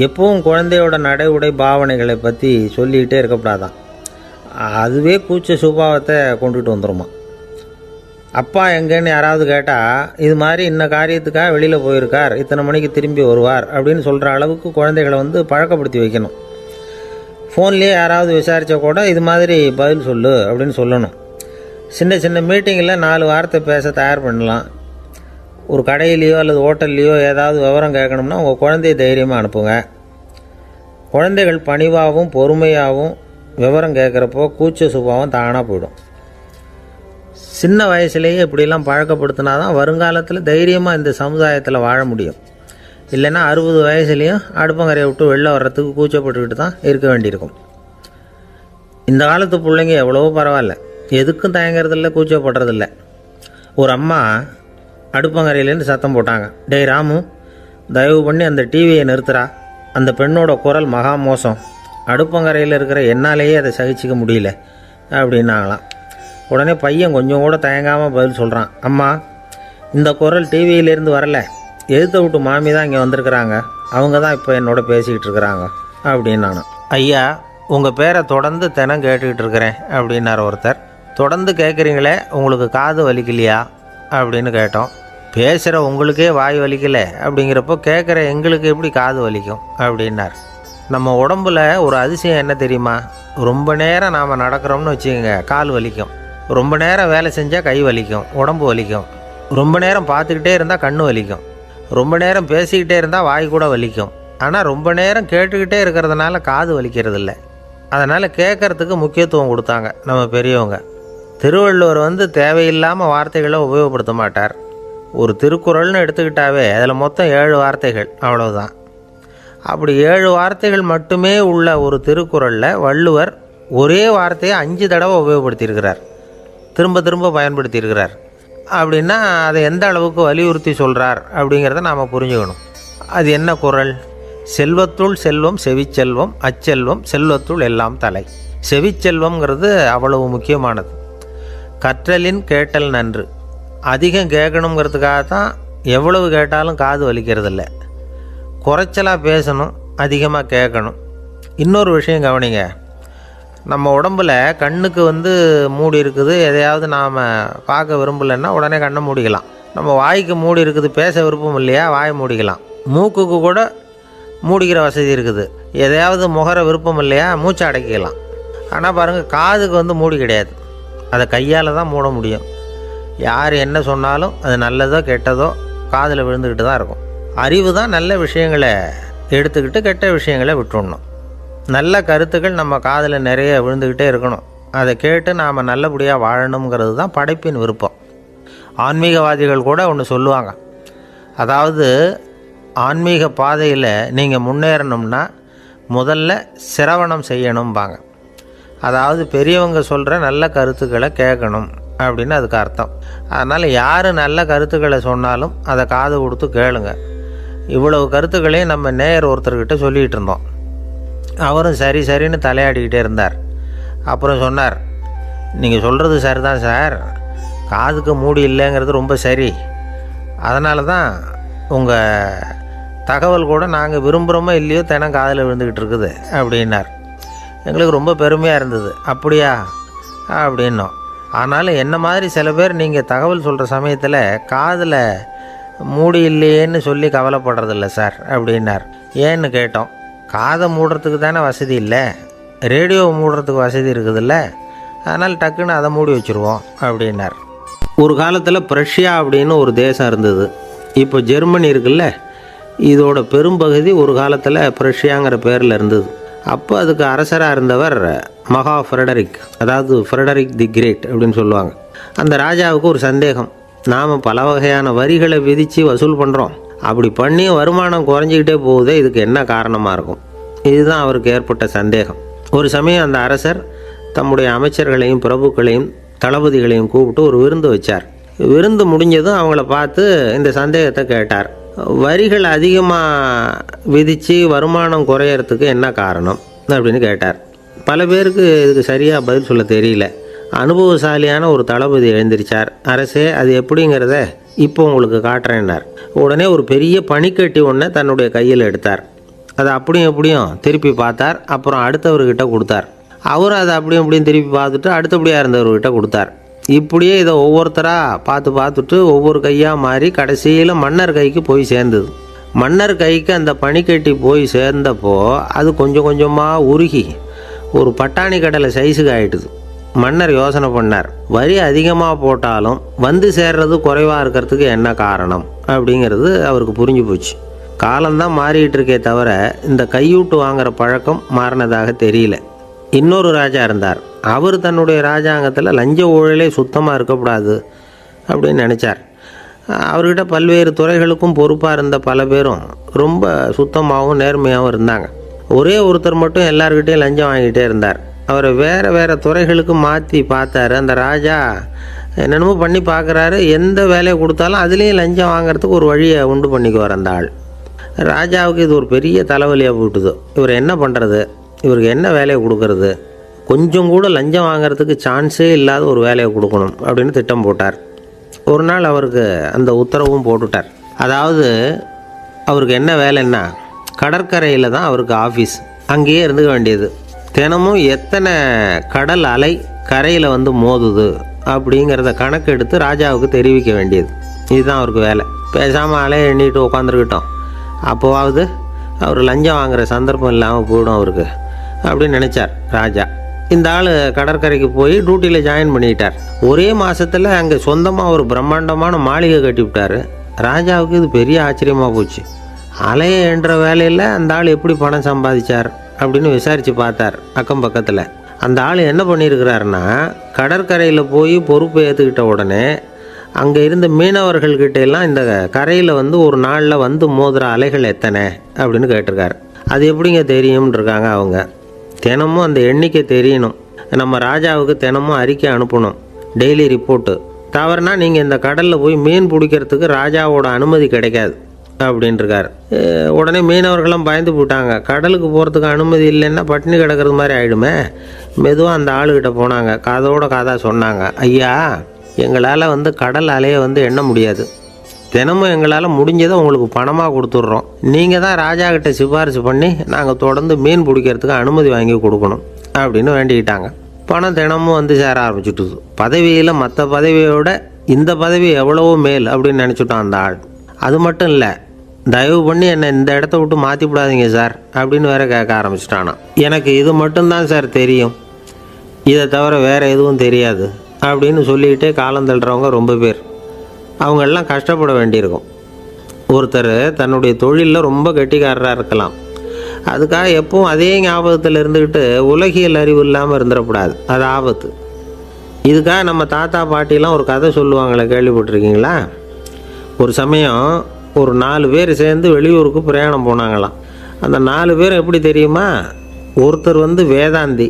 எப்பவும் குழந்தையோட நடை உடை பாவனைகளை பற்றி சொல்லிக்கிட்டே இருக்கக்கூடாதான். அதுவே கூச்ச சுபாவத்தை கொண்டுகிட்டு வந்துடுமா. அப்பா எங்கேன்னு யாராவது கேட்டால் இது மாதிரி இன்ன காரியத்துக்காக வெளியில் போயிருக்கார், இத்தனை மணிக்கு திரும்பி வருவார் அப்படின்னு சொல்கிற அளவுக்கு குழந்தைகளை வந்து பழக்கப்படுத்தி வைக்கணும். ஃபோன்லேயே யாராவது விசாரித்தா கூட இது மாதிரி பதில் சொல்லு அப்படின்னு சொல்லணும். சின்ன சின்ன மீட்டிங்கில் 4 வார்த்தை பேச தயார் பண்ணலாம். ஒரு கடையிலையோ அல்லது ஹோட்டல்லையோ ஏதாவது விவரம் கேட்கணும்னா உங்கள் குழந்தைய தைரியமாக அனுப்புங்க. குழந்தைகள் பணிவாகவும் பொறுமையாகவும் விவரம் கேட்குறப்போ கூச்ச சுபாவம் தானாக போயிடும். சின்ன வயசுலேயே இப்படிலாம் பழக்கப்படுத்தினா தான் வருங்காலத்தில் தைரியமாக இந்த சமுதாயத்தில் வாழ முடியும். இல்லைன்னா 60 வயசுலேயும் அடுப்பங்கரையை விட்டு வெளில வர்றதுக்கு கூச்சப்பட்டுக்கிட்டு தான் இருக்க வேண்டியிருக்கும். இந்த காலத்து பிள்ளைங்க எவ்வளவோ பரவாயில்ல, எதுக்கும் தயங்குறதில்ல, கூச்சப்படுறதில்ல. ஒரு அம்மா அடுப்பங்கரையிலேருந்து சத்தம் போட்டாங்க, டேய் ராமு, தயவு பண்ணி அந்த டிவியை நிறுத்துறா, அந்த பெண்ணோட குரல் மகா மோசம், அடுப்பங்கரையில் இருக்கிற என்னாலேயே அதை சகிச்சிக்க முடியல அப்படின்னாங்களாம். உடனே பையன் கொஞ்சம் கூட தயங்காமல் பதில் சொல்கிறான், அம்மா இந்த குரல் டிவியிலேருந்து வரல, எழுத்த விட்டு மாமி தான் இங்கே வந்திருக்கிறாங்க, அவங்க தான் இப்போ என்னோட பேசிக்கிட்டு இருக்கிறாங்க அப்படின்னு நானும். ஐயா, உங்கள் பேரை தொடர்ந்து தினம் கேட்டுக்கிட்டு இருக்கிறேன் அப்படின்னார் ஒருத்தர். தொடர்ந்து கேட்குறீங்களே, உங்களுக்கு காது வலிக்கலையா அப்படின்னு கேட்டோம். பேசுகிற உங்களுக்கே வாய் வலிக்கலை அப்படிங்கிறப்போ கேட்குற எங்களுக்கு எப்படி காது வலிக்கும் அப்படின்னார். நம்ம உடம்புல ஒரு அதிசயம் என்ன தெரியுமா? ரொம்ப நேரம் நாம் நடக்கிறோம்னு வச்சுக்கோங்க, கால் வலிக்கும். ரொம்ப நேரம் வேலை செஞ்சால் கை வலிக்கும், உடம்பு வலிக்கும். ரொம்ப நேரம் பார்த்துக்கிட்டே இருந்தால் கண்ணு வலிக்கும். ரொம்ப நேரம் பேசிக்கிட்டே இருந்தால் வாய் கூட வலிக்கும். ஆனால் ரொம்ப நேரம் கேட்டுக்கிட்டே இருக்கிறதுனால காது வலிக்கிறது இல்லை. அதனால் கேட்குறதுக்கு முக்கியத்துவம் கொடுத்தாங்க நம்ம பெரியவங்க. திருவள்ளுவர் வந்து தேவையில்லாமல் வார்த்தைகளை உபயோகப்படுத்த மாட்டார். ஒரு திருக்குறள்னு எடுத்துக்கிட்டாவே அதில் மொத்தம் 7 வார்த்தைகள், அவ்வளவுதான். அப்படி 7 வார்த்தைகள் மட்டுமே உள்ள ஒரு திருக்குறளில் வள்ளுவர் ஒரே வார்த்தையை 5 தடவை உபயோகப்படுத்தியிருக்கிறார், திரும்ப திரும்ப பயன்படுத்தியிருக்கிறார். அப்படின்னா அதை எந்த அளவுக்கு வலியுறுத்தி சொல்கிறார் அப்படிங்கிறத நாம் புரிஞ்சுக்கணும். அது என்ன குறள்? செல்வத்துள் செல்வம் செவிச்செல்வம், அச்செல்வம் செல்வத்துள் எல்லாம் தலை. செவிச்செல்வம்ங்கிறது அவ்வளவு முக்கியமானது. கற்றலின் கேட்டல் நன்று. அதிகம் கேட்கணுங்கிறதுக்காக தான் எவ்வளவு கேட்டாலும் காது வலிக்கிறதில்ல. குறைச்சலாக பேசணும், அதிகமாக கேட்கணும். இன்னொரு விஷயம் கவனிங்க, நம்ம உடம்பில் கண்ணுக்கு மூடி இருக்குது, எதையாவது நாம் பார்க்க விரும்பலைன்னா உடனே கண்ணை மூடிக்கலாம். நம்ம வாய்க்கு மூடி இருக்குது, பேச விருப்பம் இல்லையா, வாயை மூடிக்கலாம். மூக்குக்கு கூட மூடிக்கிற வசதி இருக்குது, எதையாவது முகர விருப்பம் இல்லையா, மூச்சை அடக்கிக்கலாம். ஆனால் பாருங்கள், காதுக்கு மூடி கிடையாது, அதை கையால் தான் மூட முடியும். யார் என்ன சொன்னாலும் அது நல்லதோ கெட்டதோ காதில் விழுந்துக்கிட்டு தான் இருக்கும். அறிவு தான் நல்ல விஷயங்களை எடுத்துக்கிட்டு கெட்ட விஷயங்களை விட்டுடணும். நல்ல கருத்துக்கள் நம்ம காதில் நிறைய விழுந்துக்கிட்டே இருக்கணும். அதை கேட்டு நாம் நல்லபடியாக வாழணுங்கிறது தான் படைப்பின் விருப்பம். ஆன்மீகவாதிகள் கூட ஒன்று சொல்லுவாங்க, அதாவது ஆன்மீக பாதையில் நீங்கள் முன்னேறணும்னா முதல்ல சிரவணம் செய்யணும்பாங்க. அதாவது பெரியவங்க சொல்கிற நல்ல கருத்துக்களை கேட்கணும் அப்படின்னு அதுக்கு அர்த்தம். அதனால் யார் நல்ல கருத்துக்களை சொன்னாலும் அதை காது கொடுத்து கேளுங்க. இவ்வளவு கருத்துக்களையும் நம்ம நேயர் ஒருத்தர்கிட்ட சொல்லிகிட்டு இருந்தோம். அவரும் சரி சரின்னு தலையாடிக்கிட்டே இருந்தார். அப்புறம் சொன்னார், நீங்கள் சொல்கிறது சரிதான் சார், காதுக்கு மூடி இல்லைங்கிறது ரொம்ப சரி. அதனால தான் உங்கள் தகவல் கூட நாங்கள் விரும்புகிறோமோ இல்லையோ தினம் காதில் விழுந்துக்கிட்டு இருக்குது அப்படின்னார். எங்களுக்கு ரொம்ப பெருமையாக இருந்தது. அப்படியா அப்படின்னோம். ஆனாலும் என்ன மாதிரி சில பேர் நீங்கள் தகவல் சொல்கிற சமயத்தில் காதில் மூடி இல்லையேன்னு சொல்லி கவலைப்படுறதில்ல சார் அப்படின்னார். ஏன்னு கேட்டோம். காதை மூடுறதுக்கு தானே வசதி இல்லை, ரேடியோவை மூடுறதுக்கு வசதி இருக்குதுல்ல, அதனால் டக்குன்னு அதை மூடி வச்சுருவோம் அப்படின்னார். ஒரு காலத்தில் பிரஷ்யா அப்படின்னு ஒரு தேசம் இருந்தது. இப்போ ஜெர்மனி இருக்குல்ல, இதோட பெரும்பகுதி ஒரு காலத்தில் பிரஷ்யாங்கிற பேரில் இருந்தது. அப்போ அதுக்கு அரசராக இருந்தவர் மகா ஃப்ரெடரிக், அதாவது ஃப்ரெடரிக் தி கிரேட் அப்படின்னு சொல்லுவாங்க. அந்த ராஜாவுக்கு ஒரு சந்தேகம், நாம் பல வகையான வரிகளை விதித்து வசூல் பண்ணுறோம், அப்படி பண்ணி வருமானம் குறைஞ்சிக்கிட்டே போகுதே, இதுக்கு என்ன காரணமாக இருக்கும்? இதுதான் அவருக்கு ஏற்பட்ட சந்தேகம். ஒரு சமயம் அந்த அரசர் தம்முடைய அமைச்சர்களையும் பிரபுக்களையும் தளபதிகளையும் கூப்பிட்டு ஒரு விருந்து வச்சார். விருந்து முடிஞ்சதும் அவங்கள பார்த்து இந்த சந்தேகத்தை கேட்டார். வரிகள் அதிகமாக விதித்து வருமானம் குறையறதுக்கு என்ன காரணம் அப்படின்னு கேட்டார். பல பேருக்கு இதுக்கு சரியாக பதில் சொல்ல தெரியல. அனுபவசாலியான ஒரு தளபதி எழுந்திருச்சார். அரசே, அது எப்படிங்கிறத இப்போ உங்களுக்கு காட்டுறேன்னார். உடனே ஒரு பெரிய பனிக்கட்டி ஒன்றை தன்னுடைய கையில் எடுத்தார். அதை அப்படியும் எப்படியும் திருப்பி பார்த்தார். அப்புறம் அடுத்தவர்கிட்ட கொடுத்தார். அவரும் அதை அப்படியும் எப்படியும் திருப்பி பார்த்துட்டு அடுத்தபடியாக இருந்தவர்கிட்ட கொடுத்தார். இப்படியே இதை ஒவ்வொருத்தராக பார்த்துட்டு ஒவ்வொரு கையாக மாறி கடைசியில் மன்னர் கைக்கு போய் சேர்ந்தது. மன்னர் கைக்கு அந்த பனிக்கட்டி போய் சேர்ந்தப்போ அது கொஞ்சம் கொஞ்சமாக உருகி ஒரு பட்டாணி கடலை சைஸுக்கு ஆகிட்டுது. மன்னர் யோசனை பண்ணார், வரி அதிகமாக போட்டாலும் வந்து சேர்றது குறைவாக இருக்கிறதுக்கு என்ன காரணம் அப்படிங்கிறது அவருக்கு புரிஞ்சு போச்சு. காலம்தான் மாறிக்கிட்டு இருக்கே தவிர இந்த கையூட்டு வாங்குகிற பழக்கம் மாறினதாக தெரியல. இன்னொரு ராஜா இருந்தார். அவர் தன்னுடைய ராஜாங்கத்தில் லஞ்ச ஊழலே சுத்தமாக இருக்கக்கூடாது அப்படின்னு நினச்சார். அவர்கிட்ட பல்வேறு துறைகளுக்கும் பொறுப்பாக இருந்த பல பேரும் ரொம்ப சுத்தமாகவும் நேர்மையாகவும் இருந்தாங்க. ஒரே ஒருத்தர் மட்டும் எல்லார்கிட்டையும் லஞ்சம் வாங்கிட்டே இருந்தார். அவரை வேறு துறைகளுக்கு மாற்றி பார்த்தாரு. அந்த ராஜா என்னென்னமோ பண்ணி பார்க்குறாரு. எந்த வேலையை கொடுத்தாலும் அதுலேயும் லஞ்சம் வாங்கிறதுக்கு ஒரு வழியை உண்டு பண்ணிக்குவார் அந்த ஆள். ராஜாவுக்கு இது ஒரு பெரிய தலைவலியாக போட்டுது. இவர் என்ன பண்ணுறது, இவருக்கு என்ன வேலையை கொடுக்கறது, கொஞ்சம் கூட லஞ்சம் வாங்கிறதுக்கு சான்ஸே இல்லாத ஒரு வேலையை கொடுக்கணும் அப்படின்னு திட்டம் போட்டார். ஒரு நாள் அவருக்கு அந்த உத்தரவும் போட்டுட்டார். அதாவது அவருக்கு என்ன வேலைன்னா, கடற்கரையில் தான் அவருக்கு ஆஃபீஸ், அங்கேயே இருந்துக்க வேண்டியது. தினமும் எத்தனை கடல் அலை கரையில் மோதுது அப்படிங்கிறத கணக்கு எடுத்து ராஜாவுக்கு தெரிவிக்க வேண்டியது. இதுதான் அவருக்கு வேலை. பேசாமல் அலையை எண்ணிட்டு உட்காந்துருக்கிட்டோம், அப்போவாவது அவர் லஞ்சம் வாங்குகிற சந்தர்ப்பம் இல்லாமல் போயிடும் அவருக்கு அப்படின்னு நினச்சார் ராஜா. இந்த ஆள் கடற்கரைக்கு போய் டியூட்டியில் ஜாயின் பண்ணிக்கிட்டார். ஒரே மாதத்தில் அங்கே சொந்தமாக ஒரு பிரம்மாண்டமான மாளிகை கட்டிவிட்டார். ராஜாவுக்கு இது பெரிய ஆச்சரியமாக போச்சு. அலையை என்ற வேலையில் அந்த ஆள் எப்படி பணம் சம்பாதிச்சார் அப்படின்னு விசாரித்து பார்த்தார் அக்கம் பக்கத்தில். அந்த ஆள் என்ன பண்ணியிருக்கிறாருன்னா, கடற்கரையில் போய் பொறுப்பை ஏற்றுக்கிட்ட உடனே அங்கே இருந்த மீனவர்கள்கிட்ட எல்லாம் இந்த கரையில் ஒரு நாளில் மோதுகிற அலைகள் எத்தனை அப்படின்னு கேட்டிருக்காரு. அது எப்படிங்க தெரியும்னு இருக்காங்க அவங்க. தினமும் அந்த எண்ணிக்கை தெரியணும். நம்ம ராஜாவுக்கு தினமும் அறிக்கை அனுப்பணும், டெய்லி ரிப்போர்ட்டு. தவறுனா நீங்கள் இந்த கடலில் போய் மீன் பிடிக்கிறதுக்கு ராஜாவோட அனுமதி கிடைக்காது. அப்படின்ட்டுருக்கார். உடனே மீனவர்கள்லாம் பயந்து போட்டாங்க. கடலுக்கு போகிறதுக்கு அனுமதி இல்லைன்னா பட்டினி கிடக்கிறது மாதிரி ஆகிடுமே. மெதுவாக அந்த ஆளுகிட்ட போனாங்க. காதோட காதாக சொன்னாங்க, ஐயா, எங்களால் கடல் அலையை எண்ண முடியாது. தினமும் எங்களால் முடிஞ்சதை உங்களுக்கு பணமாக கொடுத்துட்றோம். நீங்கள் தான் ராஜா கிட்ட சிபாரிசு பண்ணி நாங்கள் தொடர்ந்து மீன் பிடிக்கிறதுக்கு அனுமதி வாங்கி கொடுக்கணும் அப்படின்னு வேண்டிக்கிட்டாங்க. பணம் தினமும் சேர ஆரம்பிச்சுட்டுது. பதவியில் மற்ற பதவியோட இந்த பதவி எவ்வளவோ மேல் அப்படின்னு நினச்சிட்டோம் அந்த ஆள். அது மட்டும் இல்லை, தயவு பண்ணி என்னை இந்த இடத்த விட்டு மாற்றி விடாதீங்க சார் அப்படின்னு வேற கேட்க ஆரம்பிச்சிட்டானா. எனக்கு இது மட்டும்தான் சார் தெரியும், இதை தவிர வேறு எதுவும் தெரியாது அப்படின்னு சொல்லிக்கிட்டே காலம் தள்ளுறவங்க ரொம்ப பேர். அவங்களெல்லாம் கஷ்டப்பட வேண்டியிருக்கும். ஒருத்தர் தன்னுடைய தொழிலில் ரொம்ப கெட்டிக்காரராக இருக்கலாம். அதுக்காக எப்பவும் அதே ஞாபகத்தில் இருந்துக்கிட்டு உலகியல் அறிவு இல்லாமல் இருந்துடக்கூடாது. அது ஆபத்து. இதுக்காக நம்ம தாத்தா பாட்டிலாம் ஒரு கதை சொல்லுவாங்களே, கேள்விப்பட்டிருக்கீங்களா? ஒரு சமயம் ஒரு 4 பேர் சேர்ந்து வெளியூருக்கு பிரயாணம் போனாங்களாம். அந்த 4 பேர் எப்படி தெரியுமா? ஒருத்தர் வேதாந்தி,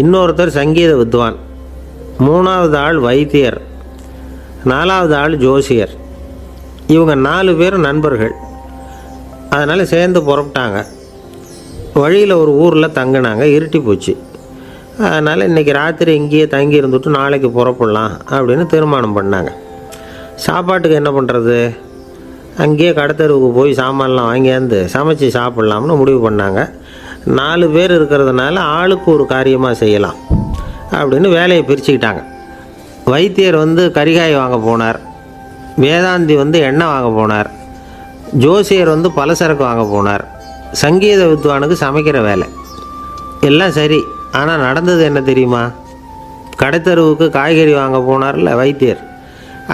இன்னொருத்தர் சங்கீத வித்வான், 3வது ஆள் வைத்தியர், 4வது ஆள் ஜோசியர். இவங்க 4 பேரும் நண்பர்கள். அதனால் சேர்ந்து புறப்பட்டாங்க. வழியில் ஒரு ஊரில் தங்கினாங்க. இருட்டி போச்சு. அதனால் இன்றைக்கி ராத்திரி இங்கேயே தங்கி இருந்துட்டு நாளைக்கு புறப்படலாம் அப்படின்னு தீர்மானம் பண்ணாங்க. சாப்பாட்டுக்கு என்ன பண்ணுறது? அங்கேயே கடத்தெருவுக்கு போய் சாமான்லாம் வாங்கியாந்து சமைச்சு சாப்பிட்லாம்னு முடிவு பண்ணாங்க. 4 பேர் இருக்கிறதுனால ஆளுக்கு ஒரு காரியமாக செய்யலாம் அப்படின்னு வேலையை பிரிச்சுக்கிட்டாங்க. வைத்தியர் கரிகாய் வாங்க போனார், வேதாந்தி எண்ணெய் வாங்க போனார், ஜோசியர் பலசரக்கு வாங்க போனார், சங்கீத வித்வானுக்கு சமைக்கிற வேலை. எல்லாம் சரி. ஆனால் நடந்தது என்ன தெரியுமா? கடைத்தெருவுக்கு காய்கறி வாங்க போனார்ல வைத்தியர்,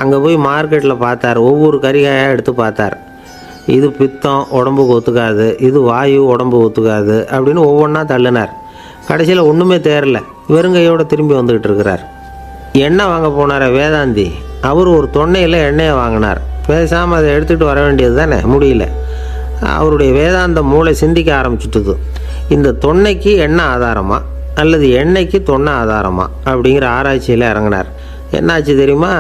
அங்கே போய் மார்க்கெட்டில் பார்த்தார். ஒவ்வொரு கறிகாயாக எடுத்து பார்த்தார். இது பித்தம், உடம்புக்கு ஒத்துக்காது, இது வாயு, உடம்பு ஒத்துக்காது அப்படின்னு ஒவ்வொன்றா தள்ளினார். கடைசியில் ஒன்றுமே தேரல. வெறுங்கையோடு திரும்பி வந்துக்கிட்டு இருக்கிறார். எண்ணெய் வாங்க போனார் வேதாந்தி, அவர் ஒரு தொன்னையில் எண்ணெயை வாங்கினார். பேசாமல் அதை எடுத்துகிட்டு வர வேண்டியது தானே, முடியல. அவருடைய வேதாந்த மூளை சிந்திக்க ஆரம்பிச்சுட்டுது. இந்த தொன்னைக்கு எண்ணெய் ஆதாரமா அல்லது எண்ணெய்க்கு தொன்னை ஆதாரமா அப்படிங்கிற ஆராய்ச்சியில் இறங்கினார். என்னாச்சு தெரியுமா?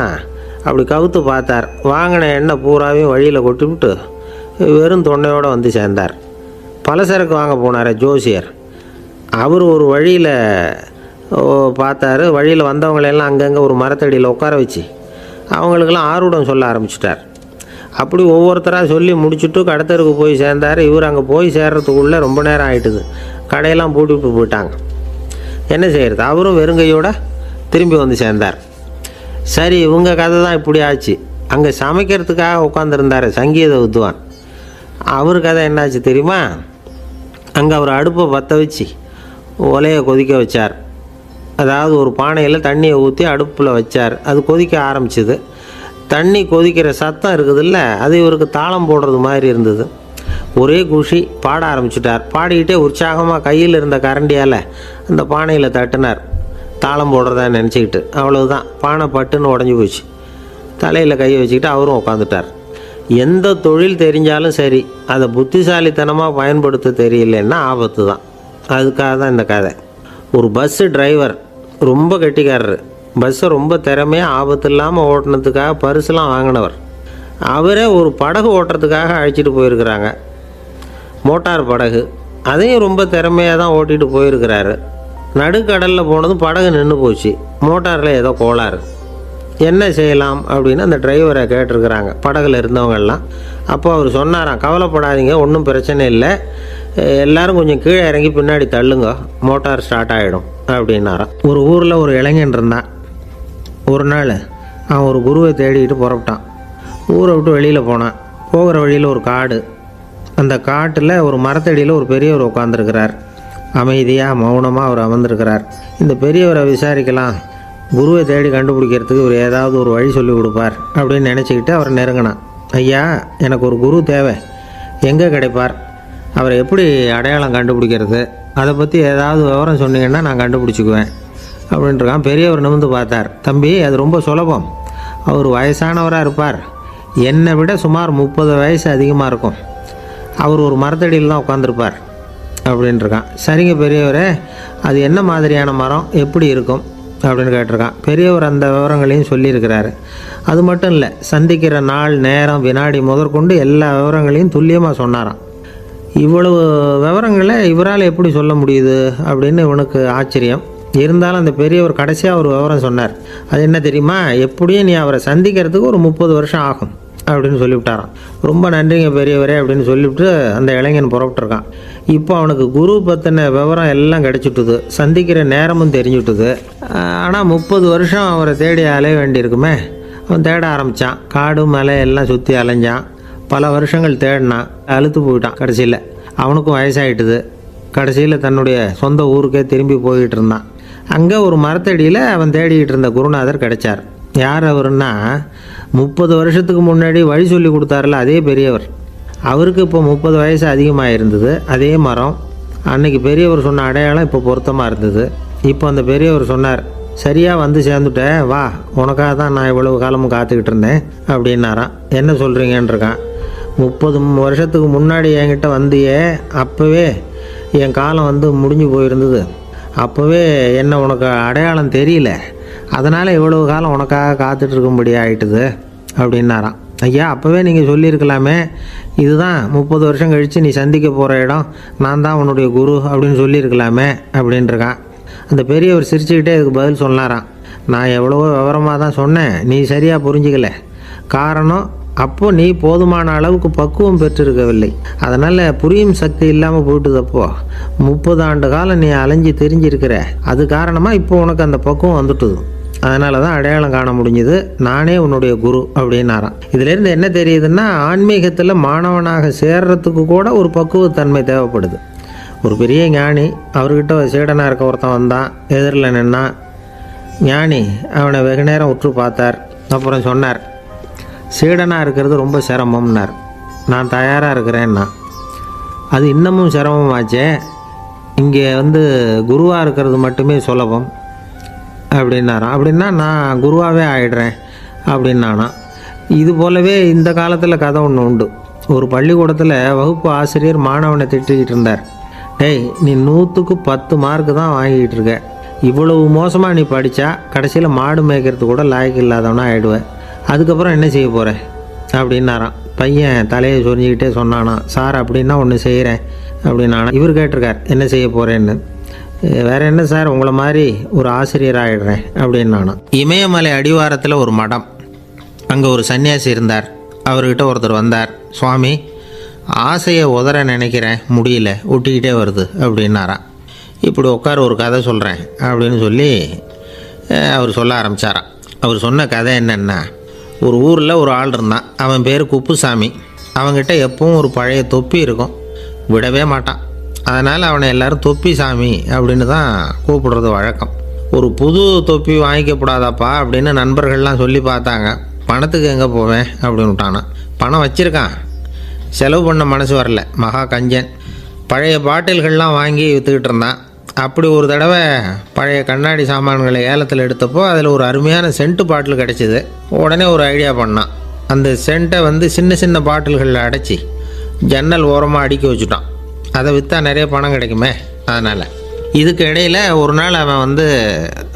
அப்படி கவுத்து பார்த்தார். வாங்கின எண்ணெய் பூராவையும் வழியில் கொட்டிவிட்டு வெறும் தொன்னையோடு சேர்ந்தார். பலசரக்கு வாங்க போனார் ஜோசியர். அவர் ஒரு வழியில் பார்த்தாரு. வழியில் வந்தவங்களெல்லாம் அங்கங்கே ஒரு மரத்தடியில் உட்கார வச்சு அவங்களுக்கெல்லாம் ஆர்வம் சொல்ல ஆரம்பிச்சிட்டார். அப்படி ஒவ்வொருத்தராக சொல்லி முடிச்சுட்டு கடத்தருக்கு போய் சேர்ந்தார். இவர் அங்கே போய் சேர்றதுக்குள்ளே ரொம்ப நேரம் ஆகிட்டுது. கடையெல்லாம் பூட்டிவிட்டு போயிட்டாங்க. என்ன செய்கிறது? அவரும் வெறுங்கையோடு திரும்பி சேர்ந்தார். சரி, இவங்க கதை தான் இப்படி ஆச்சு. அங்கே சமைக்கிறதுக்காக உட்காந்துருந்தார் சங்கீத வித்வான். அவர் கதை என்னாச்சு தெரியுமா? அங்கே அவர் அடுப்பை பற்ற வச்சு ஒலையை கொதிக்க வச்சார். அதாவது ஒரு பானையில் தண்ணியை ஊற்றி அடுப்பில் வச்சார். அது கொதிக்க ஆரம்பிச்சிது. தண்ணி கொதிக்கிற சத்தம் இருக்குதுல்ல, அது இவருக்கு தாளம் போடுறது மாதிரி இருந்தது. ஒரே குஷி, பாட ஆரம்பிச்சிட்டார். பாடிக்கிட்டே உற்சாகமாக கையில் இருந்த கரண்டியால் அந்த பானையில் தட்டினார், தாளம் போடுறதா நினச்சிக்கிட்டு. அவ்வளவுதான், பானை பட்டுன்னு உடஞ்சி போச்சு. தலையில் கையை வச்சுக்கிட்டு அவரும் உட்காந்துட்டார். எந்த தொழில் தெரிஞ்சாலும் சரி, அதை புத்திசாலித்தனமாக பயன்படுத்த தெரியலன்னா ஆபத்து தான். அதுக்காக தான் இந்த கதை. ஒரு பஸ்ஸு டிரைவர் ரொம்ப கெட்டிக்காரர். பஸ்ஸை ரொம்ப திறமையாக ஆபத்து இல்லாமல் ஓட்டினதுக்காக பரிசுலாம் வாங்கினவர். அவரே ஒரு படகு ஓட்டுறதுக்காக அழைச்சிட்டு போயிருக்கிறாங்க, மோட்டார் படகு. அதையும் ரொம்ப திறமையாக தான் ஓட்டிகிட்டு போயிருக்கிறாரு. நடுக்கடலில் போனதும் படகு நின்று போச்சு. மோட்டாரில் ஏதோ கோளாறு. என்ன செய்யலாம் அப்படின்னு அந்த டிரைவரை கேட்டிருக்கிறாங்க படகுல இருந்தவங்கெல்லாம். அப்போ அவர் சொன்னாராம், கவலைப்படாதீங்க, ஒன்றும் பிரச்சனை இல்லை, எல்லோரும் கொஞ்சம் கீழே இறங்கி பின்னாடி தள்ளுங்க, மோட்டார் ஸ்டார்ட் ஆகிடும் அப்படின்னாராம். ஒரு ஊரில் ஒரு இளைஞன் இருந்தான். ஒரு நாள் அவன் ஒரு குருவை தேடிக்கிட்டு புறப்பட்டான். ஊரை விட்டு வெளியில் போனான். போகிற வழியில் ஒரு காடு. அந்த காட்டில் ஒரு மரத்தடியில் ஒரு பெரியவர் உட்காந்துருக்கிறார். அமைதியாக மௌனமாக அவர் அமர்ந்திருக்கிறார். இந்த பெரியவரை விசாரிக்கலாம், குருவை தேடி கண்டுபிடிக்கிறதுக்கு இவர் ஏதாவது ஒரு வழி சொல்லி கொடுப்பார் அப்படின்னு நினச்சிக்கிட்டு அவர் நெருங்கினான். ஐயா, எனக்கு ஒரு குரு தேவை, எங்கே கிடைப்பார்? அவரை எப்படி அடையாளம் கண்டுபிடிக்கிறது? அதை பற்றி ஏதாவது விவரம் சொன்னீங்கன்னா நான் கண்டுபிடிச்சிக்குவேன் அப்படின்ட்டுருக்கான். பெரியவர் நிமிர்ந்து பார்த்தார். தம்பி, அது ரொம்ப சுலபம். அவர் வயசானவராக இருப்பார், என்னை விட சுமார் 30 வயசு அதிகமாக இருக்கும். அவர் ஒரு மரத்தடியில் தான் உட்காந்துருப்பார் அப்படின்ட்டுருக்கான். சரிங்க பெரியவரே, அது என்ன மாதிரியான மரம், எப்படி இருக்கும்? அப்படின்னு கேட்டிருக்கான். பெரியவர் அந்த விவரங்களையும் சொல்லியிருக்கிறாரு. அது மட்டும் இல்லை, சந்திக்கிற நாள், நேரம், வினாடி முதற்கொண்டு எல்லா விவரங்களையும் துல்லியமாக சொன்னாராம். இவ்வளவு விவரங்களை இவரால் எப்படி சொல்ல முடியுது அப்படின்னு இவனுக்கு ஆச்சரியம். இருந்தாலும் அந்த பெரியவர் கடைசியாக ஒரு விவரம் சொன்னார். அது என்ன தெரியுமா? எப்படியும் நீ அவரை சந்திக்கிறதுக்கு ஒரு 30 வருஷம் ஆகும் அப்படின்னு சொல்லிவிட்டாராம். ரொம்ப நன்றிங்க பெரியவரே அப்படின்னு சொல்லிவிட்டு அந்த இளைஞன் புறப்பட்டுருக்கான். இப்போ அவனுக்கு குரு பற்றின விவரம் எல்லாம் கிடச்சிட்டுது, சந்திக்கிற நேரமும் தெரிஞ்சுட்டுது. ஆனால் 30 வருஷம் அவரை தேடி அலைய வேண்டியிருக்குமே. அவன் தேட ஆரம்பித்தான். காடு மலை எல்லாம் சுற்றி அலைஞ்சான். பல வருஷங்கள் தேடினான். அழுத்து போயிட்டான். கடைசியில் அவனுக்கும் வயசாகிட்டுது. கடைசியில் தன்னுடைய சொந்த ஊருக்கே திரும்பி போய்கிட்டு இருந்தான். அங்கே ஒரு மரத்தடியில் அவன் தேடிக்கிட்டு இருந்த குருநாதர் கிடைச்சார். யார் அவருன்னா, 30 வருஷத்துக்கு முன்னாடி வழி சொல்லி கொடுத்தாருல அதே பெரியவர். அவருக்கு இப்போ 30 வயசு அதிகமாக இருந்தது. அதே மரம். அன்னைக்கு பெரியவர் சொன்ன அடையாளம் இப்போ பொருத்தமாக இருந்தது. இப்போ அந்த பெரியவர் சொன்னார், சரியாக வந்து சேர்ந்துட்டேன், வா, உனக்காக தான் நான் இவ்வளவு காலமும் காத்துக்கிட்டு இருந்தேன் அப்படின்னாராம். என்ன சொல்கிறீங்கன்றிருக்கான். 30 வருஷத்துக்கு முன்னாடி என்கிட்ட வந்தியே, அப்போவே என் காலம் வந்து முடிஞ்சு போயிருந்தது. அப்போவே என்ன உனக்கு அடையாளம் தெரியல, அதனால் இவ்வளவு காலம் உனக்காக காத்துட்ருக்கும்படி ஆகிட்டுது அப்படின்னாராம். ஐயா, அப்போவே நீங்கள் சொல்லியிருக்கலாமே, இதுதான் 30 வருஷம் கழித்து நீ சந்திக்க போகிற இடம், நான் தான் உன்னுடைய குரு அப்படின்னு சொல்லியிருக்கலாமே அப்படின்ட்டுருக்கான். அந்த பெரியவர் சிரிச்சுக்கிட்டே இதுக்கு பதில் சொன்னாராம். நான் எவ்வளவோ விவரமாக தான் சொன்னேன், நீ சரியாக புரிஞ்சிக்கல. காரணம், அப்போது நீ போதுமான அளவுக்கு பக்குவம் பெற்றிருக்கவில்லை. அதனால் புரியும் சக்தி இல்லாமல் போயிட்டுதப்போ 30 ஆண்டு காலம் நீ அலைஞ்சி தெரிஞ்சிருக்கிற. அது காரணமாக இப்போ உனக்கு அந்த பக்குவம் வந்துட்டுது. அதனால தான் அடையாளம் காண முடிஞ்சுது, நானே உன்னுடைய குரு அப்படின்னாராம். இதிலேருந்து என்ன தெரியுதுன்னா, ஆன்மீகத்தில் மாணவனாக சேர்றதுக்கு கூட ஒரு பக்குவத்தன்மை தேவைப்படுது. ஒரு பெரிய ஞானி, அவர்கிட்ட சீடனாக இருக்க ஒருத்தன் வந்தான். எதிரில் நின்னான். ஞானி அவனை வெகு நேரம் உற்று பார்த்தார். அப்புறம் சொன்னார், சீடனாக இருக்கிறது ரொம்ப சிரமம்னார். நான் தயாராக இருக்கிறேன்னா. அது இன்னமும் சிரமமாச்சே, இங்கே வந்து குருவாக இருக்கிறது மட்டுமே சுலபம் அப்படின்னாராம். அப்படின்னா நான் குருவாகவே ஆயிடுறேன் அப்படின்னானா. இது போலவே இந்த காலத்தில் கதை ஒன்று உண்டு. ஒரு பள்ளிக்கூடத்தில் வகுப்பு ஆசிரியர் மாணவனை திட்டிக்கிட்டு இருந்தார். டேய், நீ 100க்கு 10 மார்க்கு தான் வாங்கிக்கிட்டு இருக்க. இவ்வளவு மோசமாக நீ படித்தா கடைசியில் மாடு மேய்க்கிறது கூட லாய்க்கு இல்லாதவனா ஆகிடுவேன். அதுக்கப்புறம் என்ன செய்ய போகிறேன் அப்படின்னாராம். பையன் தலையை சொரிஞ்சிக்கிட்டே சொன்னானா, சார் அப்படின்னா ஒன்று செய்கிறேன் அப்படின்னானா. இவர் கேட்டிருக்கார், என்ன செய்ய போகிறேன்னு. வேறு என்ன சார், உங்களை மாதிரி ஒரு ஆசிரியர் ஆகிடுறேன் அப்படின்னானா. இமயமலை அடிவாரத்தில் ஒரு மடம். அங்கே ஒரு சன்னியாசி இருந்தார். அவர்கிட்ட ஒருத்தர் வந்தார். சுவாமி, ஆசையை உதற நினைக்கிறேன், முடியல, ஒட்டிக்கிட்டே வருது அப்படின்னாராம். இப்படி உட்கார, ஒரு கதை சொல்கிறேன் அப்படின்னு சொல்லி அவர் சொல்ல ஆரம்பித்தாராம். அவர் சொன்ன கதை என்னென்னா, ஒரு ஊரில் ஒரு ஆள் இருந்தான். அவன் பேர் குப்புசாமி. அவன்கிட்ட எப்பவும் ஒரு பழைய தொப்பி இருக்கும், விடவே மாட்டான். அதனால் அவனை எல்லோரும் தொப்பி சாமி அப்படின்னு தான் கூப்பிடுறது வழக்கம். ஒரு புது தொப்பி வாங்கிக்கப்படாதாப்பா அப்படின்னு நண்பர்கள்லாம் சொல்லி பார்த்தாங்க. பணத்துக்கு எங்கே போவேன் அப்படின்னு விட்டானா. பணம் வச்சுருக்கான், செலவு பண்ண மனசு வரல. மகா கஞ்சன். பழைய பாட்டில்கள்லாம் வாங்கி விற்றுக்கிட்டு இருந்தான். அப்படி ஒரு தடவை பழைய கண்ணாடி சாமான்களை ஏலத்தில் எடுத்தப்போ அதில் ஒரு அருமையான சென்ட்டு பாட்டில் கிடச்சிது. உடனே ஒரு ஐடியா பண்ணான். அந்த சென்ட்டை வந்து சின்ன சின்ன பாட்டில்களில் அடைச்சி ஜன்னல் ஓரமாக அடுக்கி வச்சுட்டான். அதை விற்றா நிறைய பணம் கிடைக்குமே. அதனால் இதுக்கு இடையில் ஒரு நாள் அவன் வந்து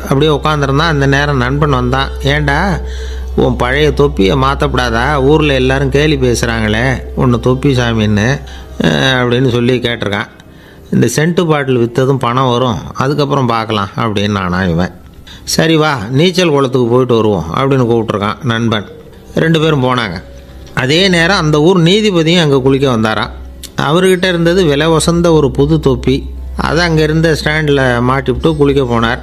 அப்படியே உட்காந்துருந்தான். அந்த நேரம் நண்பன் வந்தான். ஏண்டா, உன் பழைய தொப்பியை மாற்றப்படாதா, ஊரில் எல்லோரும் கேலி பேசுகிறாங்களே ஒன்று தொப்பி சாமின்னு அப்படின்னு சொல்லி கேட்டிருக்கான். இந்த சென்ட்டு பாட்டில் விற்றதும் பணம் வரும், அதுக்கப்புறம் பார்க்கலாம் அப்படின்னு நானா. இவன் சரி வா, நீச்சல் குளத்துக்கு போயிட்டு வருவோம் அப்படின்னு கூப்பிட்ருக்கான் நண்பன். 2 பேரும் போனாங்க. அதே நேரம் அந்த ஊர் நீதிபதியும் அங்கே குளிக்க வந்தாராம். அவர்கிட்ட இருந்தது விலை வசந்த ஒரு புது தொப்பி. அதை அங்கே இருந்த ஸ்டாண்டில் மாட்டிவிட்டு குளிக்க போனார்.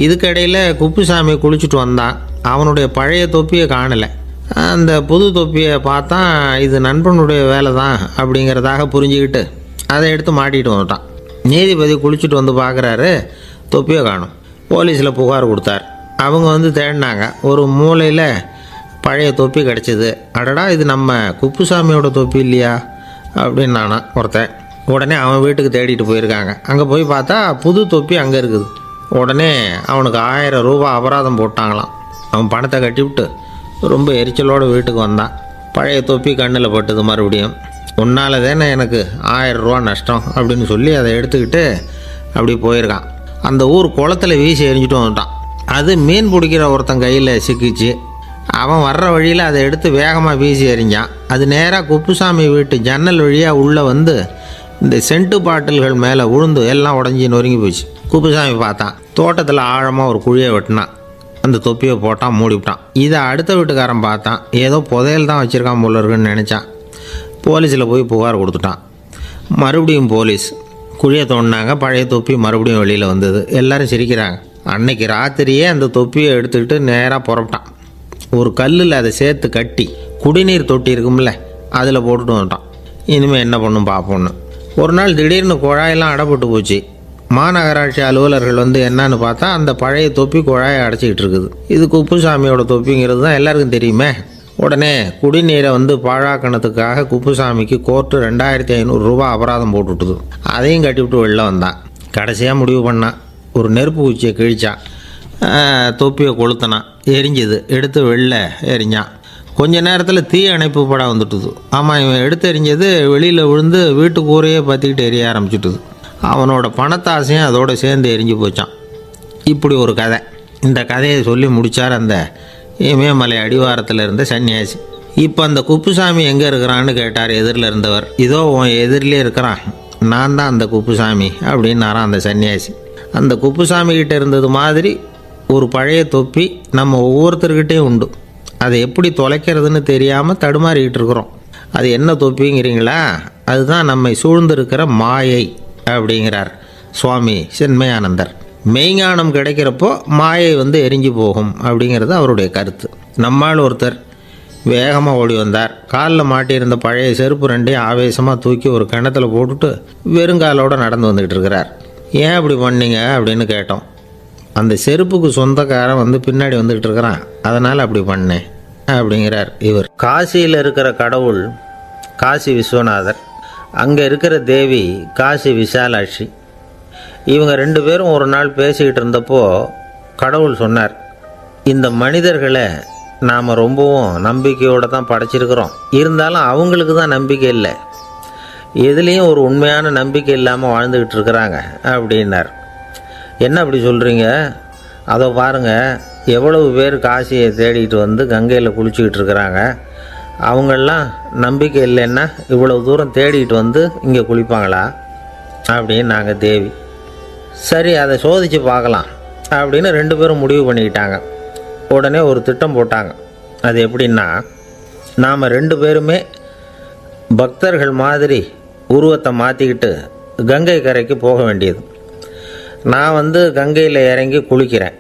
இதுக்கிடையில் குப்புசாமி குளிச்சுட்டு வந்தான். அவனுடைய பழைய தொப்பியை காணலை. அந்த புது தொப்பியை பார்த்தா இது நண்பனுடைய வேலை தான் அப்படிங்கிறதாக புரிஞ்சுக்கிட்டு அதை எடுத்து மாட்டிகிட்டு வந்துட்டான். நீதிபதி குளிச்சுட்டு வந்து பார்க்குறாரு, தொப்பியை காணும். போலீஸில் புகார் கொடுத்தார். அவங்க வந்து தேடினாங்க. ஒரு மூலையில் பழைய தொப்பி கிடச்சிது. அடடா, இது நம்ம குப்புசாமியோட தொப்பி இல்லையா அப்படின்னு நானா ஒருத்தன். உடனே அவன் வீட்டுக்கு தேடிட்டு போயிருக்காங்க. அங்கே போய் பார்த்தா புது தொப்பி அங்கே இருக்குது. உடனே அவனுக்கு 1000 ரூபா அபராதம் போட்டாங்களாம். அவன் பணத்தை கட்டிவிட்டு ரொம்ப எரிச்சலோடு வீட்டுக்கு வந்தான். பழைய தொப்பி கண்ணில் பட்டுது. மறுபடியும், உன்னால் தானே எனக்கு 1000 ரூபா நஷ்டம் அப்படின்னு சொல்லி அதை எடுத்துக்கிட்டு அப்படி போயிருக்கான். அந்த ஊர் குளத்தில் வீசி எரிஞ்சிட்டு வந்துட்டான். அது மீன் பிடிக்கிற ஒருத்தன் கையில் சிக்கிச்சு. அவன் வர்ற வழியில் அதை எடுத்து வேகமாக வீசி எறிஞ்சான். அது நேராக குப்புசாமி வீட்டு ஜன்னல் வழியாக உள்ளே வந்து இந்த சென்ட்டு பாட்டில்கள் மேலே உழுந்து எல்லாம் உடஞ்சி நொறுங்கி போச்சு. குப்புசாமி பார்த்தான். தோட்டத்தில் ஆழமாக ஒரு குழியை வெட்டினான். அந்த தொப்பியை போட்டான், மூடிவிட்டான். இதை அடுத்த வீட்டுக்காரன் பார்த்தான். ஏதோ புதையல் தான் வச்சுருக்கான் போல இருக்குன்னு நினச்சான். போலீஸில் போய் புகார் கொடுத்துட்டான். மறுபடியும் போலீஸ் குழியை தோண்டினாங்க. பழைய தொப்பி மறுபடியும் வெளியில் வந்தது. எல்லோரும் சிரிக்கிறாங்க. அன்னைக்கு ராத்திரியே அந்த தொப்பியை எடுத்துக்கிட்டு நேராக புறப்பட்டான். ஒரு கல்லில் அதை சேர்த்து கட்டி குடிநீர் தொட்டி இருக்கும்ல, அதில் போட்டுட்டு வந்துட்டான். இனிமேல் என்ன பண்ணும் பார்ப்போன்னு. ஒரு நாள் திடீர்னு குழாயெல்லாம் அடைப்பட்டு போச்சு. மாநகராட்சி அலுவலர்கள் வந்து என்னன்னு பார்த்தா அந்த பழைய தொப்பி குழாயை அடைச்சிக்கிட்டு இருக்குது. இது குப்புசாமியோட தொப்பிங்கிறது தான் எல்லாருக்கும் தெரியுமே. உடனே குடிநீரை வந்து பாழாக்கணத்துக்காக குப்புசாமிக்கு கோர்ட்டு 2500 ரூபா அபராதம் போட்டுவிட்டுது. அதையும் கட்டிவிட்டு வெளில வந்தான். கடைசியாக முடிவு பண்ணான். ஒரு நெருப்பு குச்சியை கிழிச்சான். தொப்பியை கொளுத்தினான். எரிஞ்சுது. எடுத்து வெளில எரிஞ்சான். கொஞ்ச நேரத்தில் தீ அணைப்பு படம் வந்துட்டுது. ஆமாம், இவன் எடுத்து எரிஞ்சது வெளியில் விழுந்து வீட்டு கூரையே பற்றிக்கிட்டு எரிய ஆரம்பிச்சுட்டுது. அவனோட பணத்தாசையும் அதோடு சேர்ந்து எரிஞ்சு போச்சான். இப்படி ஒரு கதை. இந்த கதையை சொல்லி முடித்தார் அந்த இமயமலை அடிவாரத்தில் இருந்த சன்னியாசி. இப்போ அந்த குப்புசாமி எங்கே இருக்கிறான்னு கேட்டார் எதிரில் இருந்தவர். இதோ உன் எதிரிலே இருக்கிறான், நான் தான் அந்த குப்புசாமி அப்படின்னாரான் அந்த சன்னியாசி. அந்த குப்புசாமி கிட்டே இருந்தது மாதிரி ஒரு பழைய தொப்பி நம்ம ஒவ்வொருத்தர்கிட்டையும் உண்டு. அதை எப்படி தொலைக்கிறதுன்னு தெரியாமல் தடுமாறிக்கிட்டு இருக்கிறோம். அது என்ன தொப்பிங்கிறீங்களா? அதுதான் நம்மை சூழ்ந்திருக்கிற மாயை அப்படிங்கிறார் சுவாமி சின்மயானந்தர். மெய்ஞானம் கிடைக்கிறப்போ மாயை வந்து எரிஞ்சு போகும் அப்படிங்கிறது அவருடைய கருத்து. நம்மால் ஒருத்தர் வேகமாக ஓடி வந்தார். காலில் மாட்டியிருந்த பழைய செருப்பு ரெண்டையும் ஆவேசமாக தூக்கி ஒரு கிணத்துல போட்டுட்டு வெறுங்காலோடு நடந்து வந்துக்கிட்டு இருக்கிறார். ஏன் அப்படி பண்ணீங்க அப்படின்னு கேட்டோம். அந்த செருப்புக்கு சொந்தக்காரன் வந்து பின்னாடி வந்துக்கிட்டு இருக்கிறான், அதனால் அப்படி பண்ணேன் அப்படிங்கிறார் இவர். காசியில் இருக்கிற கடவுள் காசி விஸ்வநாதர், அங்கே இருக்கிற தேவி காசி விசாலாட்சி. இவங்க 2 பேரும் ஒரு நாள் பேசிக்கிட்டு இருந்தப்போ கடவுள் சொன்னார், இந்த மனிதர்களை நாம் ரொம்பவும் நம்பிக்கையோடு தான் படைச்சிருக்கிறோம். இருந்தாலும் அவங்களுக்கு தான் நம்பிக்கை இல்லை, எதுலேயும் ஒரு உண்மையான நம்பிக்கை இல்லாமல் வாழ்ந்துக்கிட்டு இருக்கிறாங்க அப்படின்னார். என்ன அப்படி சொல்கிறீங்க? அதை பாருங்கள், எவ்வளவு பேர் காசியை தேடிட்டு வந்து கங்கையில் குளிச்சுக்கிட்டு இருக்கிறாங்க. அவங்களெலாம் நம்பிக்கை இல்லைன்னா இவ்வளவு தூரம் தேடிட்டு வந்து இங்கே குளிப்பாங்களா அப்படின்னு நாங்கள் தேவி. சரி, அதை சோதித்து பார்க்கலாம் அப்படின்னு 2 பேரும் முடிவு பண்ணிக்கிட்டாங்க. உடனே ஒரு திட்டம் போட்டாங்க. அது எப்படின்னா, நாம் 2 பேருமே பக்தர்கள் மாதிரி உருவத்தை மாற்றிக்கிட்டு கங்கை கரைக்கு போக வேண்டியது. நான் வந்து கங்கையில் இறங்கி குளிக்கிறேன்.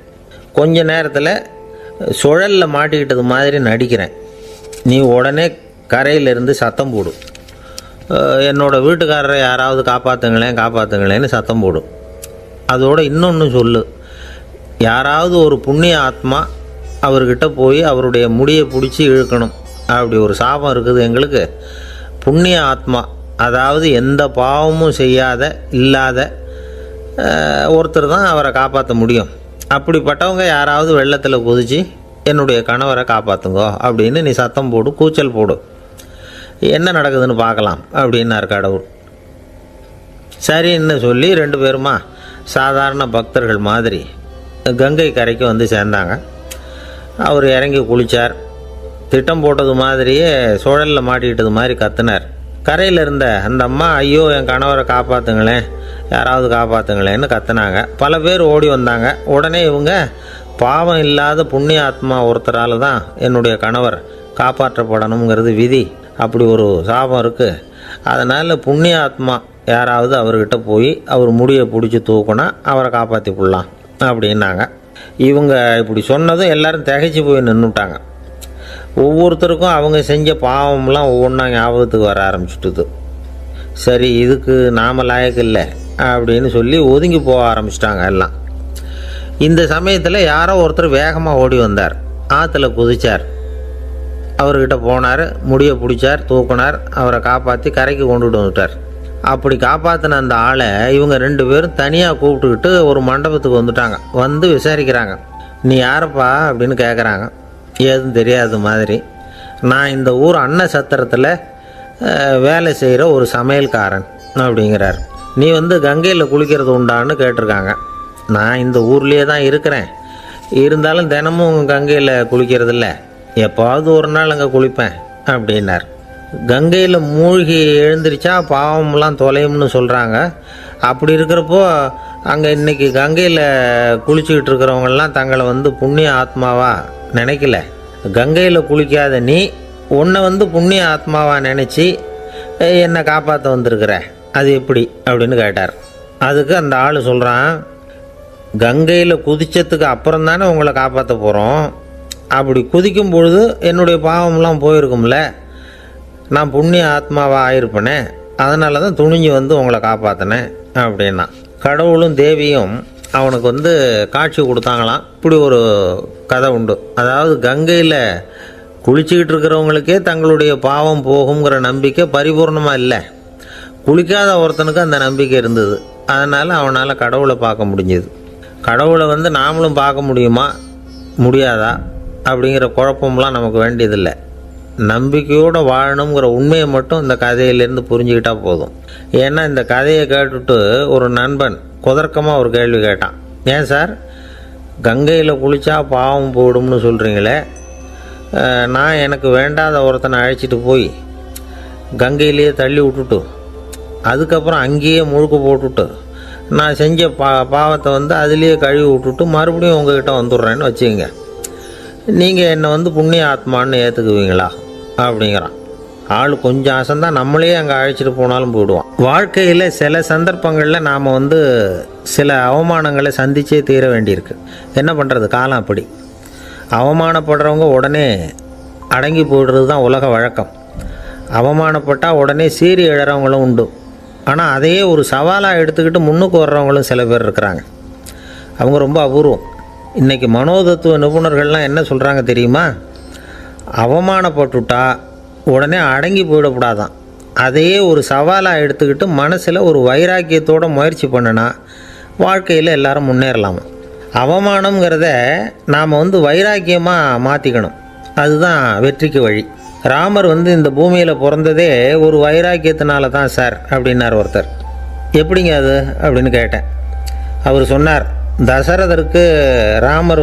கொஞ்ச நேரத்தில் சுழலில் மாட்டிக்கிட்டது மாதிரி நடிக்கிறேன். நீ உடனே கரையிலிருந்து சத்தம் போடும். என்னோடய வீட்டுக்காரரை யாராவது காப்பாற்றுங்களேன்னு சத்தம் போடும். அதோடு இன்னொன்று சொல்லு, யாராவது ஒரு புண்ணிய ஆத்மா அவர்கிட்ட போய் அவருடைய முடியை பிடிச்சி இழுக்கணும். அப்படி ஒரு சாபம் இருக்குது எங்களுக்கு. புண்ணிய ஆத்மா, அதாவது எந்த பாவமும் செய்யாத இல்லாத ஒருத்தர் தான் அவரை காப்பாற்ற முடியும். அப்படிப்பட்டவங்க யாராவது வெள்ளத்தில் குதித்து என்னுடைய கணவரை காப்பாற்றுங்கோ அப்படின்னு நீ சத்தம் போடு, கூச்சல் போடு, என்ன நடக்குதுன்னு பார்க்கலாம் அப்படின்னார் கடவுள். சரின்னு சொல்லி 2 பேருமா சாதாரண பக்தர்கள் மாதிரி கங்கை கரைக்கு வந்து சேர்ந்தாங்க. அவர் இறங்கி குளித்தார். திட்டம் போட்டது மாதிரியே சுழலில் மாட்டிக்கிட்டது மாதிரி கத்துனார். கரையில் இருந்த அந்த அம்மா, ஐயோ என் கணவரை காப்பாற்றுங்களேன், யாராவது காப்பாற்றுங்களேன்னு கத்துனாங்க. பல பேர் ஓடி வந்தாங்க. உடனே இவங்க, பாவம் இல்லாத புண்ணிய ஆத்மா ஒருத்தரால் தான் என்னுடைய கணவர் காப்பாற்றப்படணுங்கிறது விதி, அப்படி ஒரு சாபம் இருக்குது, அதனால் புண்ணிய ஆத்மா யாராவது அவர்கிட்ட போய் அவர் முடியை பிடிச்சி தூக்குனா அவரை காப்பாற்றி கொள்ளலாம் அப்படின்னாங்க. இவங்க இப்படி சொன்னதும் எல்லோரும் திகைச்சு போய் நின்றுட்டாங்க. ஒவ்வொருத்தருக்கும் அவங்க செஞ்ச பாவம்லாம் ஒவ்வொன்றா ஞாபகத்துக்கு வர ஆரம்பிச்சுட்டுது. சரி, இதுக்கு நாம் லாயக்கு இல்லை அப்படின்னு சொல்லி ஒதுங்கி போக ஆரம்பிச்சிட்டாங்க எல்லாம். இந்த சமயத்தில் யாரோ ஒருத்தர் வேகமாக ஓடி வந்தார். ஆற்றுல குதித்தார். அவர்கிட்ட போனார், முடியை பிடிச்சார், தூக்குனார், அவரை காப்பாற்றி கரைக்கு கொண்டுட்டு வந்துட்டார். அப்படி காப்பாற்றின அந்த ஆளை இவங்க 2 பேரும் தனியாக கூப்பிட்டுக்கிட்டு ஒரு மண்டபத்துக்கு வந்துட்டாங்க. வந்து விசாரிக்கிறாங்க. நீ யாரப்பா அப்படின்னு கேட்குறாங்க. ஏதும் தெரியாத மாதிரி. நான் இந்த ஊர் அன்ன சத்திரத்தில் வேலை செய்கிற ஒரு சமையல்காரன் அப்படிங்கிறார். நீ வந்து கங்கையில் குளிக்கிறது உண்டான்னு கேட்டிருக்காங்க. நான் இந்த ஊர்லேயே தான் இருக்கிறேன், இருந்தாலும் தினமும் கங்கையில் குளிக்கிறதில்ல, எப்பாவது ஒரு நாள் அங்கே குளிப்பேன் அப்படின்னார். கங்கையில் மூழ்கி எழுந்திரிச்சா பாவம்லாம் தொலையும்னு சொல்கிறாங்க. அப்படி இருக்கிறப்போ அங்கே இன்றைக்கி கங்கையில் குளிச்சுக்கிட்டு இருக்கிறவங்கெல்லாம் தங்களை புண்ணிய ஆத்மாவா நினைக்கல. கங்கையில் குளிக்காத நீ உன்னை புண்ணிய ஆத்மாவா நினச்சி என்னை காப்பாற்ற வந்திருக்கிற, அது எப்படி அப்படின்னு கேட்டார். அதுக்கு அந்த ஆள் சொல்கிறான், கங்கையில் குதித்ததுக்கு அப்புறம் தானே உங்களை காப்பாற்ற போகிறோம். அப்படி குதிக்கும் பொழுது என்னுடைய பாவம்லாம் போயிருக்கும்ல, நான் புண்ணிய ஆத்மாவாக ஆயிருப்பேனே, அதனால தான் துணிஞ்சு உங்களை காப்பாற்றினேன் அப்படின்னா. கடவுளும் தேவியும் அவனுக்கு காட்சி கொடுத்தாங்களாம். இப்படி ஒரு கதை உண்டு. அதாவது கங்கையில் குளிச்சுக்கிட்டு இருக்கிறவங்களுக்கே தங்களுடைய பாவம் போகுங்கிற நம்பிக்கை பரிபூர்ணமாக இல்லை. குளிக்காத ஒருத்தனுக்கு அந்த நம்பிக்கை இருந்தது. அதனால் அவனால் கடவுளை பார்க்க முடிஞ்சது. கடவுளை நாமளும் பார்க்க முடியுமா முடியாதா அப்படிங்கிற குழப்பம்லாம் நமக்கு வேண்டியதில்லை. நம்பிக்கையோடு வாழணுங்கிற உண்மையை மட்டும் இந்த கதையிலேருந்து புரிஞ்சுக்கிட்டால் போதும். ஏன்னா இந்த கதையை கேட்டுட்டு ஒரு நண்பன் குதர்க்கமாக ஒரு கேள்வி கேட்டான். ஏன் சார், கங்கையில் குளித்தா பாவம் போயிடும்னு சொல்கிறீங்களே, நான் எனக்கு வேண்டாத ஒருத்தனை அழைச்சிட்டு போய் கங்கையிலேயே தள்ளி விட்டுட்டு அதுக்கப்புறம் அங்கேயே முழுக்க போட்டுட்டு நான் செஞ்ச பாவத்தை அதுலேயே கழுவி விட்டுட்டு மறுபடியும் உங்ககிட்ட வந்துடுறேன்னு வச்சுக்கோங்க, நீங்கள் என்னை புண்ணிய ஆத்மான்னு ஏற்றுக்குவீங்களா அப்படிங்கிறான். ஆள் கொஞ்சம் அசந்தான் நம்மளே அங்கே அழைச்சிட்டு போனாலும் போயிடுவான். வாழ்க்கையில் சில சந்தர்ப்பங்களில் நாம் சில அவமானங்களை சந்திச்சே தீர வேண்டியிருக்கு. என்ன பண்ணுறது, காலம் அப்படி. அவமானப்படுறவங்க உடனே அடங்கி போய்டுறது தான் உலக வழக்கம். அவமானப்பட்டால் உடனே சீறி எழறவங்களும் உண்டு. ஆனால் அதையே ஒரு சவாலாக எடுத்துக்கிட்டு முன்னுக்கு வர்றவங்களும் சில பேர் இருக்கிறாங்க. அவங்க ரொம்ப அபூர்வம். இன்றைக்கி மனோதத்துவ நிபுணர்கள்லாம் என்ன சொல்கிறாங்க தெரியுமா? அவமானப்பட்டுட்டா உடனே அடங்கி போயிடக்கூடாதான். அதையே ஒரு சவாலாக எடுத்துக்கிட்டு மனசில் ஒரு வைராக்கியத்தோடு முயற்சி பண்ணினா வாழ்க்கையில் எல்லாரும் முன்னேறலாமா. அவமானங்கிறத நாம் வைராக்கியமாக மாற்றிக்கணும். அதுதான் வெற்றிக்கு வழி. ராமர் இந்த பூமியில் பிறந்ததே ஒரு வைராக்கியத்தினால தான் சார் அப்படின்னார் ஒருத்தர். எப்படிங்க அது அப்படின்னு கேட்டேன். அவர் சொன்னார், தசரதருக்கு ராமர்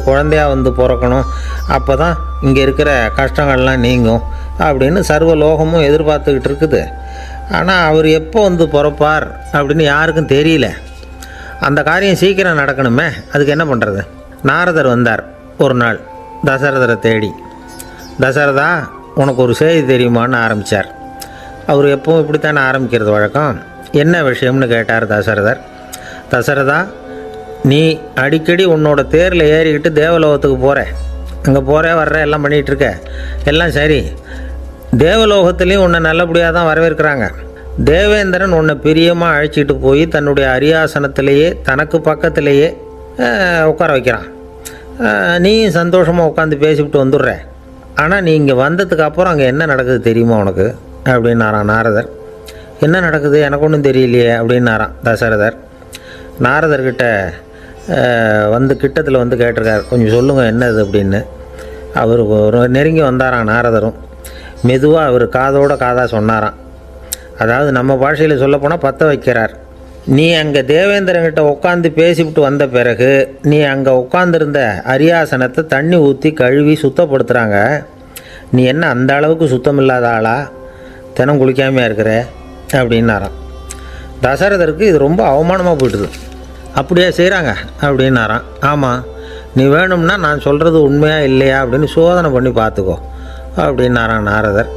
குழந்தையாக பிறக்கணும், அப்போ தான் இங்கே இருக்கிற கஷ்டங்கள்லாம் நீங்கும் அப்படின்னு சர்வ லோகமும் எதிர்பார்த்துக்கிட்டு இருக்குது. ஆனால் அவர் எப்போ பிறப்பார் அப்படின்னு யாருக்கும் தெரியல. அந்த காரியம் சீக்கிரம் நடக்கணுமே, அதுக்கு என்ன பண்ணுறது? நாரதர் வந்தார் ஒரு நாள் தசரதரை தேடி. தசரதா, உனக்கு ஒரு செய்தி தெரியுமான்னு ஆரம்பித்தார். அவர் எப்பவும் இப்படித்தானே ஆரம்பிக்கிறது வழக்கம். என்ன விஷயம்னு கேட்டார் தசரதர். தசரதா, நீ அடிக்கடி உன்னோட தேரில் ஏறிக்கிட்டு தேவலோகத்துக்கு போகிற, அங்கே போகிற வர்ற எல்லாம் பண்ணிகிட்ருக்க, எல்லாம் சரி. தேவலோகத்துலேயும் உன்னை நல்லபடியாக தான் வரவேற்கிறாங்க. தேவேந்திரன் உன்னை பிரியமாக அழைச்சிட்டு போய் தன்னுடைய அரியாசனத்திலேயே தனக்கு பக்கத்திலேயே உட்கார வைக்கிறான். நீயும் சந்தோஷமாக உட்காந்து பேசிவிட்டு வந்துடுற. ஆனால் நீ இங்கே வந்ததுக்கு அப்புறம் அங்கே என்ன நடக்குது தெரியுமா உனக்கு அப்படின்னாரான் நாரதர். என்ன நடக்குது எனக்கு ஒன்றும் தெரியலையே அப்படின்னாரான் தசரதர். நாரதர்கிட்ட கிட்டத்தில் கேட்டிருக்கார், கொஞ்சம் சொல்லுங்கள் என்னது அப்படின்னு. அவர் நெருங்கி வந்தாரான் நாரதரும். மெதுவாக அவர் காதோட காதாக சொன்னாராம். அதாவது நம்ம பாஷையில் சொல்லப்போனால் பற்ற வைக்கிறார். நீ அங்கே தேவேந்திரங்கிட்ட உட்காந்து பேசிவிட்டு வந்த பிறகு நீ அங்கே உட்காந்துருந்த அரியாசனத்தை தண்ணி ஊற்றி கழுவி சுத்தப்படுத்துகிறாங்க. நீ என்ன அந்த அளவுக்கு சுத்தம் இல்லாத ஆளா, தினம் குளிக்காமையாக இருக்கிற அப்படின்னாராம். தசரதருக்கு இது ரொம்ப அவமானமாக போயிட்டுது. அப்படியே செய்கிறாங்க அப்படின்னாராம். ஆமாம், நீ வேணும்னா நான் சொல்கிறது உண்மையா இல்லையா அப்படின்னு சோதனை பண்ணி பார்த்துக்கோ அப்படின்னாரான் நாரதர்.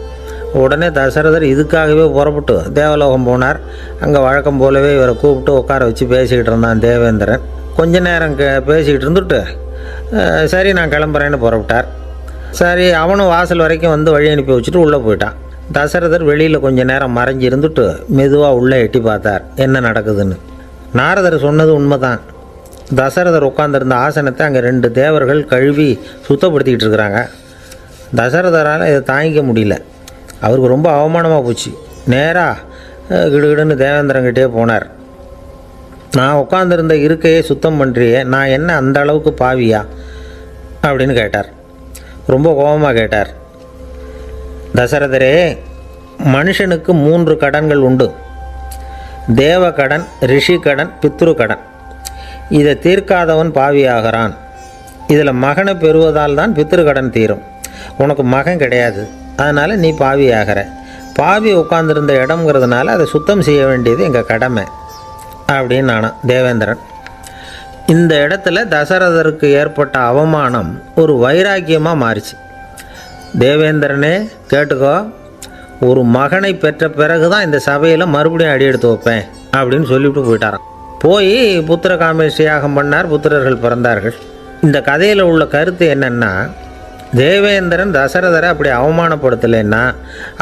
உடனே தசரதர் இதுக்காகவே புறப்பட்டு தேவலோகம் போனார். அங்கே வழக்கம் போலவே இவரை கூப்பிட்டு உட்கார வச்சு பேசிக்கிட்டு இருந்தான் தேவேந்திரன். கொஞ்ச நேரம் பேசிக்கிட்டு இருந்துட்டு சரி நான் கிளம்புறேன்னு புறப்பட்டார். சரி, அவனும் வாசல் வரைக்கும் வழி அனுப்பி வச்சுட்டு உள்ளே போயிட்டான். தசரதர் வெளியில் கொஞ்சம் நேரம் மறைஞ்சி இருந்துட்டு மெதுவாக உள்ளே எட்டி பார்த்தார் என்ன நடக்குதுன்னு. நாரதர் சொன்னது உண்மைதான். தசரதர் உட்காந்துருந்த ஆசனத்தை அங்கே 2 தேவர்கள் கழுவி சுத்தப்படுத்திக்கிட்டு இருக்கிறாங்க. தசரதரால் இதை தாங்கிக்க முடியல. அவருக்கு ரொம்ப அவமானமாக போச்சு. நேராக கிடுகிடுன்னு தேவேந்திரங்கிட்டே போனார். நான் உட்காந்துருந்த இருக்கையே சுத்தம் பண்ணுறியே, நான் என்ன அந்த அளவுக்கு பாவியா அப்படின்னு கேட்டார். ரொம்ப கோபமாக கேட்டார். தசரதரே, மனுஷனுக்கு 3 கடன்கள் உண்டு. தேவ கடன், ரிஷி கடன், பித்ரு கடன். இதை தீர்க்காதவன் பாவியாகிறான். இதில் மகனை பெறுவதால் தான் பித்திருக்கடன் தீரும். உனக்கு மகன் கிடையாது, அதனால் நீ பாவி ஆகிற. பாவி உட்கார்ந்துருந்த இடம்ங்கிறதுனால அதை சுத்தம் செய்ய வேண்டியது எங்கள் கடமை அப்படின்னு நானும் தேவேந்திரன். இந்த இடத்துல தசரதருக்கு ஏற்பட்ட அவமானம் ஒரு வைராக்கியமாக மாறிச்சு. தேவேந்திரனே கேட்டுக்கோ, ஒரு மகனை பெற்ற பிறகு தான் இந்த சபையில் மறுபடியும் அடி எடுத்து வைப்பேன் அப்படின்னு சொல்லிவிட்டு போயிட்டாராம். போய் புத்திர காமேஷ்டி யாகம் பண்ணார், புத்திரர்கள் பிறந்தார்கள். இந்த கதையில் உள்ள கருத்து என்னென்னா, தேவேந்திரன் தசரதரை அப்படி அவமானப்படுத்தலைன்னா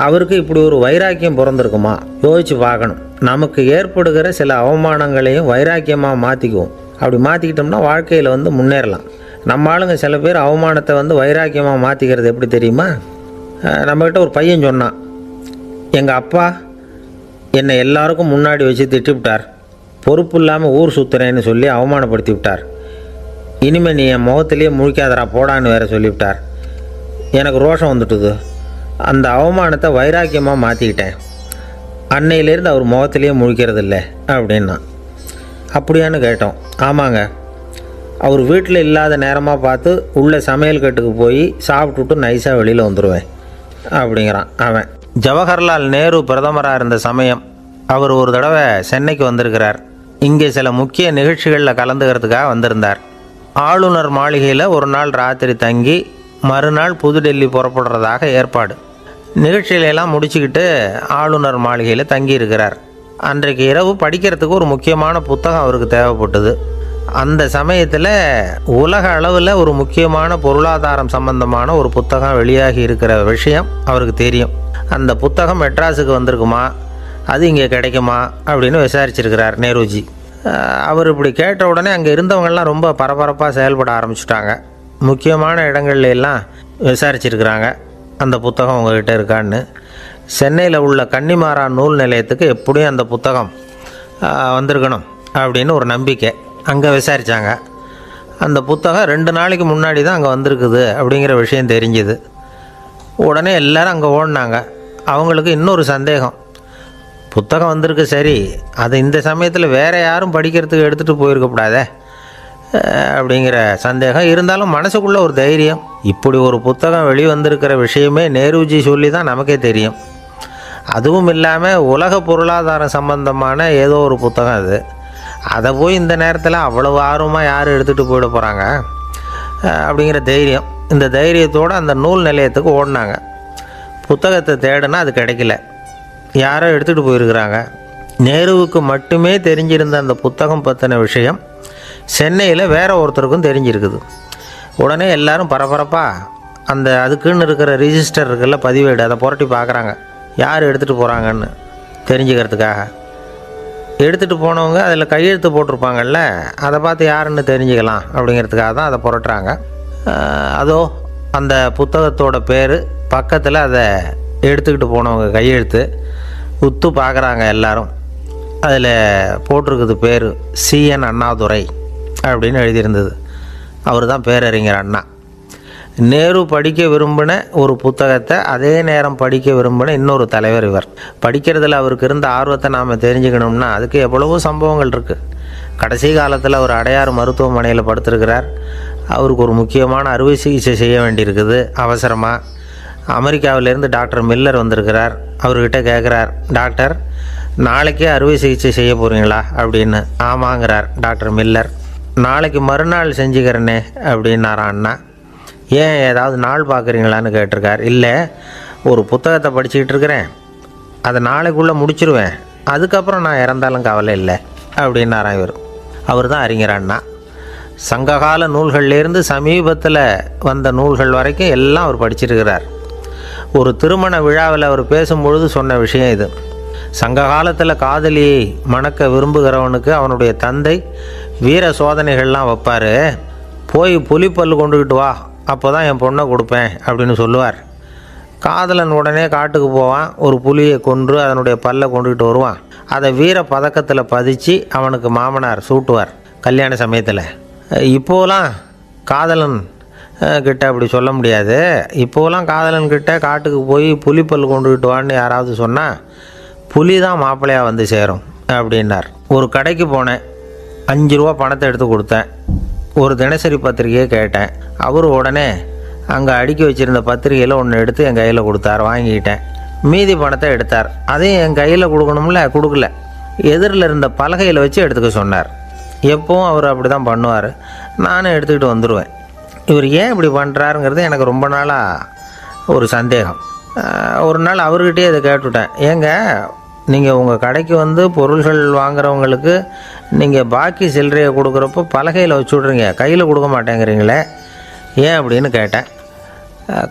அவருக்கு இப்படி ஒரு வைராக்கியம் பிறந்திருக்குமா? யோசித்து பார்க்கணும். நமக்கு ஏற்படுகிற சில அவமானங்களையும் வைராக்கியமாக மாற்றிக்குவோம். அப்படி மாற்றிக்கிட்டோம்னா வாழ்க்கையில் முன்னேறலாம். நம்ம ஆளுங்க சில பேர் அவமானத்தை வைராக்கியமாக மாற்றிக்கிறது எப்படி தெரியுமா? நம்மக்கிட்ட ஒரு பையன் சொன்னான், எங்கள் அப்பா என்னை எல்லாருக்கும் முன்னாடி வச்சு திட்டிவிட்டார், பொறுப்பு இல்லாமல் ஊர் சுற்றுறேன்னு சொல்லி அவமானப்படுத்தி விட்டார். இனிமேல் நீ என் முகத்திலேயே முழிக்காதரா போடான்னு வேறு சொல்லிவிட்டார். எனக்கு ரோஷம் வந்துட்டுது. அந்த அவமானத்தை வைராக்கியமாக மாற்றிக்கிட்டேன். அன்னையிலேருந்து அவர் முகத்திலேயே முழிக்கிறது இல்லை அப்படின்னா. அப்படியான்னு கேட்டோம். ஆமாங்க, அவர் வீட்டில் இல்லாத நேரமாக பார்த்து உள்ள சமையல் கட்டுக்கு போய் சாப்பிட்டுட்டு நைஸாக வெளியில் வந்துடுவேன் அப்படிங்கிறான் அவன். ஜவஹர்லால் நேரு பிரதமராக இருந்த சமயம் அவர் ஒரு தடவை சென்னைக்கு வந்திருக்கிறார். இங்கே சில முக்கிய நிகழ்ச்சிகளில் கலந்துக்கிறதுக்காக வந்திருந்தார். ஆளுநர் மாளிகையில் ஒரு நாள் ராத்திரி தங்கி மறுநாள் புதுடெல்லி புறப்படுறதாக ஏற்பாடு. நிகழ்ச்சியிலெல்லாம் முடிச்சுக்கிட்டு ஆளுநர் மாளிகையில் தங்கியிருக்கிறார். அன்றைக்கு இரவு படிக்கிறதுக்கு ஒரு முக்கியமான புத்தகம் அவருக்கு தேவைப்பட்டது. அந்த சமயத்தில் உலக அளவில் ஒரு முக்கியமான பொருளாதாரம் சம்பந்தமான ஒரு புத்தகம் வெளியாகி இருக்கிற விஷயம் அவருக்கு தெரியும். அந்த புத்தகம் மெட்ராஸுக்கு வந்திருக்குமா, அது இங்கே கிடைக்குமா அப்படின்னு விசாரிச்சிருக்கிறார் நேருஜி. அவர் இப்படி கேட்ட உடனே அங்கே இருந்தவங்கெல்லாம் ரொம்ப பரபரப்பாக செயல்பட ஆரம்பிச்சுட்டாங்க. முக்கியமான இடங்கள்ல எல்லாம் விசாரிச்சிருக்கிறாங்க அந்த புத்தகம் உங்கள்கிட்ட இருக்கான்னு. சென்னையில் உள்ள கன்னிமாரா நூல் நிலையத்துக்கு எப்படியும் அந்த புத்தகம் வந்திருக்கணும் அப்படின்னு ஒரு நம்பிக்கை. அங்கே விசாரித்தாங்க. அந்த புத்தகம் 2 நாளைக்கு முன்னாடி தான் அங்கே வந்திருக்குது அப்படிங்கிற விஷயம் தெரிஞ்சுது. உடனே எல்லோரும் அங்கே ஓடினாங்க. அவங்களுக்கு இன்னொரு சந்தேகம், புத்தகம் வந்திருக்கு சரி, அது இந்த சமயத்தில் வேறு யாரும் படிக்கிறதுக்கு எடுத்துகிட்டு போயிருக்கக்கூடாதே அப்படிங்கிற சந்தேகம் இருந்தாலும் மனசுக்குள்ளே ஒரு தைரியம். இப்படி ஒரு புத்தகம் வெளிவந்திருக்கிற விஷயமே நேருஜி சொல்லி தான் நமக்கே தெரியும். அதுவும் இல்லாமல் உலக பொருளாதாரம் சம்பந்தமான ஏதோ ஒரு புத்தகம் அது. அதை போய் இந்த நேரத்தில் அவ்வளவு ஆர்வமாக யார் எடுத்துகிட்டு போயிட போகிறாங்க அப்படிங்கிற தைரியம். இந்த தைரியத்தோடு அந்த நூல் நிலையத்துக்கு ஓடினாங்க. புத்தகத்தை தேடினா அது கிடைக்கல, யாரோ எடுத்துகிட்டு போயிருக்கிறாங்க. நேருவுக்கு மட்டுமே தெரிஞ்சிருந்த அந்த புத்தகம் பற்றின விஷயம் சென்னையில் வேற ஒருத்தருக்கும் தெரிஞ்சிருக்குது. உடனே எல்லாரும் பரபரப்பாக அந்த அதுக்குன்னு இருக்கிற ரிஜிஸ்டர் இருக்குல்ல, பதிவேடு, அதை புரட்டி பார்க்குறாங்க யார் எடுத்துகிட்டு போகிறாங்கன்னு தெரிஞ்சுக்கிறதுக்காக. எடுத்துகிட்டு போனவங்க அதில் கையெழுத்து போட்டிருப்பாங்கல்ல, அதை பார்த்து யாருன்னு தெரிஞ்சுக்கலாம் அப்படிங்கிறதுக்காக தான் அதை புரட்டுறாங்க. அதோ அந்த புத்தகத்தோட பேர் பக்கத்தில் அதை எடுத்துக்கிட்டு போனவங்க கையெழுத்து உத்து பார்க்குறாங்க எல்லாரும். அதில் போட்டிருக்குது பேர் CN அண்ணாதுரை அப்படின்னு எழுதியிருந்தது. அவர் தான் பேரறிஞர் அண்ணா. நேரு படிக்க விரும்பின ஒரு புத்தகத்தை அதே நேரம் படிக்க விரும்பின இன்னொரு தலைவர் இவர். படிக்கிறதுல அவருக்கு இருந்த ஆர்வத்தை நாம் தெரிஞ்சுக்கணும்னா அதுக்கு எவ்வளவோ சம்பவங்கள் இருக்குது. கடைசி காலத்தில் அவர் அடையாறு மருத்துவமனையில் படுத்திருக்கிறார். அவருக்கு ஒரு முக்கியமான அறுவை சிகிச்சை செய்ய வேண்டியிருக்குது அவசரமாக. அமெரிக்காவிலேருந்து டாக்டர் மில்லர் வந்திருக்கிறார். அவர்கிட்ட கேட்குறார், டாக்டர் நாளைக்கே அறுவை சிகிச்சை செய்ய போகிறீங்களா அப்படின்னு. ஆமாங்கிறார் டாக்டர் மில்லர். நாளைக்கு மறுநாள் செஞ்சுக்கிறேனே அப்படின்னாரான் அண்ணா. ஏன் ஏதாவது நாள் பார்க்குறீங்களான்னு கேட்டிருக்கார். இல்லை, ஒரு புத்தகத்தை படிச்சுக்கிட்டு இருக்கிறேன், அதை நாளைக்குள்ளே முடிச்சிருவேன், அதுக்கப்புறம் நான் இறந்தாலும் கவலை இல்லை அப்படின்னாரான் இவர். அவர் தான் அறிஞர் அண்ணா. சங்ககால நூல்கள்லேருந்து சமீபத்தில் வந்த நூல்கள் வரைக்கும் எல்லாம் அவர் படிச்சிருக்கிறார். ஒரு திருமண விழாவில் அவர் பேசும்பொழுது சொன்ன விஷயம் இது. சங்க காலத்தில் காதலியை மணக்க விரும்புகிறவனுக்கு அவனுடைய தந்தை வீர சோதனைகள்லாம் வைப்பார். போய் புலிப்பல் கொண்டுக்கிட்டு வா, அப்போ தான் என் பொண்ணை கொடுப்பேன் அப்படின்னு சொல்லுவார். காதலன் உடனே காட்டுக்கு போவான், ஒரு புலியை கொன்று அதனுடைய பல்லை கொண்டுக்கிட்டு வருவான். அதை வீர பதக்கத்தில் பதிச்சு அவனுக்கு மாமனார் சூட்டுவார் கல்யாண சமயத்தில். இப்போலாம் காதலன் கிட்ட அப்படி சொல்ல முடியாது. இப்போலாம் காதலன் கிட்ட காட்டுக்கு போய் புலிப்பல் கொண்டுக்கிட்டு வான்னு யாராவது சொன்னால் புலி தான் மாப்பிள்ளையாக வந்து சேரும் அப்படின்னார். ஒரு கடைக்கு போனேன், 5 ரூபா பணத்தை எடுத்து கொடுத்தேன். ஒரு தினசரி பத்திரிகையை கேட்டேன். அவர் உடனே அங்கே அடுக்கி வச்சுருந்த பத்திரிகையில் ஒன்று எடுத்து என் கையில் கொடுத்தார். வாங்கிக்கிட்டேன். மீதி பணத்தை எடுத்தார். அதையும் என் கையில் கொடுக்கணும்ல, கொடுக்கல. எதிரில் இருந்த பலகையில் வச்சு எடுத்துக்க சொன்னார். எப்போவும் அவர் அப்படி தான் பண்ணுவார். நானும் எடுத்துக்கிட்டு வந்துடுவேன். இவர் ஏன் இப்படி பண்ணுறாருங்கிறது எனக்கு ரொம்ப நாளாக ஒரு சந்தேகம். ஒரு நாள் அவர்கிட்டயே இதை கேட்டுவிட்டேன். ஏங்க, நீங்கள் உங்கள் கடைக்கு வந்து பொருள்கள் வாங்குறவங்களுக்கு நீங்கள் பாக்கி சில்லறையை கொடுக்குறப்போ பலகையில் வச்சு விட்றீங்க, கையில் கொடுக்க மாட்டேங்கிறீங்களே, ஏன் அப்படின்னு கேட்டேன்.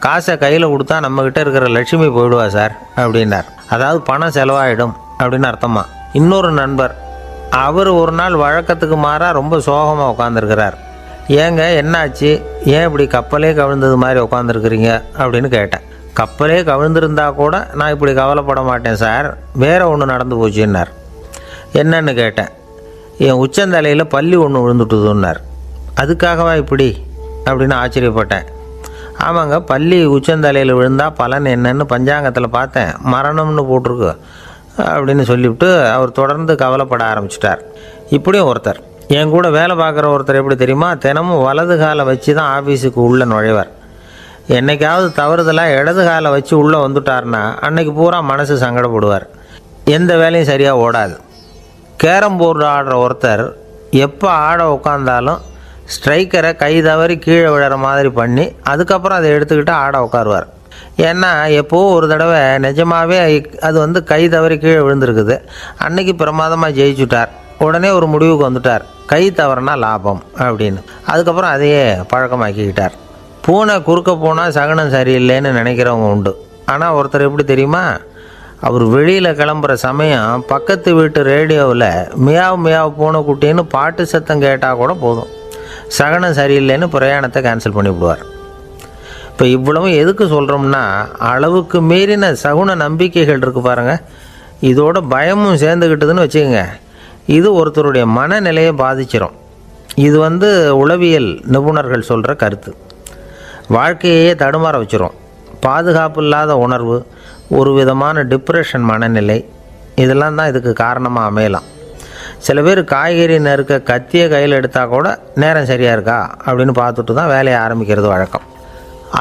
காசை கையில் கொடுத்தா நம்மக்கிட்ட இருக்கிற லட்சுமி போயிடுவா சார் அப்படின்னார். அதாவது பணம் செலவாயிடும் அப்படின்னு அர்த்தமா. இன்னொரு நண்பர், அவர் ஒரு நாள் வழக்கத்துக்கு மாறாக ரொம்ப சோகமாக உட்காந்துருக்கிறார். ஏங்க என்னாச்சு, ஏன் இப்படி கப்பலே கவிழ்ந்தது மாதிரி உட்காந்துருக்குறீங்க அப்படின்னு கேட்டேன். கப்பலே கவிழ்ந்திருந்தா கூட நான் இப்படி கவலைப்பட மாட்டேன் சார், வேறு ஒன்று நடந்து போச்சுன்னார். என்னன்னு கேட்டேன். என் உச்சந்தலையில் பல்லி ஒன்று விழுந்துட்டுதுன்னார். அதுக்காகவா இப்படி அப்படின்னு ஆச்சரியப்பட்டேன். ஆமாங்க, பல்லி உச்சந்தலையில் விழுந்தால் பலன் என்னன்னு பஞ்சாங்கத்தில் பார்த்தேன், மரணம்னு போட்டிருக்கு அப்படின்னு சொல்லிவிட்டு அவர் தொடர்ந்து கவலைப்பட ஆரம்பிச்சிட்டார். இப்படியும் ஒருத்தர், என் கூட வேலை பார்க்குற ஒருத்தர் எப்படி தெரியுமா, தினமும் வலது காலை வச்சு தான் ஆஃபீஸுக்கு உள்ளே நுழைவார். என்னைக்காவது தவறுதலாக இடது காலை வச்சு உள்ளே வந்துட்டார்னா அன்னைக்கு பூரா மனசு சங்கடப்படுவார். எந்த வேலையும் சரியாக ஓடாது. கேரம் போர்டு ஆடுற ஒருத்தர் எப்போ ஆட உட்காந்தாலும் ஸ்ட்ரைக்கரை கை தவறி கீழே விழுற மாதிரி பண்ணி அதுக்கப்புறம் அதை எடுத்துக்கிட்டு ஆட உட்காருவார். ஏன்னா எப்போது ஒரு தடவை நிஜமாகவே அது வந்து கை தவறி கீழே விழுந்திருக்குது. அன்னைக்கு பிரமாதமாக ஜெயிச்சுட்டார். உடனே ஒரு முடிவுக்கு வந்துட்டார், கை தவறுனா லாபம் அப்படின்னு. அதுக்கப்புறம் அதையே பழக்கமாக்கிக்கிட்டார். பூனை குறுக்க போனால் சகனம் சரியில்லைன்னு நினைக்கிறவங்க உண்டு. ஆனால் ஒருத்தர் எப்படி தெரியுமா, அவர் வெளியில் கிளம்புற சமயம் பக்கத்து வீட்டு ரேடியோவில் மியாவ் மியாவ் பூனை குட்டின்னு பாட்டு சத்தம் கேட்டால் கூட போதும், சகனம் சரியில்லைன்னு பிரயாணத்தை கேன்சல் பண்ணிவிடுவார். இப்போ இவ்வளவு எதுக்கு சொல்கிறோம்னா, அளவுக்கு மீறின சகுன நம்பிக்கைகள் இருக்குது பாருங்கள், இதோட பயமும் சேர்ந்துக்கிட்டதுன்னு வச்சுக்கோங்க, இது ஒருத்தருடைய மனநிலையை பாதிச்சிடும். இது வந்து உளவியல் நிபுணர்கள் சொல்கிற கருத்து. வாழ்க்கையே தடுமாற வச்சிரும். பாதுகாப்பு இல்லாத உணர்வு, ஒரு விதமான டிப்ரெஷன் மனநிலை, இதெல்லாம் தான் இதுக்கு காரணமாக அமையலாம். சில பேர் காய்கறி நறுக்க கத்தியை கையில் எடுத்தால் கூட நேரம் சரியாக இருக்கா அப்படின்னு பார்த்துட்டு தான் வேலையை ஆரம்பிக்கிறது வழக்கம்.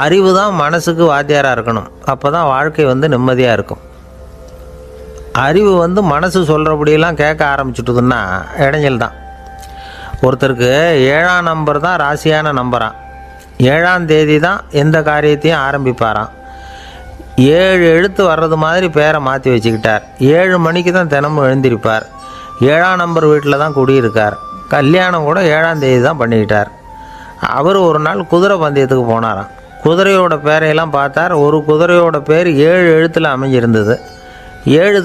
அறிவு தான் மனசுக்கு வாத்தியாராக இருக்கணும். அப்போ தான் வாழ்க்கை வந்து நிம்மதியாக இருக்கும். அறிவு வந்து மனசு சொல்கிறபடியெல்லாம் கேட்க ஆரம்பிச்சுட்டுதுன்னா இடைஞ்சல் தான். ஒருத்தருக்கு 7ஆம் நம்பர் தான் ராசியான நம்பரான். 7ஆம் தேதி தான் எந்த காரியத்தையும் ஆரம்பிப்பாராம். 7 எழுத்து வர்றது மாதிரி பேரை மாற்றி வச்சுக்கிட்டார். 7 மணிக்கு தான் தினமும் எழுந்திருப்பார். 7ஆம் நம்பர் வீட்டில் தான் குடியிருக்கார். கல்யாணம் கூட 7ஆம் தேதி தான் பண்ணிக்கிட்டார். அவர் ஒரு நாள் குதிரை பந்தயத்துக்கு போனாராம். குதிரையோட பேரையெல்லாம் பார்த்தார். ஒரு குதிரையோட பேர் 7 எழுத்தில் அமைஞ்சிருந்தது. 7